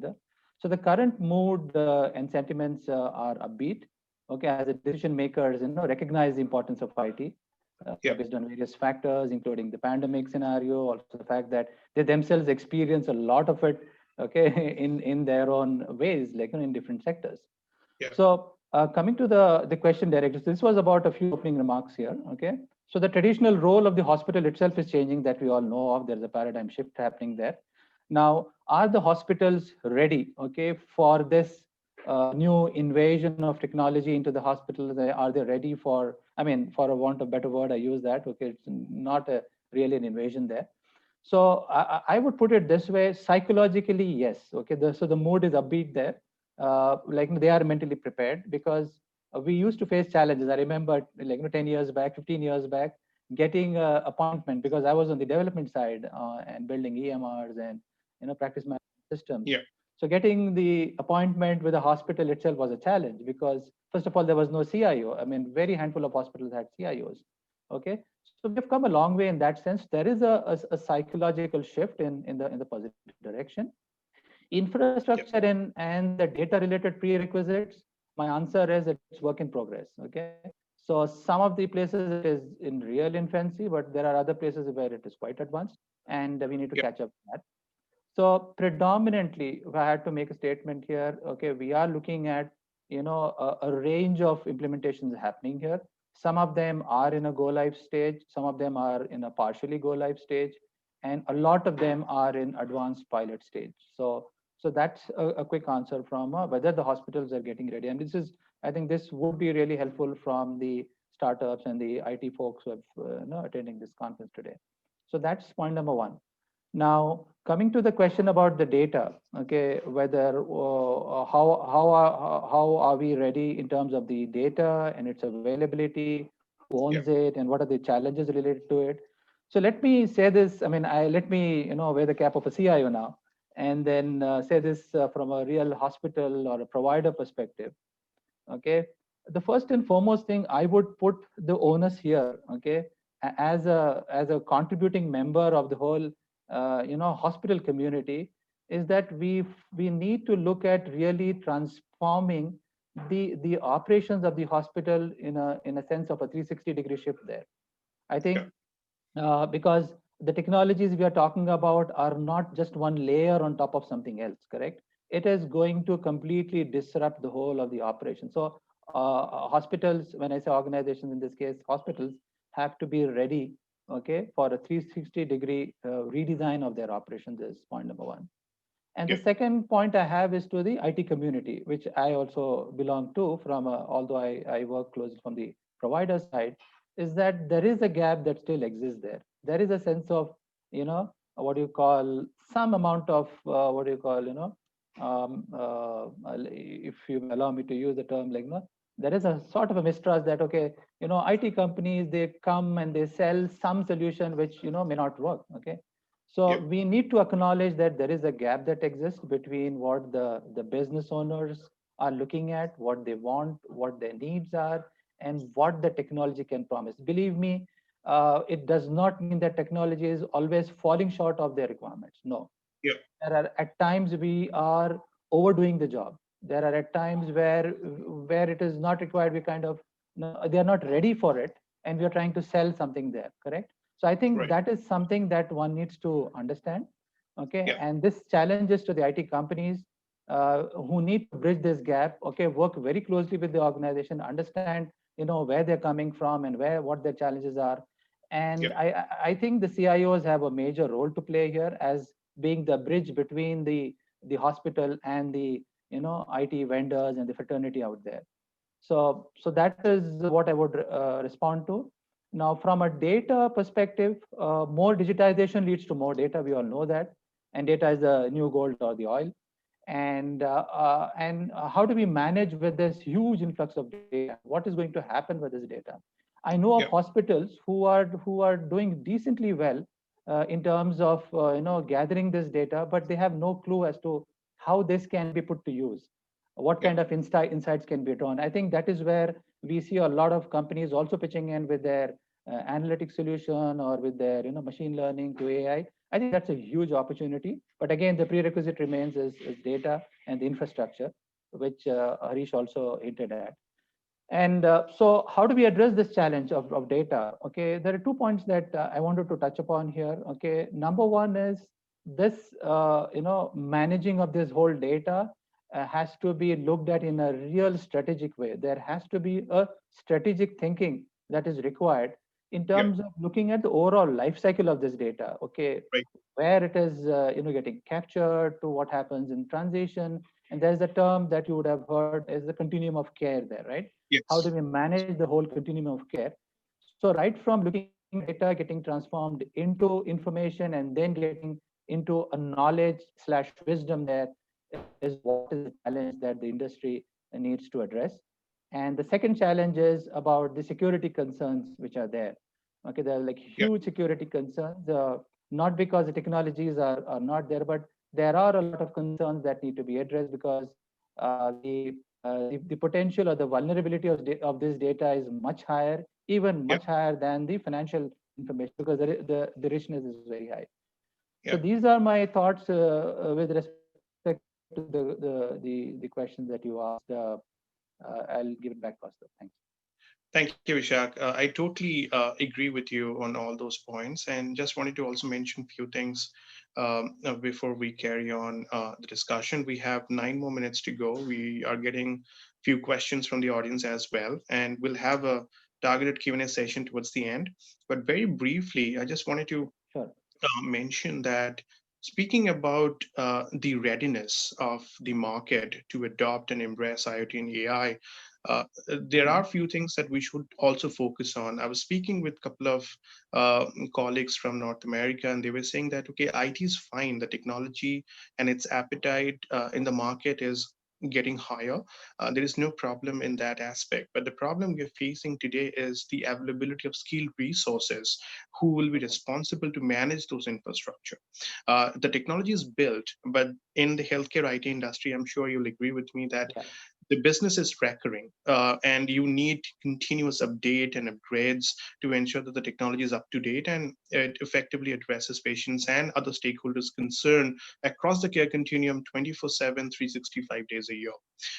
so the current mood and sentiments are upbeat. Okay, as the decision makers recognize the importance of IT based on various factors, including the pandemic scenario, also the fact that they themselves experience a lot of it. Okay, in their own ways, like in different sectors. So coming to the question directly, so this was about a few opening remarks here. Okay, so the traditional role of the hospital itself is changing, that we all know of. There's a paradigm shift happening there. Now, are the hospitals ready, okay, for this new invasion of technology into the hospitals? Are they ready for, I mean, for a want of a better word, I use that. Okay, it's not really an invasion there. So I would put it this way: psychologically, yes. Okay, so the mood is upbeat there. Like they are mentally prepared, because we used to face challenges. I remember 10 years back, 15 years back, getting an appointment, because I was on the development side and building EMRs and practice management systems. So getting the appointment with a hospital itself was a challenge, because first of all, there was no CIO. I mean, very handful of hospitals had CIOs. Okay, so we've come a long way in that sense. There is a psychological shift in the positive direction. Infrastructure and the data related prerequisites, my answer is it's work in progress. Okay, so some of the places it is in real infancy, but there are other places where it is quite advanced, and we need to catch up with that. So predominantly, if I had to make a statement here, okay, we are looking at a range of implementations happening here. Some of them are in a go live stage, some of them are in a partially go live stage, and a lot of them are in advanced pilot stage. So that's a quick answer from whether the hospitals are getting ready. And this is, I think this would be really helpful from the startups and the IT folks who have attending this conference today. So that's point number one. Now, coming to the question about the data, okay, whether how are we ready in terms of the data and its availability, who owns it, and what are the challenges related to it? So let me say this. I mean, let me wear the cap of a CIO now, and then say this from a real hospital or a provider perspective. Okay, the first and foremost thing I would put the onus here, okay, as a contributing member of the whole hospital community, is that we need to look at really transforming the operations of the hospital in a sense of a 360-degree shift there. I think because the technologies we are talking about are not just one layer on top of something else, correct? It is going to completely disrupt the whole of the operation. So hospitals, when I say organizations, in this case hospitals, have to be ready, okay, for a 360-degree redesign of their operations is point number one. And the second point I have is to the IT community, which I also belong to from, although I work closely from the provider side, is that there is a gap that still exists there. There is a sense of, what do you call, some amount of, what do you call, if you allow me to use the term, there is a sort of a mistrust that, okay, IT companies, they come and they sell some solution which, may not work, okay? So we need to acknowledge that there is a gap that exists between what the business owners are looking at, what they want, what their needs are, and what the technology can promise. Believe me, it does not mean that technology is always falling short of their requirements. No. There are at times we are overdoing the job. There are at times where it is not required. We kind of, they are not ready for it, and we are trying to sell something there. Correct. So I think that is something that one needs to understand. Okay, Yeah. and this challenges to the IT companies who need to bridge this gap. Okay, work very closely with the organization, understand where they're coming from and what their challenges are. And Yeah. I think the CIOs have a major role to play here as being the bridge between the hospital and the IT vendors and the fraternity out there. So that is what I would respond to. Now, from a data perspective, more digitization leads to more data. We all know that, and data is the new gold or the oil. And how do we manage with this huge influx of data? What is going to happen with this data? I know of hospitals who are doing decently well in terms of gathering this data, but they have no clue as to how this can be put to use. What kind of insights can be drawn? I think that is where we see a lot of companies also pitching in with their analytic solution or with their machine learning to AI. I think that's a huge opportunity. But again, the prerequisite remains is data and the infrastructure, which Harish also hinted at. And so how do we address this challenge of data? Okay, there are 2 points that I wanted to touch upon here. Okay, number one is this, managing of this whole data has to be looked at in a real strategic way. There has to be a strategic thinking that is required in terms of looking at the overall life cycle of this data. Okay, where it is, getting captured, to what happens in transition. And there's a term that you would have heard is the continuum of care there, right? Yes. How do we manage the whole continuum of care? So right from looking at data getting transformed into information and then getting into a knowledge / wisdom there is what is the challenge that the industry needs to address. And the second challenge is about the security concerns which are there. Okay, there are like huge security concerns, not because the technologies are not there, but there are a lot of concerns that need to be addressed because the potential or the vulnerability of this data is much higher, even much higher than the financial information, because the richness is very high. So these are my thoughts with respect to the questions that you asked. I'll give it back, Pastor. Thanks. Thank you, Vishak. I totally agree with you on all those points, and just wanted to also mention a few things before we carry on the discussion. We have 9 more minutes to go. We are getting a few questions from the audience as well, and we'll have a targeted Q&A session towards the end. But very briefly, I just wanted to mention that speaking about the readiness of the market to adopt and embrace IoT and AI, there are a few things that we should also focus on. I was speaking with a couple of colleagues from North America, and they were saying that, okay, IT is fine. The technology and its appetite in the market is getting higher. There is no problem in that aspect. But the problem we're facing today is the availability of skilled resources who will be responsible to manage those infrastructure. The technology is built, but in the healthcare IT industry, I'm sure you'll agree with me that the business is recurring, and you need continuous update and upgrades to ensure that the technology is up to date and it effectively addresses patients and other stakeholders concerned across the care continuum 24/7, 365 days a year.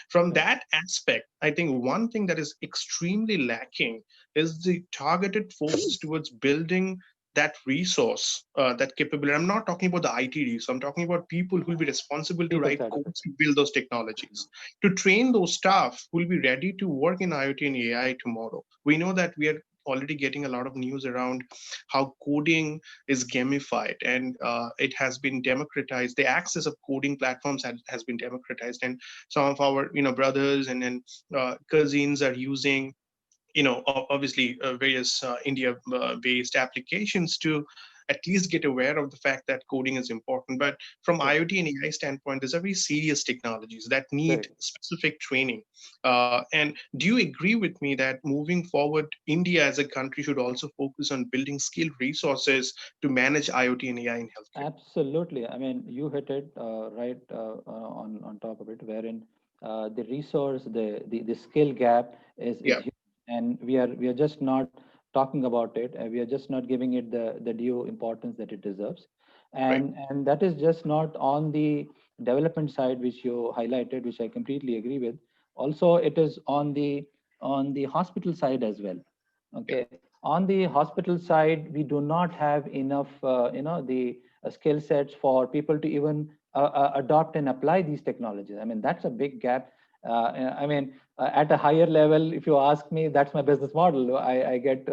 From that aspect, I think one thing that is extremely lacking is the targeted focus towards building that resource, that capability. I'm not talking about the IT resource. I'm talking about people who will be responsible to write codes to build those technologies, to train those staff who will be ready to work in IoT and AI tomorrow. We know that we are already getting a lot of news around how coding is gamified and it has been democratized. The access of coding platforms has been democratized, and some of our brothers and then cousins are using obviously various India-based applications to at least get aware of the fact that coding is important. But from IoT and AI standpoint, these are very serious technologies that need specific training. And do you agree with me that moving forward, India as a country should also focus on building skilled resources to manage IoT and AI in healthcare? Absolutely. I mean, you hit it right on top of it, wherein the resource, the skill gap is huge. And we are just not talking about it. We are just not giving it the due importance that it deserves. And that is just not on the development side, which you highlighted, which I completely agree with. Also, it is on the hospital side as well. Okay, on the hospital side, we do not have enough, the skill sets for people to even adopt and apply these technologies. I mean, that's a big gap. I mean, at a higher level, if you ask me, that's my business model. I get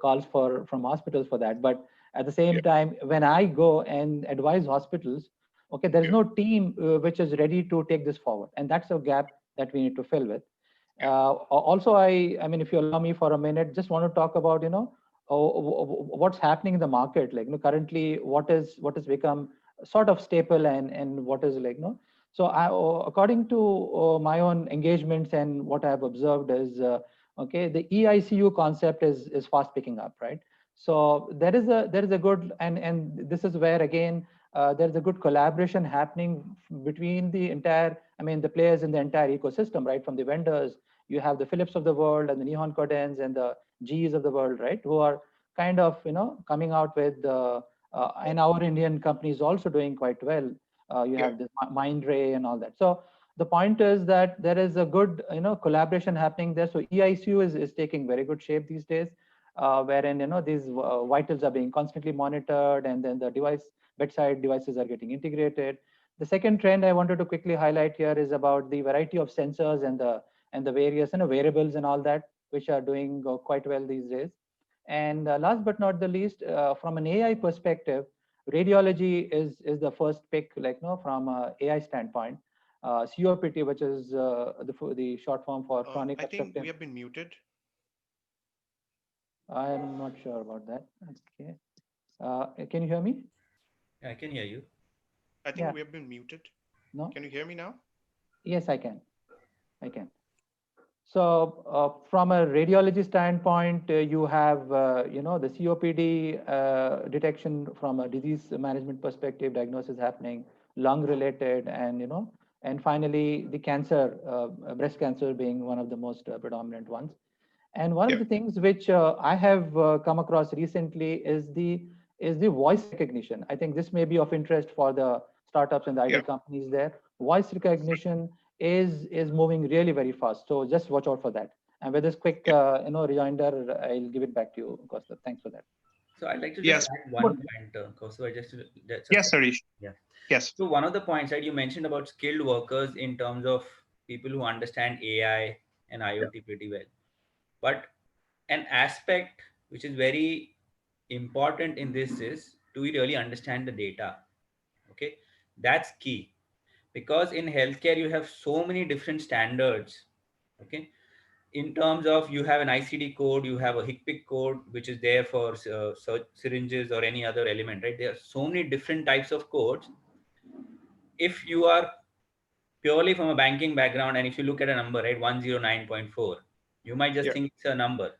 calls from hospitals for that. But at the same time, when I go and advise hospitals, okay, there is no team which is ready to take this forward, and that's a gap that we need to fill with. Also, I mean, if you allow me for a minute, just want to talk about what's happening in the market. Like currently, what has become sort of staple and what is So according to my own engagements and what I have observed is okay, the EICU concept is fast picking up, right? So there is a good and this is where again there's a good collaboration happening between the entire, I mean, the players in the entire ecosystem, right? From the vendors, you have the Philips of the world and the Nihon Kodens and the GEs of the world, right? Who are kind of coming out with and our Indian companies also doing quite well. You have this Mindray and all that. So the point is that there is a good collaboration happening there. So EICU is taking very good shape these days, wherein these vitals are being constantly monitored, and then the bedside devices are getting integrated. The second trend I wanted to quickly highlight here is about the variety of sensors and the various variables and all that, which are doing quite well these days. And last but not the least, from an AI perspective, radiology is the first pick, from an AI standpoint. COPT, which is the short form for chronic I think obstructive. we have been muted. I'm not sure about that. Okay. Can you hear me? Yeah, I can hear you. I think we have been muted. No? Can you hear me now? Yes, I can. So from a radiology standpoint, you have, the COPD detection from a disease management perspective, diagnosis happening, lung related, and finally the cancer, breast cancer being one of the most predominant ones. And one of the things which I have come across recently is the voice recognition. I think this may be of interest for the startups and the IT companies there. Voice recognition is moving really very fast. So just watch out for that. And with this quick reminder, I'll give it back to you, Costa. Thanks for that. So I'd like to just add one point, Kaustav. Yes, Harish. Yeah. Yes. So one of the points that you mentioned about skilled workers in terms of people who understand AI and IoT pretty well. But an aspect which is very important in this is, do we really understand the data? Okay, that's key, because in healthcare you have so many different standards. Okay, in terms of, you have an ICD code, you have a HCPCS code, which is there for syringes or any other element, right? There are so many different types of codes. If you are purely from a banking background, and if you look at a number, right, 109.4, you might just think it's a number,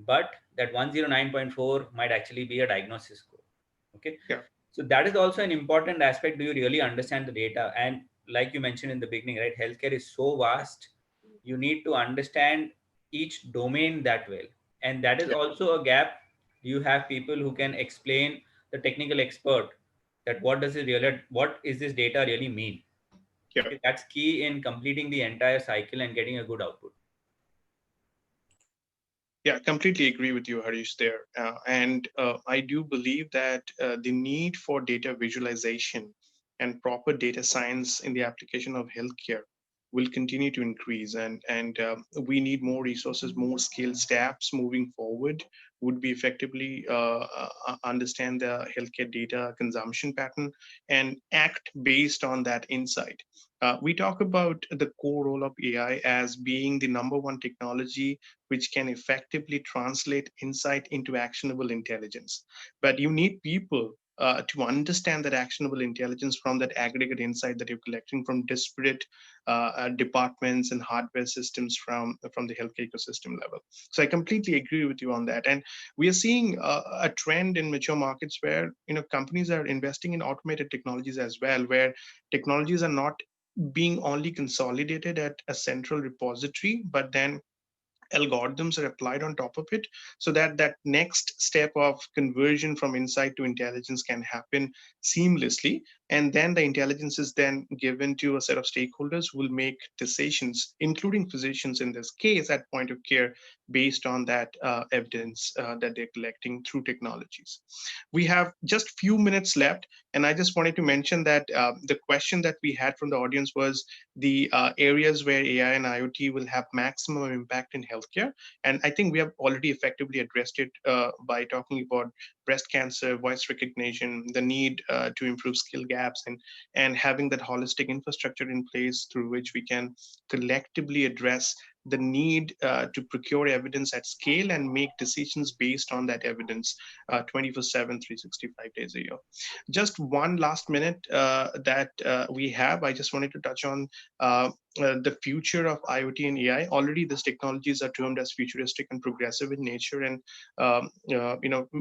but that 109.4 might actually be a diagnosis code. Okay. So that is also an important aspect. Do you really understand the data? And like you mentioned in the beginning, right, healthcare is so vast. You need to understand each domain that well. And that is also a gap. You have people who can explain, the technical expert, that what is this data really mean? Okay, that's key in completing the entire cycle and getting a good output. Yeah, completely agree with you, Harish, there. And I do believe that the need for data visualization and proper data science in the application of healthcare will continue to increase. And we need more resources, more skilled staffs moving forward would be effectively understand the healthcare data consumption pattern and act based on that insight. We talk about the core role of AI as being the number one technology which can effectively translate insight into actionable intelligence. But you need people to understand that actionable intelligence from that aggregate insight that you're collecting from disparate departments and hardware systems from the healthcare ecosystem level. So I completely agree with you on that. And we are seeing a trend in mature markets where companies are investing in automated technologies as well, where technologies are not being only consolidated at a central repository, but then algorithms are applied on top of it, so that that next step of conversion from insight to intelligence can happen seamlessly And then the intelligence is then given to a set of stakeholders who will make decisions, including physicians in this case, at point of care, based on that evidence that they're collecting through technologies. We have just few minutes left, and I just wanted to mention that the question that we had from the audience was the areas where AI and IoT will have maximum impact in healthcare. And I think we have already effectively addressed it by talking about breast cancer, voice recognition, the need to improve skill gaps, and having that holistic infrastructure in place through which we can collectively address the need to procure evidence at scale and make decisions based on that evidence 24/7, 365 days a year. Just one last minute that we have, I just wanted to touch on the future of IoT and AI. Already these technologies are termed as futuristic and progressive in nature, and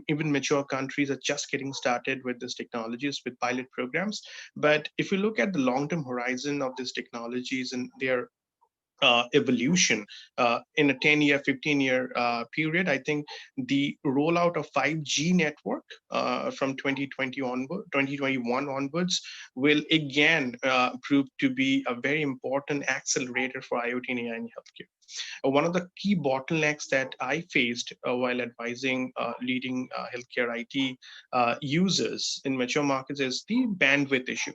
even mature countries are just getting started with these technologies with pilot programs. But if you look at the long-term horizon of these technologies and their evolution in a 10-year, 15-year period, I think the rollout of 5G network from 2021 onwards will again prove to be a very important accelerator for IoT and AI in healthcare. One of the key bottlenecks that I faced while advising leading healthcare IT users in mature markets is the bandwidth issue.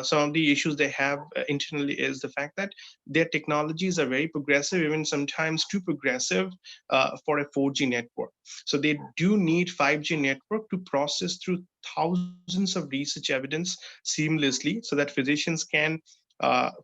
Some of the issues they have internally is the fact that their technologies are very progressive, even sometimes too progressive for a 4G network. So they do need 5G network to process through thousands of research evidence seamlessly so that physicians can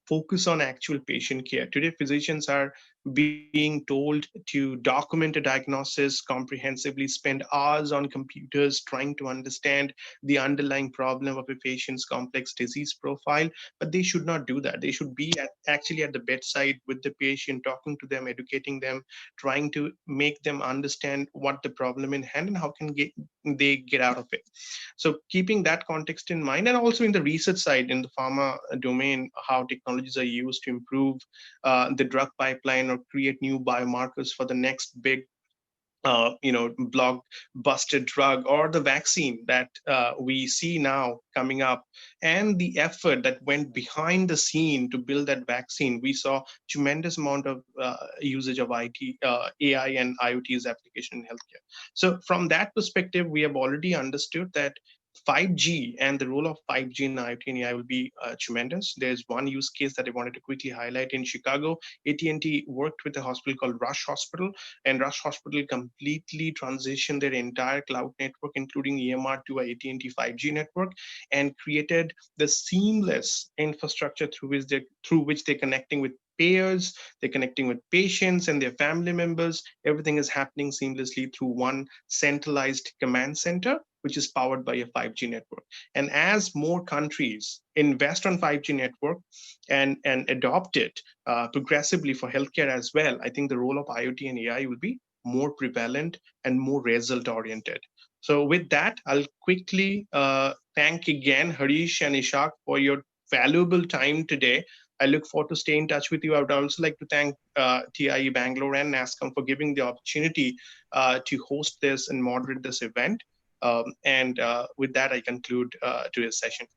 focus on actual patient care. Today, physicians are being told to document a diagnosis comprehensively, spend hours on computers trying to understand the underlying problem of a patient's complex disease profile, but they should not do that. They should be actually at the bedside with the patient, talking to them, educating them, trying to make them understand what the problem in hand and how can they get out of it. So keeping that context in mind, and also in the research side, in the pharma domain, how technologies are used to improve the drug pipeline or create new biomarkers for the next big blockbuster drug or the vaccine that we see now coming up, and the effort that went behind the scene to build that vaccine. We saw tremendous amount of usage of AI and IoT's application in healthcare. So from that perspective, we have already understood that 5G and the role of 5G in IoT and AI will be tremendous. There's one use case that I wanted to quickly highlight. In Chicago, AT&T worked with a hospital called Rush Hospital, and Rush Hospital completely transitioned their entire cloud network, including EMR, to a AT&T 5G network, and created the seamless infrastructure through which they're connecting with payers, they're connecting with patients and their family members. Everything is happening seamlessly through one centralized command center, which is powered by a 5G network. And as more countries invest on 5G network and adopt it progressively for healthcare as well, I think the role of IoT and AI will be more prevalent and more result oriented. So with that, I'll quickly thank again Harish and Ishak for your valuable time today. I look forward to stay in touch with you. I would also like to thank TIE Bangalore and NASCOM for giving the opportunity to host this and moderate this event. With that, I conclude today's session.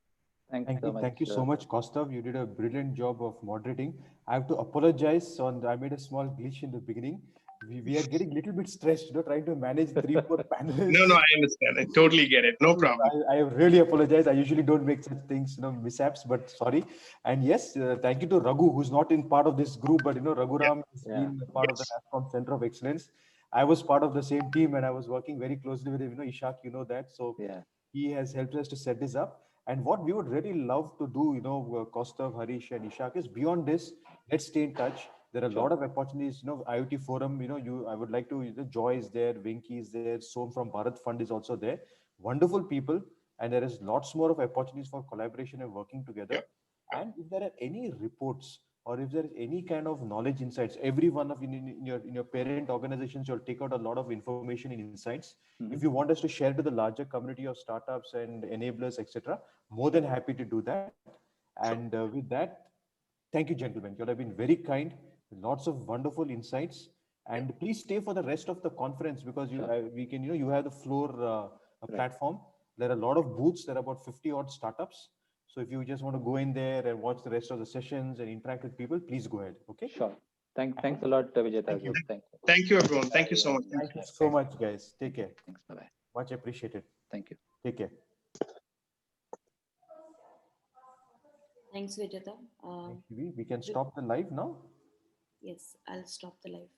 Thank you so much, Kaustav. You did a brilliant job of moderating. I have to apologize I made a small glitch in the beginning. We are getting a little bit stressed, trying to manage 3-4 panelists. No, I understand. I totally get it. No problem. I really apologize. I usually don't make such things, mishaps, but sorry. And yes, thank you to Raghu, who's not in part of this group, but Raghuram has been part of the NASCOM Center of Excellence. I was part of the same team and I was working very closely with him. Ishak, that. So he has helped us to set this up. And what we would really love to do, Kaustav, Harish, and Ishak, is beyond this, let's stay in touch. There are a lot of opportunities, IoT Forum, I would like to, Joy is there, Vinky is there, Som from Bharat Fund is also there. Wonderful people. And there is lots more of opportunities for collaboration and working together. And if there are any reports or if there is any kind of knowledge insights, every one of in your parent organizations, you'll take out a lot of information and insights. If you want us to share to the larger community of startups and enablers, etc., more than happy to do that. And with that, thank you, gentlemen. You have been very kind, lots of wonderful insights. And please stay for the rest of the conference because you have the floor platform. There are a lot of booths. There are about 50 odd startups. So if you just want to go in there and watch the rest of the sessions and interact with people, please go ahead. Okay. Sure. Thanks a lot, Vijeta. Thank you. Thank you, everyone. Thank you so much. Thank you so much, guys. Take care. Thanks. Bye-bye. Much appreciated. Thank you. Take care. Thanks, Vijeta. We can stop the live now. Yes, I'll stop the live.